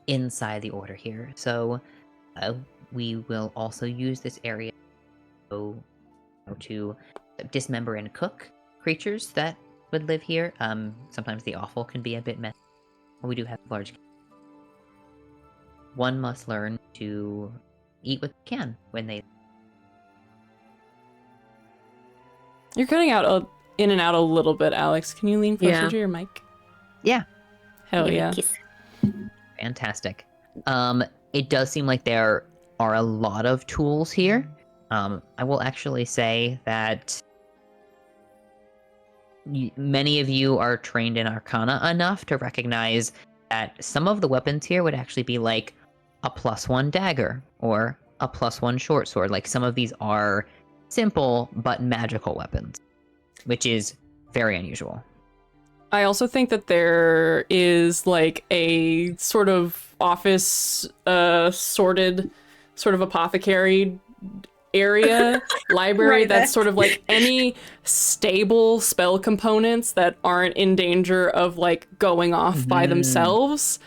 [SPEAKER 2] inside the order here. So we will also use this area to dismember and cook creatures that would live here. Sometimes the offal can be a bit messy. We do have large. One must learn to eat what they can when they.
[SPEAKER 1] You're cutting out in and out a little bit, Alex. Can you lean closer
[SPEAKER 7] Yeah.
[SPEAKER 1] to your mic?
[SPEAKER 2] Yeah.
[SPEAKER 1] Hell
[SPEAKER 7] Give me a
[SPEAKER 1] yeah.
[SPEAKER 7] kiss.
[SPEAKER 2] Fantastic. It does seem like there are a lot of tools here. I will actually say that many of you are trained in Arcana enough to recognize that some of the weapons here would actually be like a +1 dagger or a +1 short sword. Like some of these are simple but magical weapons, which is very unusual.
[SPEAKER 1] I also think that there is like a sort of office sorted sort of apothecary area library
[SPEAKER 7] Right
[SPEAKER 1] that's
[SPEAKER 7] there.
[SPEAKER 1] sort of like any stable spell components that aren't in danger of like going off by themselves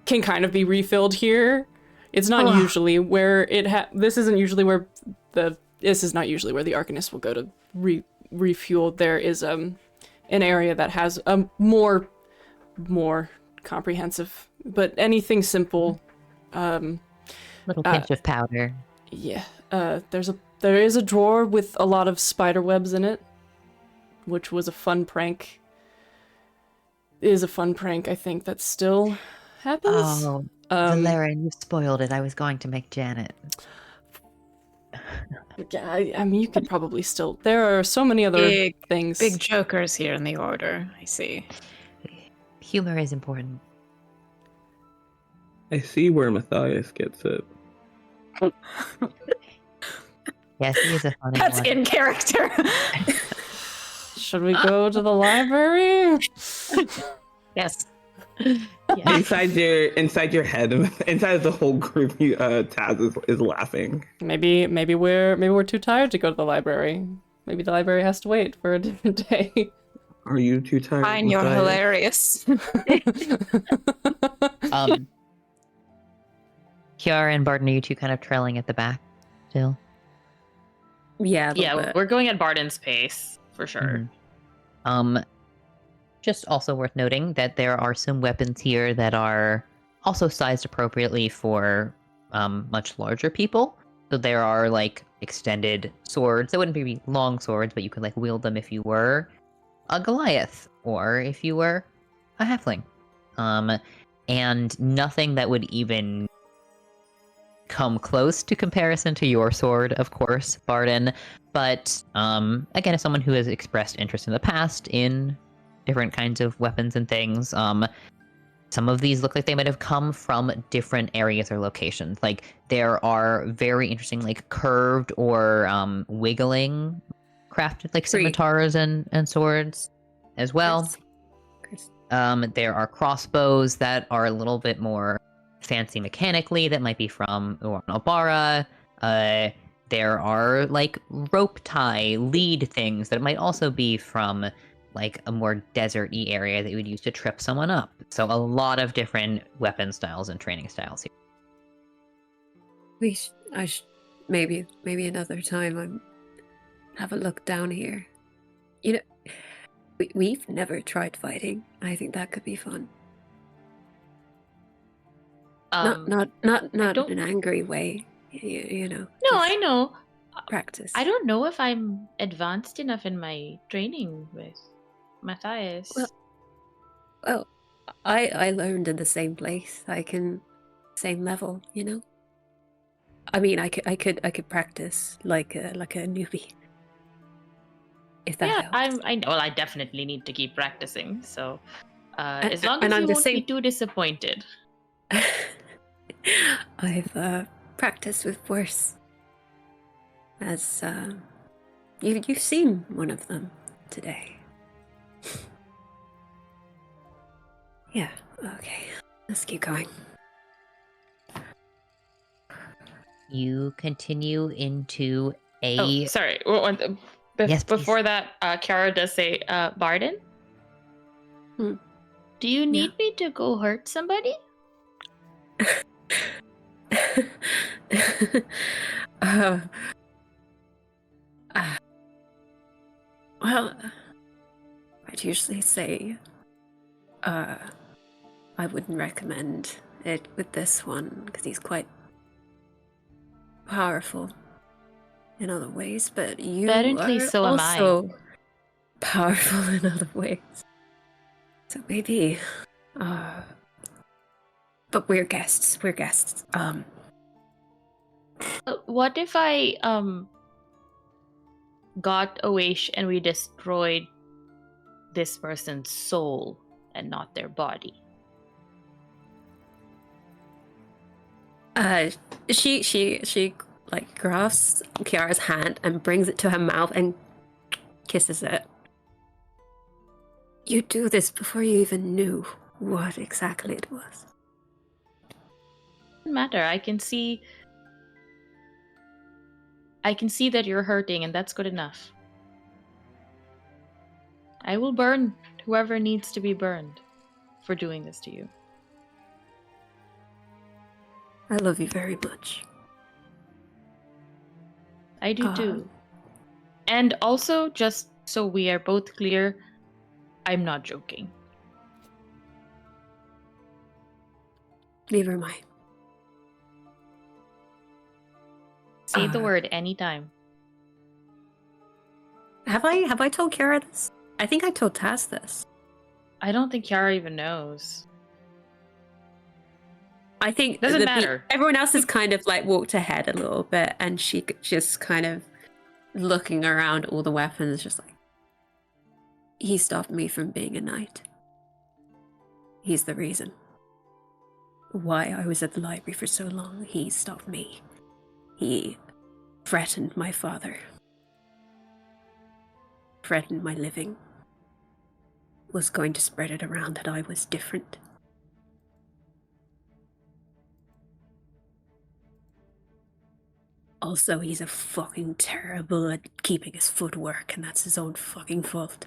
[SPEAKER 1] can kind of be refilled here. It's not usually where this isn't usually where this is not usually where the Arcanist will go to refuel. There is an area that has a more comprehensive, but anything simple.
[SPEAKER 2] Little pinch of powder.
[SPEAKER 1] Yeah. There is a drawer with a lot of spider webs in it, which was a fun prank. Is a fun prank, I think, that still happens.
[SPEAKER 2] Oh, Valerian, you spoiled it. I was going to make Janet.
[SPEAKER 1] Yeah, I mean, you could probably still. There are so many other things.
[SPEAKER 5] Big jokers here in the order. I see.
[SPEAKER 2] Humor is important.
[SPEAKER 6] I see where Matthias gets it.
[SPEAKER 2] Yes, he is a funny
[SPEAKER 5] That's
[SPEAKER 2] one.
[SPEAKER 5] in character.
[SPEAKER 1] Should we go to the library?
[SPEAKER 5] Yes.
[SPEAKER 3] Yeah.
[SPEAKER 6] Inside your head, inside of the whole group, Taz is laughing.
[SPEAKER 1] Maybe we're too tired to go to the library. Maybe the library has to wait for a different day.
[SPEAKER 6] Are you too tired?
[SPEAKER 5] Fine, you're
[SPEAKER 6] Matthias?
[SPEAKER 5] hilarious.
[SPEAKER 2] Kiara and Barton, are you two kind of trailing at the back still?
[SPEAKER 7] Yeah, a little
[SPEAKER 3] Yeah,
[SPEAKER 7] bit.
[SPEAKER 3] we're going at Barden's pace for sure.
[SPEAKER 2] Mhm. Just also worth noting that there are some weapons here that are also sized appropriately for much larger people. So there are like extended swords. They wouldn't be long swords, but you could like wield them if you were a Goliath or if you were a halfling. And nothing that would even come close to comparison to your sword, of course, Barden. But again, as someone who has expressed interest in the past in different kinds of weapons and things, some of these look like they might have come from different areas or locations. Like there are very interesting, like curved or wiggling crafted like
[SPEAKER 7] Great.
[SPEAKER 2] scimitars and swords as well.
[SPEAKER 7] Chris.
[SPEAKER 2] There are crossbows that are a little bit more fancy mechanically that might be from Obara. There are like rope tie lead things that might also be from like a more desert-y area that you would use to trip someone up. So a lot of different weapon styles and training styles here.
[SPEAKER 7] Maybe another time I'm have a look down here. You know, we've never tried fighting. I think that could be fun. Not in
[SPEAKER 3] don't-
[SPEAKER 7] an angry way. You know.
[SPEAKER 3] No,
[SPEAKER 7] just
[SPEAKER 3] I know.
[SPEAKER 7] practice.
[SPEAKER 3] I don't know if I'm advanced enough in my training with Matthias.
[SPEAKER 7] Well, I learned in the same place. Same level. You know. I mean, I could practice like a newbie. If that
[SPEAKER 3] yeah,
[SPEAKER 7] helps.
[SPEAKER 3] I know. Well, I definitely need to keep practicing. So, as long
[SPEAKER 7] and
[SPEAKER 3] as
[SPEAKER 7] I'm
[SPEAKER 3] you
[SPEAKER 7] the
[SPEAKER 3] won't be
[SPEAKER 7] same-
[SPEAKER 3] too disappointed.
[SPEAKER 7] I've practiced with worse. As you've seen one of them today. Yeah. Okay. Let's keep going.
[SPEAKER 2] You continue into a
[SPEAKER 3] Oh, sorry.
[SPEAKER 2] Yes, please.
[SPEAKER 3] Before that, Kiara does say, Barden?
[SPEAKER 7] Hmm.
[SPEAKER 3] Do you need me to go hurt somebody?
[SPEAKER 7] Well, I'd usually say I wouldn't recommend it with this one because he's quite powerful in other ways, but you
[SPEAKER 3] Apparently
[SPEAKER 7] are
[SPEAKER 3] so am I.
[SPEAKER 7] also powerful in other ways. So maybe but we're guests.
[SPEAKER 3] What if I got a wish and we destroyed this person's soul and not their body?
[SPEAKER 7] She like grasps Kiara's hand and brings it to her mouth and kisses it. You do this before you even knew what exactly it was.
[SPEAKER 3] Doesn't matter. I can see that you're hurting, and that's good enough. I will burn whoever needs to be burned for doing this to you.
[SPEAKER 7] I love you very much.
[SPEAKER 3] I do too. And also, just so we are both clear, I'm not joking.
[SPEAKER 7] Neither am I.
[SPEAKER 3] Say the word anytime.
[SPEAKER 7] Have I told Kiara this? I think I told Taz this.
[SPEAKER 3] I don't think Kiara even knows.
[SPEAKER 7] I think
[SPEAKER 3] Doesn't matter.
[SPEAKER 7] Everyone else has kind of like walked ahead a little bit, and she just kind of looking around all the weapons, just like, he stopped me from being a knight. He's the reason why I was at the library for so long. He stopped me. He threatened my father, threatened my living, was going to spread it around that I was different. Also, he's a fucking terrible at keeping his footwork, and that's his own fucking fault.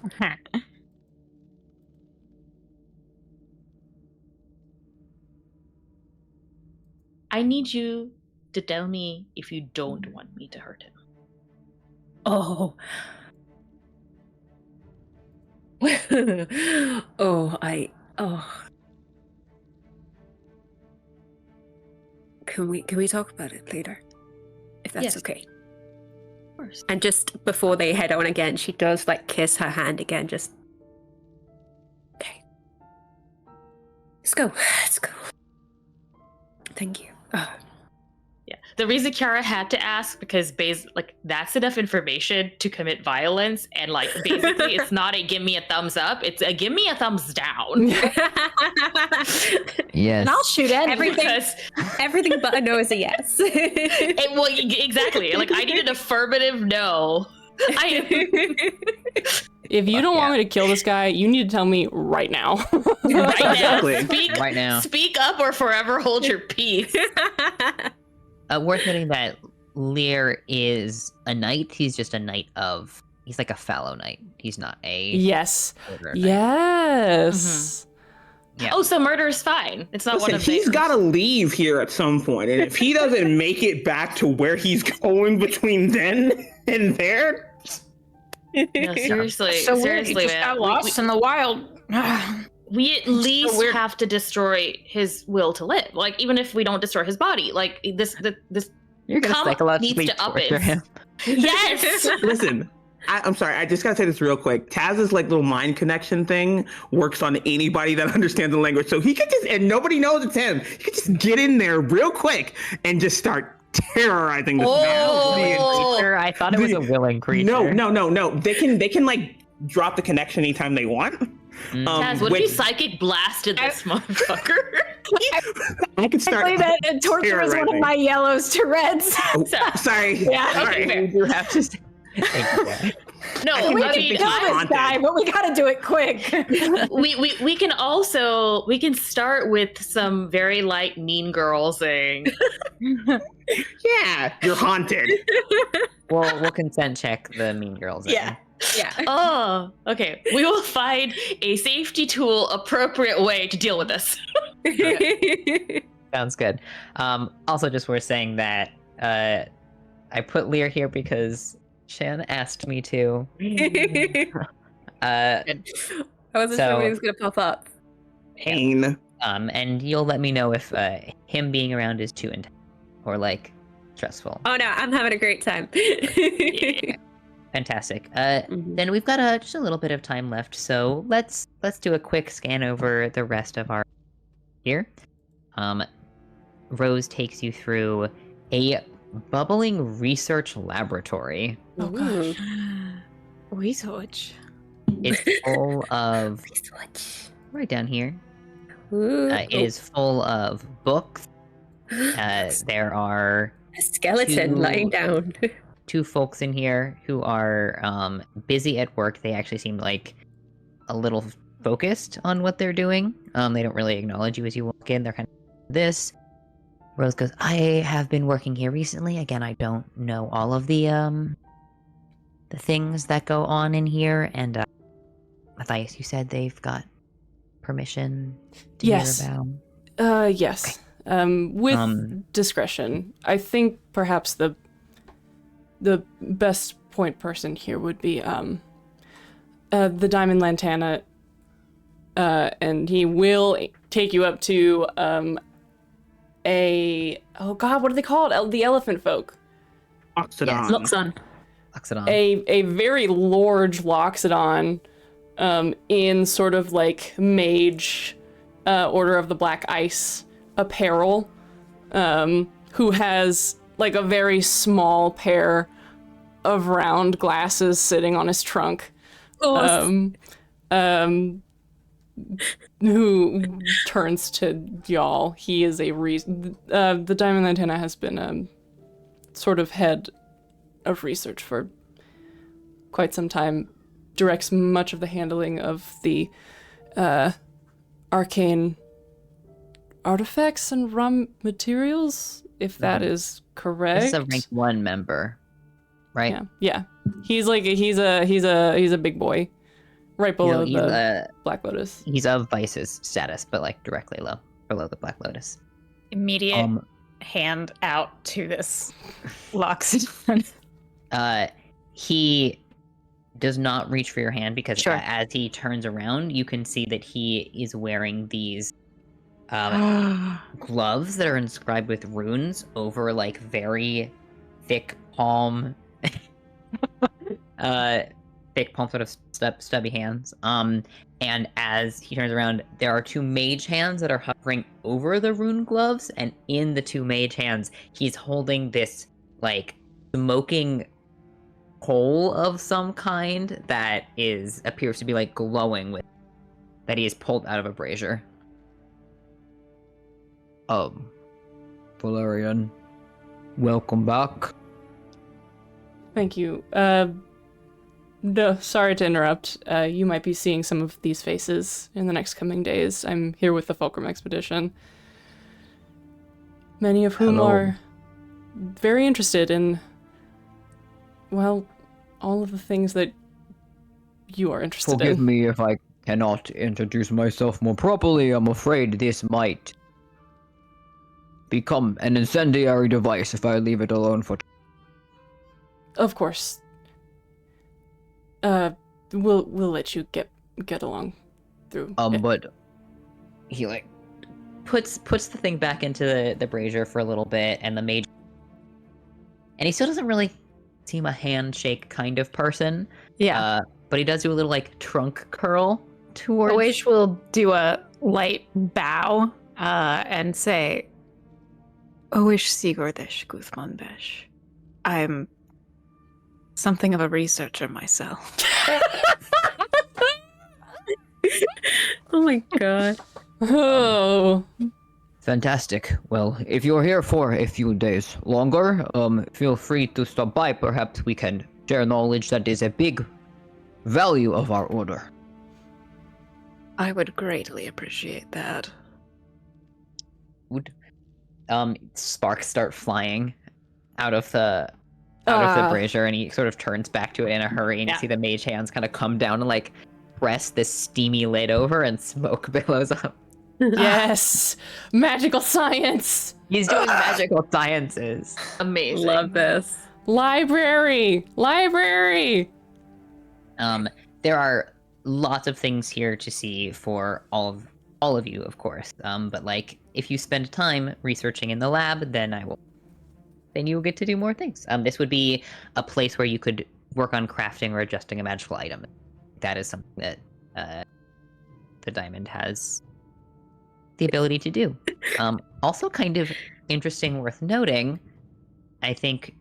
[SPEAKER 3] I need you to tell me if you don't want me to hurt him.
[SPEAKER 7] Oh. Can we talk about it later? If that's
[SPEAKER 3] Yes.
[SPEAKER 7] okay.
[SPEAKER 3] Of course.
[SPEAKER 7] And just before they head on again, she does like kiss her hand again, just okay. Let's go. Let's go. Thank you.
[SPEAKER 3] Yeah. The reason Kiara had to ask because that's enough information to commit violence, and like basically it's not a give me a thumbs up, it's a give me a thumbs down.
[SPEAKER 2] Yes.
[SPEAKER 5] And I'll shoot
[SPEAKER 7] Everything-
[SPEAKER 3] Because
[SPEAKER 7] Everything but a no is a yes.
[SPEAKER 3] exactly. Like I need an affirmative no.
[SPEAKER 1] If you don't want me to kill this guy, you need to tell me right now.
[SPEAKER 3] Right now.
[SPEAKER 8] Exactly.
[SPEAKER 3] Speak
[SPEAKER 2] Right now.
[SPEAKER 3] Speak up or forever hold your peace.
[SPEAKER 2] Worth noting that Lear is a knight. He's just a knight of. He's like a fallow knight. He's not a.
[SPEAKER 1] Yes.
[SPEAKER 2] order knight.
[SPEAKER 1] Yes.
[SPEAKER 2] Yeah.
[SPEAKER 3] Oh, so murder is fine. It's not one
[SPEAKER 8] Listen,
[SPEAKER 3] of
[SPEAKER 8] he's got to leave here at some point, and if he doesn't make it back to where he's going between then and there,
[SPEAKER 3] No, seriously,
[SPEAKER 5] So
[SPEAKER 3] seriously,
[SPEAKER 5] we just
[SPEAKER 3] man.
[SPEAKER 5] got lost in the wild.
[SPEAKER 3] We at least have to destroy his will to live. Like, even if we don't destroy his body, like this
[SPEAKER 2] You're gonna
[SPEAKER 3] Come
[SPEAKER 2] psychologically
[SPEAKER 3] needs to up
[SPEAKER 2] torture
[SPEAKER 3] it.
[SPEAKER 2] him.
[SPEAKER 3] Yes.
[SPEAKER 8] listen. I'm sorry. I just gotta say this real quick. Taz's like little mind connection thing works on anybody that understands the language. So he could just, and nobody knows it's him. He could just get in there real quick and just start terrorizing this man.
[SPEAKER 2] Creature, I thought it was a willing creature.
[SPEAKER 8] No. They can like drop the connection anytime they want.
[SPEAKER 3] Taz, what if you psychic blasted this motherfucker?
[SPEAKER 8] I could start.
[SPEAKER 5] Actually, that torture is one of
[SPEAKER 8] terrorizing.
[SPEAKER 5] my yellows to reds.
[SPEAKER 8] Oh, sorry.
[SPEAKER 5] Yeah,
[SPEAKER 8] Sorry.
[SPEAKER 5] okay.
[SPEAKER 2] You have to. Thank you, Dad.
[SPEAKER 3] No,
[SPEAKER 8] I can
[SPEAKER 5] We
[SPEAKER 3] I
[SPEAKER 8] imagine
[SPEAKER 3] mean,
[SPEAKER 5] can kill this
[SPEAKER 8] haunted.
[SPEAKER 5] guy, but we gotta do it quick.
[SPEAKER 3] we can start with some very light Mean Girlsing.
[SPEAKER 8] Yeah, you're haunted.
[SPEAKER 2] We'll consent check the mean girls. in.
[SPEAKER 3] Yeah.
[SPEAKER 7] Yeah.
[SPEAKER 3] Oh, okay. We will find a safety tool appropriate way to deal with this.
[SPEAKER 2] Sounds good. Also, just worth saying that I put Lear here because Shan asked me to.
[SPEAKER 7] I wasn't
[SPEAKER 2] So-
[SPEAKER 7] sure when he was gonna pop up.
[SPEAKER 8] Pain.
[SPEAKER 2] And you'll let me know if him being around is too intense or like stressful.
[SPEAKER 7] Oh no, I'm having a great time.
[SPEAKER 2] Fantastic.
[SPEAKER 7] Mhm.
[SPEAKER 2] Then we've got just a little bit of time left, so let's do a quick scan over the rest of our here. Rose takes you through a bubbling research laboratory.
[SPEAKER 1] Oh gosh.
[SPEAKER 5] Research.
[SPEAKER 2] It's full of right down here.
[SPEAKER 7] Ooh,
[SPEAKER 2] It is full of books. There are
[SPEAKER 7] a skeleton
[SPEAKER 2] two-
[SPEAKER 7] lying down.
[SPEAKER 2] two folks in here who are busy at work. They actually seem like a little focused on what they're doing. They don't really acknowledge you as you walk in. They're kind of this. Rose goes, I have been working here recently. Again, I don't know all of the things that go on in here. And Matthias, you said they've got permission to
[SPEAKER 1] Yes.
[SPEAKER 2] hear about.
[SPEAKER 1] Yes. With discretion. I think perhaps the best point person here would be the Diamond Lantana, and he will take you up to oh god, what are they called? The elephant folk.
[SPEAKER 8] Oxidon.
[SPEAKER 7] Loxon.
[SPEAKER 2] Oxidon.
[SPEAKER 1] A very large Loxodon, in sort of like mage, Order of the Black Ice apparel, who has like a very small pair of round glasses sitting on his trunk. Who turns to y'all. He is a reason. The Diamond Lantana has been sort of head of research for quite some time, directs much of the handling of the arcane artifacts and raw materials, if that is correct.
[SPEAKER 2] This is a rank 1 member, right?
[SPEAKER 1] Yeah. He's a big boy, right below the Black Lotus.
[SPEAKER 2] He's of Vice's status, but like directly below the Black Lotus.
[SPEAKER 5] Immediate hand out to this Loxodon.
[SPEAKER 2] He does not reach for your hand because
[SPEAKER 5] Sure.
[SPEAKER 2] as he turns around, you can see that he is wearing these gloves that are inscribed with runes over like very thick palm sort of stubby hands. And as he turns around, there are 2 mage hands that are hovering over the rune gloves, and in the 2 mage hands, he's holding this like smoking coal of some kind that appears to be like glowing with that he has pulled out of a brazier. Valerian, welcome back.
[SPEAKER 1] Thank you. No, sorry to interrupt. You might be seeing some of these faces in the next coming days. I'm here with the Fulcrum Expedition. Many of whom are very interested in, well, all of the things that you are interested in.
[SPEAKER 9] Forgive me if I cannot introduce myself more properly. I'm afraid this might become an incendiary device if I leave it alone for...
[SPEAKER 1] Of course. We'll let you get along through.
[SPEAKER 2] But he like puts the thing back into the brazier for a little bit, and the mage, and he still doesn't really seem a handshake kind of person.
[SPEAKER 5] Yeah.
[SPEAKER 2] But he does do a little like trunk curl towards.
[SPEAKER 5] Oish will do a light bow and say, Oish Sigurdish Guthmanbesh. I'm something of a researcher myself.
[SPEAKER 7] Oh my god.
[SPEAKER 1] Oh.
[SPEAKER 9] Fantastic. Well, if you're here for a few days longer, feel free to stop by. Perhaps we can share knowledge that is a big value of our order.
[SPEAKER 5] I would greatly appreciate that.
[SPEAKER 2] Sparks start flying out of the brazier, and he sort of turns back to it in a hurry, and you see the mage hands kind of come down and like press this steamy lid over, and smoke billows up.
[SPEAKER 1] Yes! Magical science!
[SPEAKER 2] He's doing magical sciences.
[SPEAKER 3] Amazing.
[SPEAKER 7] Love this.
[SPEAKER 1] Library!
[SPEAKER 2] There are lots of things here to see for all of you, of course. But like, if you spend time researching in the lab, then you will get to do more things. This would be a place where you could work on crafting or adjusting a magical item. That is something that the diamond has the ability to do. Also kind of interesting, worth noting, I think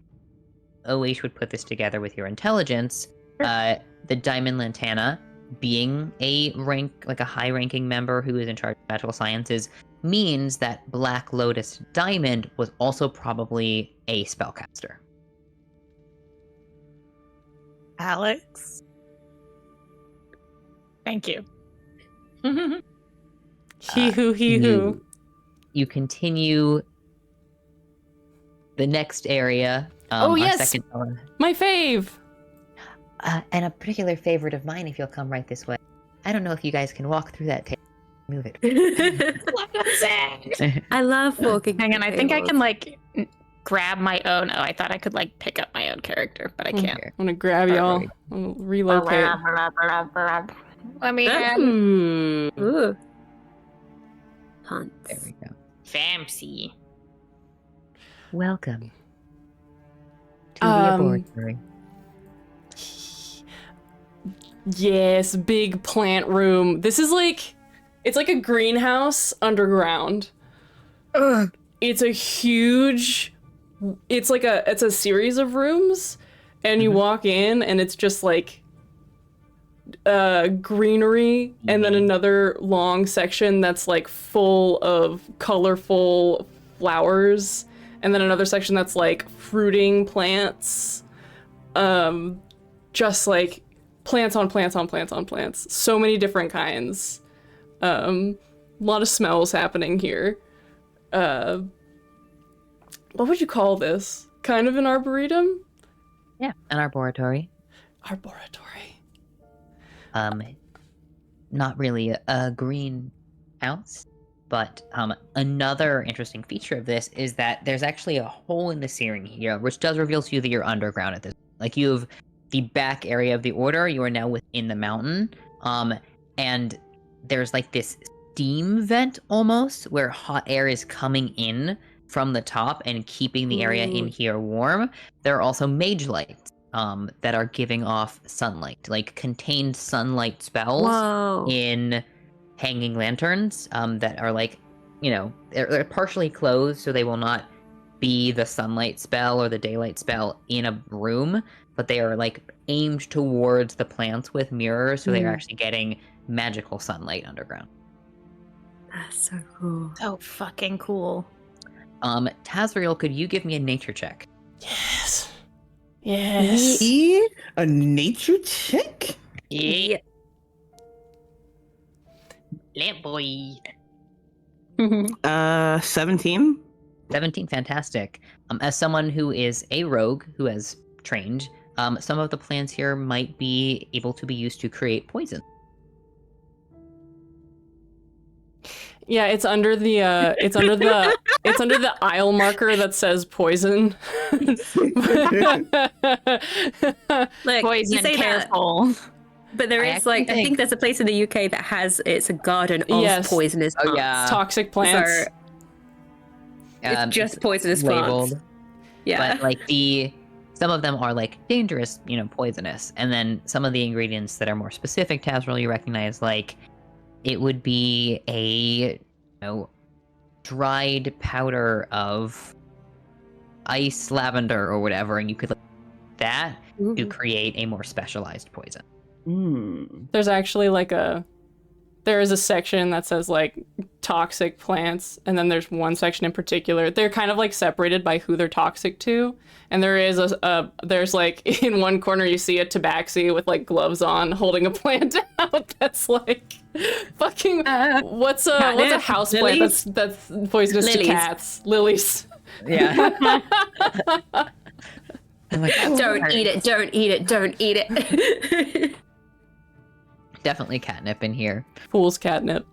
[SPEAKER 2] Oish would put this together with your intelligence. The Diamond Lantana, being a high-ranking member who is in charge of magical sciences, means that Black Lotus Diamond was also probably a spellcaster.
[SPEAKER 5] Alex? Thank you.
[SPEAKER 1] He-hoo.
[SPEAKER 2] You continue the next area.
[SPEAKER 1] Oh,
[SPEAKER 2] our
[SPEAKER 1] yes!
[SPEAKER 2] second door.
[SPEAKER 1] My fave!
[SPEAKER 2] And a particular favorite of mine, if you'll come right this way. I don't know if you guys can walk through that table. Move it.
[SPEAKER 7] I love walking.
[SPEAKER 5] Hang on, I
[SPEAKER 7] through
[SPEAKER 5] think I
[SPEAKER 7] tables.
[SPEAKER 5] can like grab my own. Oh, I thought I could like pick up my own character, but I can't.
[SPEAKER 1] I'm gonna grab y'all. I'll relocate.
[SPEAKER 5] Let me.
[SPEAKER 7] Ooh. Pants.
[SPEAKER 2] There we go.
[SPEAKER 3] Fancy.
[SPEAKER 2] Welcome to the laboratory.
[SPEAKER 1] Yes, big plant room. This is like, it's like a greenhouse underground.
[SPEAKER 5] Ugh.
[SPEAKER 1] It's a huge, it's a series of rooms, and you walk in and it's just like greenery, and then another long section that's like full of colorful flowers, and then another section that's like fruiting plants. just like plants on plants on plants on plants. So many different kinds. A lot of smells happening here. What would you call this? Kind of an arboretum?
[SPEAKER 2] Yeah, an arboratory.
[SPEAKER 1] Arboratory.
[SPEAKER 2] Not really a greenhouse, but another interesting feature of this is that there's actually a hole in the ceiling here, which does reveal to you that you're underground at this. Like, you have the back area of the order, you are now within the mountain, and there's like this steam vent almost, where hot air is coming in from the top and keeping the area in here warm. There are also mage lights that are giving off sunlight, like contained sunlight spells in hanging lanterns that are like, you know, they're partially closed, so they will not be the sunlight spell or the daylight spell in a room, but they are like aimed towards the plants with mirrors, so they're actually getting magical sunlight underground.
[SPEAKER 7] That's so cool.
[SPEAKER 5] So fucking cool.
[SPEAKER 2] Tazriel, could you give me a nature check?
[SPEAKER 1] Yes. Yes.
[SPEAKER 6] A nature check?
[SPEAKER 3] Yeah. Lamp boy.
[SPEAKER 6] 17.
[SPEAKER 2] 17, fantastic. As someone who is a rogue who has trained, some of the plants here might be able to be used to create poison.
[SPEAKER 1] Yeah, it's under the it's under the aisle marker that says poison.
[SPEAKER 7] Like,
[SPEAKER 5] Poison,
[SPEAKER 7] you say
[SPEAKER 5] careful.
[SPEAKER 7] that, but there is
[SPEAKER 2] actually
[SPEAKER 7] like I think there's a place in the UK that has it's a garden of
[SPEAKER 1] Yes.
[SPEAKER 7] poisonous
[SPEAKER 2] Oh,
[SPEAKER 7] plants.
[SPEAKER 2] yeah.
[SPEAKER 1] Toxic plants.
[SPEAKER 7] So it's just poisonous
[SPEAKER 2] labeled,
[SPEAKER 7] plants. Yeah.
[SPEAKER 2] but like some of them are like dangerous, you know, poisonous, and then some of the ingredients that are more specific to Tazriel you recognize, like it would be a, you know, dried powder of ice lavender or whatever, and you could like that to create a more specialized poison.
[SPEAKER 1] There's actually like there is a section that says like toxic plants, and then there's one section in particular. They're kind of like separated by who they're toxic to, and there is there's like in one corner you see a tabaxi with like gloves on holding a plant out that's like fucking what's a house plant that's poisonous
[SPEAKER 7] Lilies.
[SPEAKER 1] to cats? Lilies.
[SPEAKER 2] Yeah. I'm like,
[SPEAKER 7] Don't eat it, don't eat it, don't eat it.
[SPEAKER 2] definitely catnip in here.
[SPEAKER 1] Fool's catnip.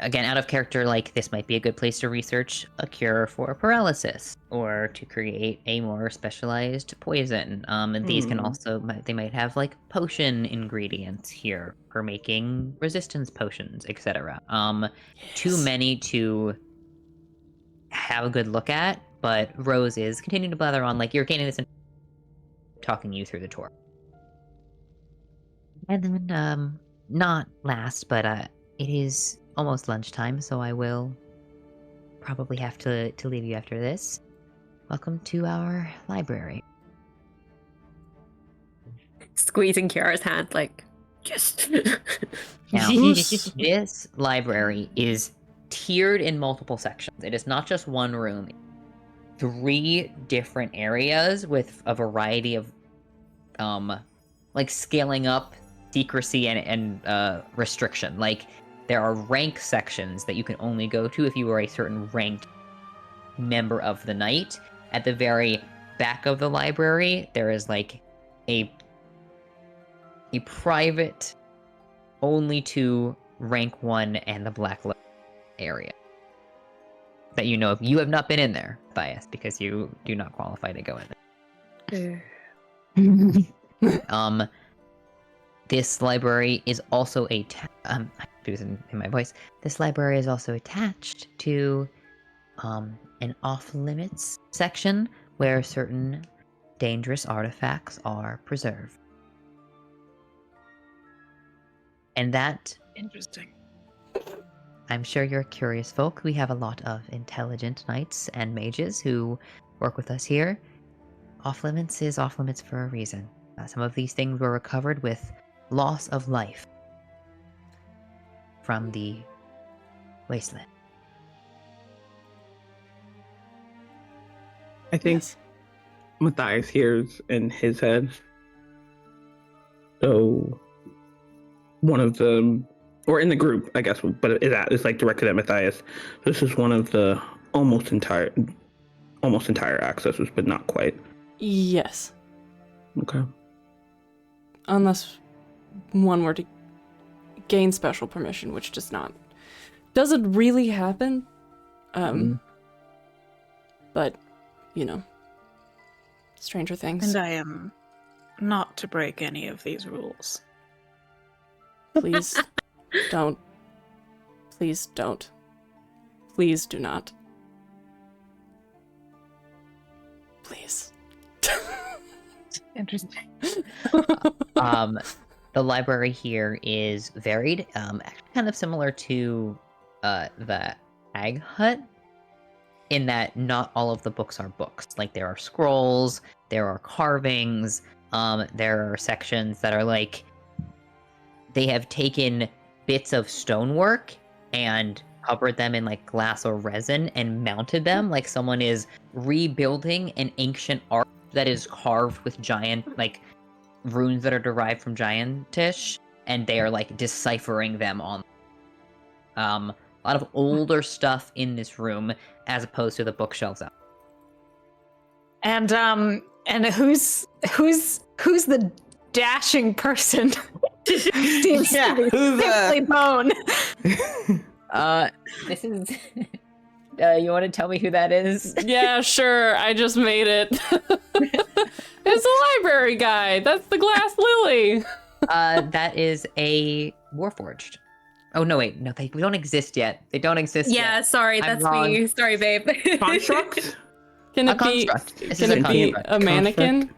[SPEAKER 2] Again, out of character, like this might be a good place to research a cure for paralysis or to create a more specialized poison. And these can also, they might have like potion ingredients here for making resistance potions, etc. Too many to have a good look at, but Rose is continuing to blather on, like, you're gaining this, talking you through the tour. And then, not last, but it is almost lunchtime, so I will probably have to leave you after this. Welcome to our library.
[SPEAKER 7] Squeezing Kiara's hand, like, just.
[SPEAKER 2] Now, this library is tiered in multiple sections. It is not just one room. 3 different areas with a variety of, like, scaling up secrecy and restriction. Like, there are rank sections that you can only go to if you are a certain ranked member of the Knight. At the very back of the library, there is like a private only to rank 1 and the Black area. That you know of. You have not been in there, Bias, because you do not qualify to go in there. This library is also I do this in my voice. This library is also attached to an off-limits section where certain dangerous artifacts are preserved. And that...
[SPEAKER 3] Interesting.
[SPEAKER 2] I'm sure you're curious folk. We have a lot of intelligent knights and mages who work with us here. Off-limits is off-limits for a reason. Some of these things were recovered with loss of life from the wasteland.
[SPEAKER 6] I think Matthias hears in his head. So, one of the, or in the group, I guess, but it's like directed at Matthias. This is one of the almost entire accesses, but not quite.
[SPEAKER 1] Yes.
[SPEAKER 6] Okay.
[SPEAKER 1] Unless one were to gain special permission, which does not. Doesn't really happen. But, you know. Stranger things.
[SPEAKER 10] And I am not to break any of these rules.
[SPEAKER 1] Please don't. Please don't. Please do not. Please.
[SPEAKER 10] Interesting.
[SPEAKER 2] The library here is varied, actually kind of similar to the Ag Hut, in that not all of the books are books. Like, there are scrolls, there are carvings, there are sections that are like, they have taken bits of stonework and covered them in like glass or resin and mounted them like someone is rebuilding an ancient art that is carved with giant like runes that are derived from giantish, and they are like deciphering them on a lot of older stuff in this room as opposed to the bookshelves out.
[SPEAKER 5] And who's the dashing person? Seems to be simply Bone.
[SPEAKER 2] This is you want to tell me who that is?
[SPEAKER 1] Yeah, sure. I just made it. It's a library guy. That's the glass lily.
[SPEAKER 2] That is a Warforged. Oh no, wait, no, we don't exist yet. They don't exist yet.
[SPEAKER 7] Yeah, sorry,
[SPEAKER 2] I'm
[SPEAKER 7] that's
[SPEAKER 2] wrong.
[SPEAKER 7] me. Sorry, babe.
[SPEAKER 6] Constructs?
[SPEAKER 1] Can
[SPEAKER 2] A
[SPEAKER 1] it be?
[SPEAKER 2] construct. This
[SPEAKER 1] Can
[SPEAKER 2] is
[SPEAKER 1] it be
[SPEAKER 2] construct.
[SPEAKER 1] a mannequin?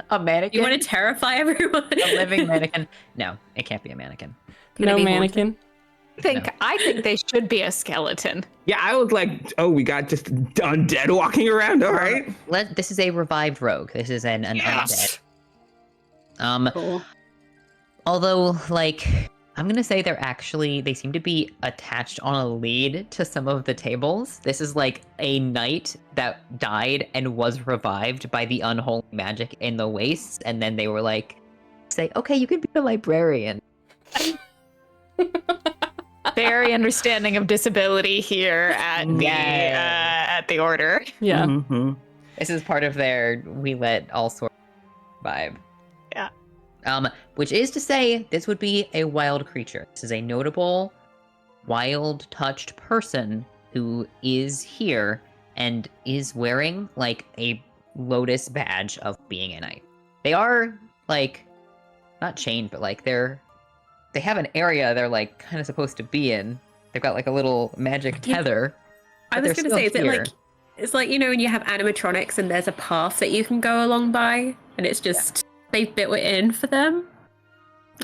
[SPEAKER 2] A mannequin?
[SPEAKER 7] You want to terrify everyone?
[SPEAKER 2] A living mannequin? No, it can't be a mannequin.
[SPEAKER 1] No
[SPEAKER 7] be
[SPEAKER 1] mannequin.
[SPEAKER 5] I think they should be a skeleton.
[SPEAKER 6] Yeah, I was like, oh, we got just undead walking around. All right.
[SPEAKER 2] This is a revived rogue. This is an
[SPEAKER 1] Yes.
[SPEAKER 2] undead.
[SPEAKER 7] Cool.
[SPEAKER 2] Although, like, I'm gonna say they seem to be attached on a lead to some of the tables. This is like a knight that died and was revived by the unholy magic in the wastes, and then they were like, say, okay, you can be a librarian.
[SPEAKER 5] Very understanding of disability here at the order.
[SPEAKER 1] Yeah.
[SPEAKER 6] Mm-hmm.
[SPEAKER 2] This is part of their we let all sorts vibe.
[SPEAKER 5] Yeah.
[SPEAKER 2] Which is to say, this would be a wild creature. This is a notable, wild-touched person who is here and is wearing, like, a lotus badge of being a knight. They are, like, not chained, but, like, they have an area they're, like, kind of supposed to be in. They've got, like, a little magic tether.
[SPEAKER 7] I was going to say, is it like, it's like, you know, when you have animatronics and there's a path that you can go along by, and it's just, they've built it in for them?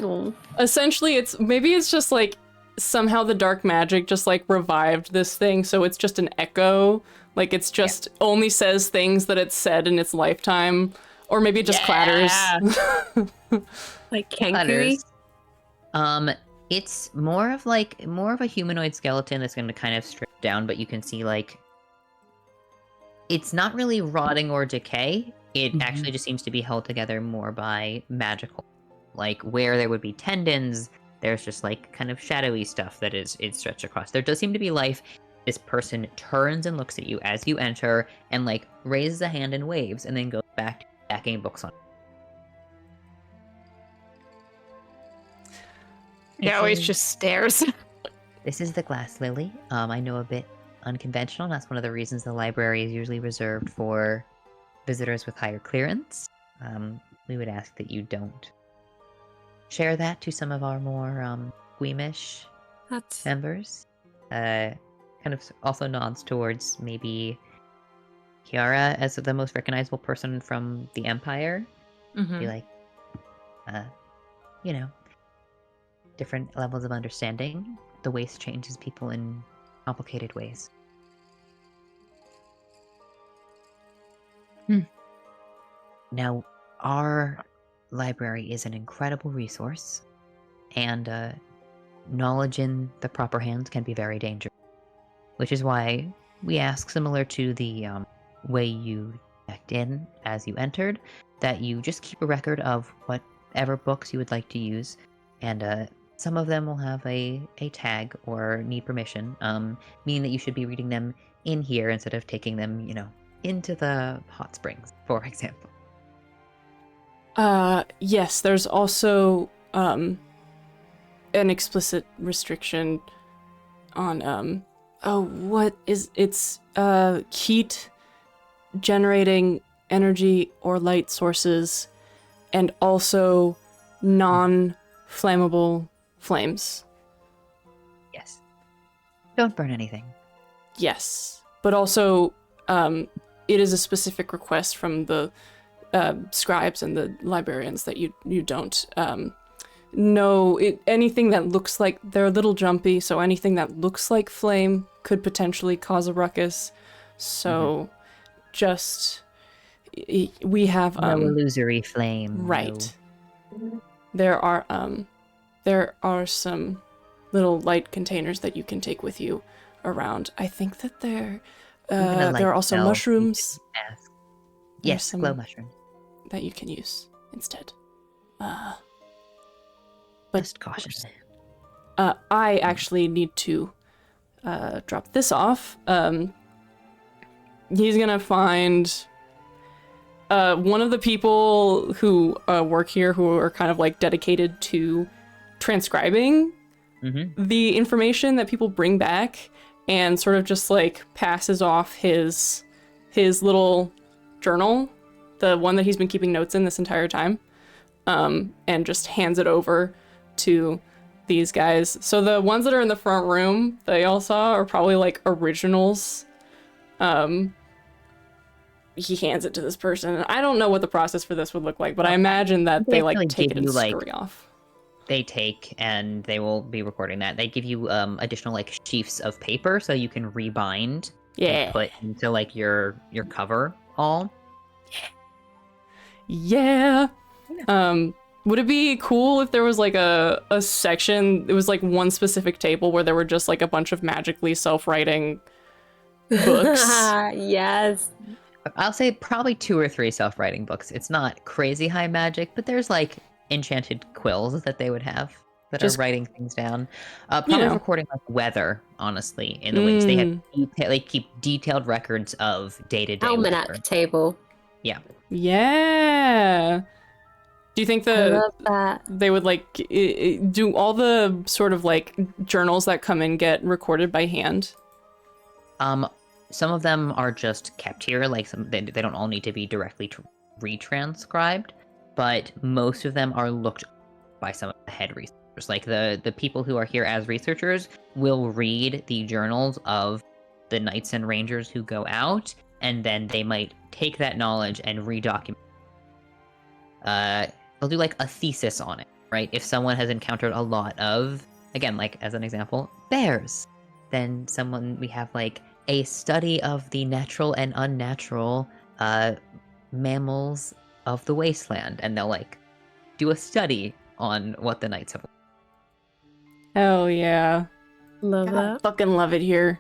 [SPEAKER 7] Oh.
[SPEAKER 1] Essentially, it's just like somehow the dark magic just like revived this thing, so it's just an echo. Like it's just only says things that it's said in its lifetime, or maybe it just clatters.
[SPEAKER 7] Like Kankuri?
[SPEAKER 2] It's more of a humanoid skeleton that's going to kind of strip down, but you can see like it's not really rotting or decay. It actually just seems to be held together more by magical. Like where there would be tendons, there's just like kind of shadowy stuff that is stretched across. There does seem to be life. This person turns and looks at you as you enter and like raises a hand and waves and then goes back to stacking books on.
[SPEAKER 5] He always just stares.
[SPEAKER 2] This is the Glass Lily. I know a bit unconventional. That's one of the reasons the library is usually reserved for visitors with higher clearance. We would ask that you don't share that to some of our more squeamish members. Kind of also nods towards maybe Kiara as the most recognizable person from the Empire. Be like, you know, different levels of understanding. The waste changes people in complicated ways. Now, our library is an incredible resource, and knowledge in the proper hands can be very dangerous. Which is why we ask, similar to the way you checked in as you entered, that you just keep a record of whatever books you would like to use, and some of them will have a tag or need permission, meaning that you should be reading them in here instead of taking them, into the hot springs, for example.
[SPEAKER 1] Yes, there's also an explicit restriction on it's heat generating energy or light sources, and also non-flammable flames.
[SPEAKER 2] Yes. Don't burn anything.
[SPEAKER 1] Yes, but also it is a specific request from the scribes and the librarians that you don't know anything that looks like, they're a little jumpy, so anything that looks like flame could potentially cause a ruckus. So just we have
[SPEAKER 2] no illusory flame.
[SPEAKER 1] Right.
[SPEAKER 2] No.
[SPEAKER 1] There are some little light containers that you can take with you around. I think that there are also mushrooms.
[SPEAKER 2] Yes, glow mushroom
[SPEAKER 1] that you can use instead.
[SPEAKER 2] Just caution.
[SPEAKER 1] I actually need to drop this off. He's gonna find one of the people who work here, who are kind of like dedicated to transcribing the information that people bring back, and sort of just like passes off his little journal, the one that he's been keeping notes in this entire time, and just hands it over to these guys. So the ones that are in the front room that y'all saw are probably like originals. He hands it to this person. I don't know what the process for this would look like, but I imagine that they like take it and scurry off.
[SPEAKER 2] They take, and they will be recording that. They give you additional like sheafs of paper so you can rebind. And put into like your cover all.
[SPEAKER 1] Yeah. Would it be cool if there was like a section, it was like one specific table where there were just like a bunch of magically self-writing books?
[SPEAKER 7] Yes.
[SPEAKER 2] I'll say probably 2 or 3 self-writing books. It's not crazy high magic, but there's like enchanted quills that they would have that are writing things down. Probably recording like weather, honestly, in the waste. They keep detailed records of day-to-day
[SPEAKER 7] Almanac
[SPEAKER 2] weather.
[SPEAKER 7] table.
[SPEAKER 2] Yeah.
[SPEAKER 1] Yeah. Do you think
[SPEAKER 7] I love that.
[SPEAKER 1] they would like do all the sort of like journals that come in get recorded by hand?
[SPEAKER 2] Some of them are just kept here, like they don't all need to be directly retranscribed, but most of them are looked by some of the head researchers. Like the people who are here as researchers will read the journals of the knights and rangers who go out, and then they might take that knowledge and redocument. They'll do like a thesis on it, right? If someone has encountered a lot of, again, like as an example, bears, then we have like a study of the natural and unnatural mammals of the wasteland, and they'll like do a study on what the knights have.
[SPEAKER 1] Hell yeah.
[SPEAKER 7] Love that.
[SPEAKER 1] Fucking love it here.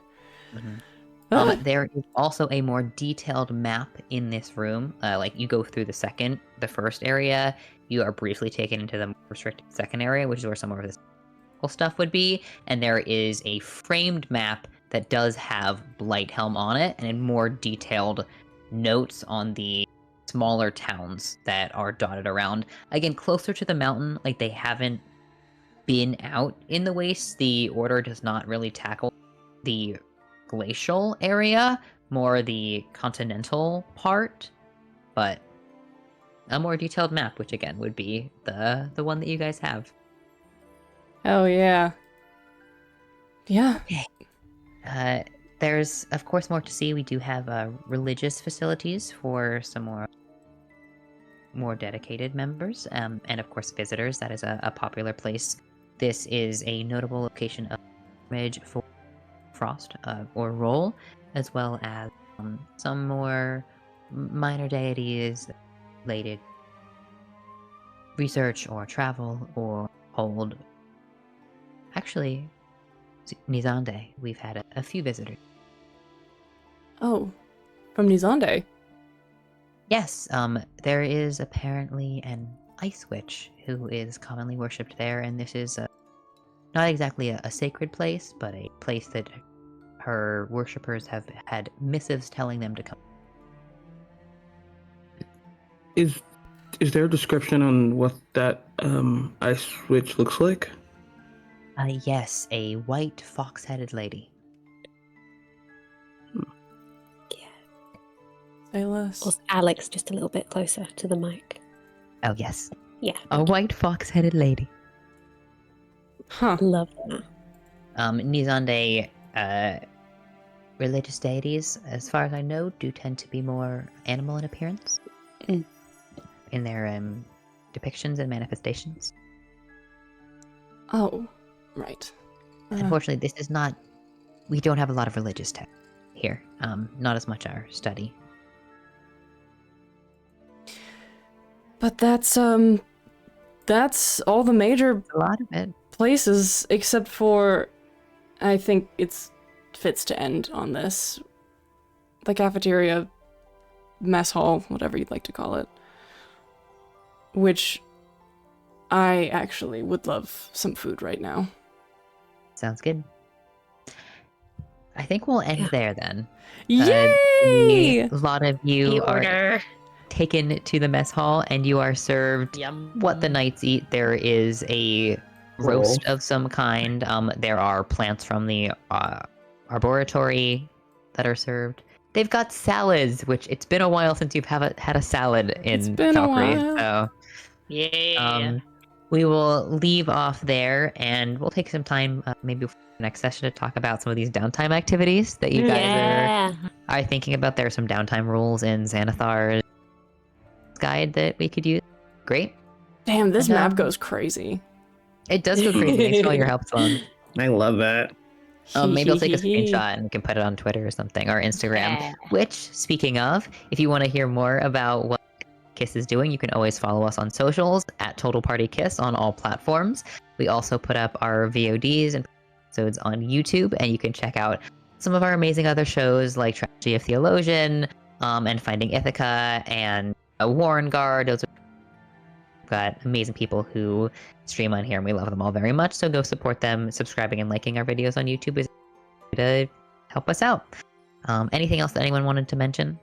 [SPEAKER 2] There is also a more detailed map in this room. Like you go through the first area, you are briefly taken into the more restricted second area, which is where some of this stuff would be, and there is a framed map that does have Blighthelm on it, and in more detailed notes on the smaller towns that are dotted around. Again, closer to the mountain, like they haven't been out in the wastes. The order does not really tackle the glacial area, more the continental part, but a more detailed map, which again would be the one that you guys have.
[SPEAKER 1] Hell yeah. Yeah.
[SPEAKER 2] Okay. There's of course more to see. We do have religious facilities for some more dedicated members, and of course visitors. That is a popular place. This is a notable location of pilgrimage for Frost or Roll, as well as some more minor deities related research or travel or hold. Actually, Nizande, we've had a few visitors.
[SPEAKER 1] Oh, from Nizande.
[SPEAKER 2] Yes, there is apparently an ice witch who is commonly worshipped there, and this is not exactly a sacred place, but a place that her worshippers have had missives telling them to come.
[SPEAKER 6] Is there a description on what that ice witch looks like?
[SPEAKER 2] Yes, a white fox-headed lady.
[SPEAKER 1] Say less.
[SPEAKER 7] Or Alex just a little bit closer to the mic.
[SPEAKER 2] Oh, yes.
[SPEAKER 7] Yeah.
[SPEAKER 2] A white fox-headed lady.
[SPEAKER 1] Huh.
[SPEAKER 7] Love that.
[SPEAKER 2] Nizande, religious deities, as far as I know, do tend to be more animal in appearance. In their depictions and manifestations.
[SPEAKER 1] Oh, right.
[SPEAKER 2] Unfortunately, this is not... We don't have a lot of religious text here. Not as much our study.
[SPEAKER 1] But that's all the major
[SPEAKER 2] A lot of it.
[SPEAKER 1] places, except for, I think it's fits to end on this. The cafeteria, mess hall, whatever you'd like to call it. Which I actually would love some food right now.
[SPEAKER 2] Sounds good. I think we'll end there then.
[SPEAKER 1] Yay!
[SPEAKER 2] A lot of you are
[SPEAKER 3] order.
[SPEAKER 2] taken to the mess hall, and you are served
[SPEAKER 3] Yum.
[SPEAKER 2] what the knights eat. There is a roast of some kind. There are plants from the arboratory that are served. They've got salads, which it's been a while since you've had a salad in
[SPEAKER 1] It's been a
[SPEAKER 2] Valkyrie.
[SPEAKER 1] while.
[SPEAKER 2] So
[SPEAKER 3] Yeah.
[SPEAKER 2] we will leave off there, and we'll take some time, maybe for the next session, to talk about some of these downtime activities that you guys are thinking about. There are some downtime rules in Xanathar's guide that we could use. Great.
[SPEAKER 1] Damn, this
[SPEAKER 2] And,
[SPEAKER 1] map goes crazy.
[SPEAKER 2] It does go crazy. Thanks for all your help, Sloan.
[SPEAKER 6] I love that.
[SPEAKER 2] Maybe I'll take a screenshot and we can put it on Twitter or something, or Instagram.
[SPEAKER 3] Yeah.
[SPEAKER 2] Which, speaking of, if you want to hear more about what Kiss is doing, you can always follow us on socials at Total Party Kiss on all platforms. We also put up our VODs and episodes on YouTube, and you can check out some of our amazing other shows like Tragedy of Theologian, and Finding Ithaca, and Warren Guard. Those are got amazing people who stream on here, and we love them all very much. So go support them. Subscribing and liking our videos on YouTube is to help us out. Anything else that anyone wanted to mention?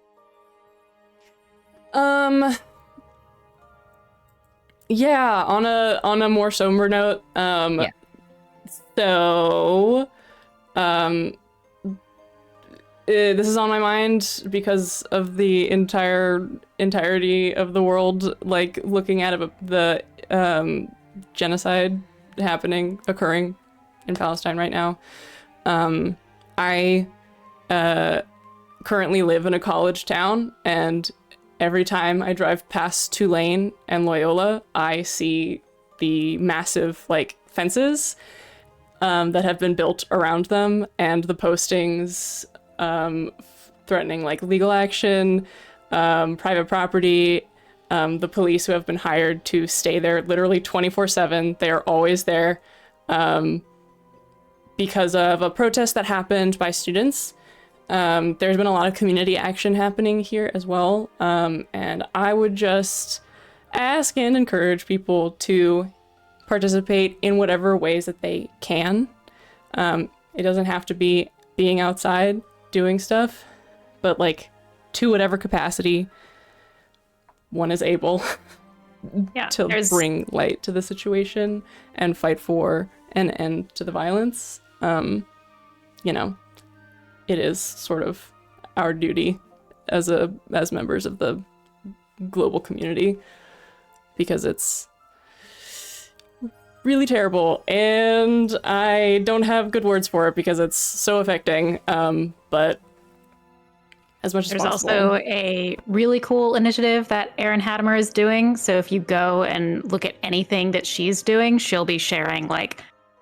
[SPEAKER 1] Yeah, on a more somber note, so this is on my mind because of the entirety of the world, like looking at the genocide occurring in Palestine right now. I currently live in a college town, and every time I drive past Tulane and Loyola, I see the massive fences that have been built around them, and the postings threatening legal action, private property, the police who have been hired to stay there literally 24/7. They are always there because of a protest that happened by students. There's been a lot of community action happening here as well, and I would just ask and encourage people to participate in whatever ways that they can. It doesn't have to be being outside doing stuff, but to whatever capacity one is able to bring light to the situation and fight for an end to the violence. It is sort of our duty as members of the global community, because it's really terrible, and I don't have good words for it because it's so affecting, but as much as possible.
[SPEAKER 5] There's also a really cool initiative that Erin Hattemer is doing, so if you go and look at anything that she's doing, she'll be sharing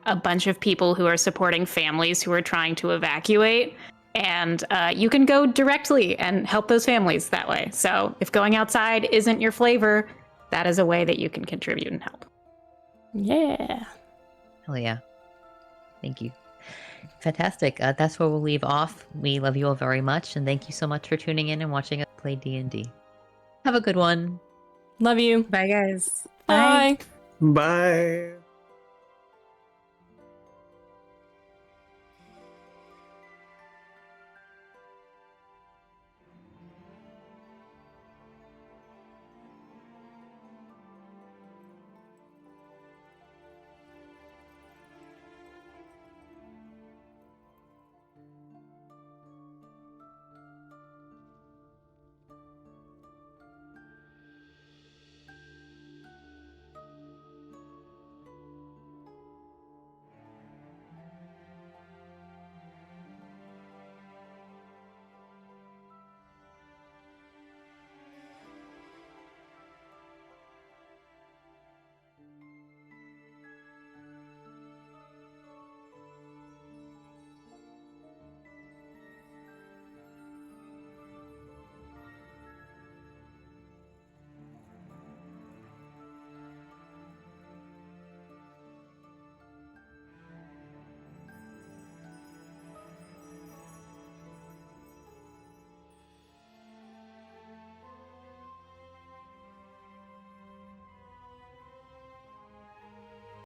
[SPEAKER 5] a bunch of people who are supporting families who are trying to evacuate, and you can go directly and help those families that way. So if going outside isn't your flavor, that is a way that you can contribute and help.
[SPEAKER 1] Yeah.
[SPEAKER 2] Hell yeah. Thank you. Fantastic. That's where we'll leave off. We love you all very much, and thank you so much for tuning in and watching us play D&D. Have a good one.
[SPEAKER 1] Love you.
[SPEAKER 7] Bye, guys.
[SPEAKER 1] Bye.
[SPEAKER 6] Bye.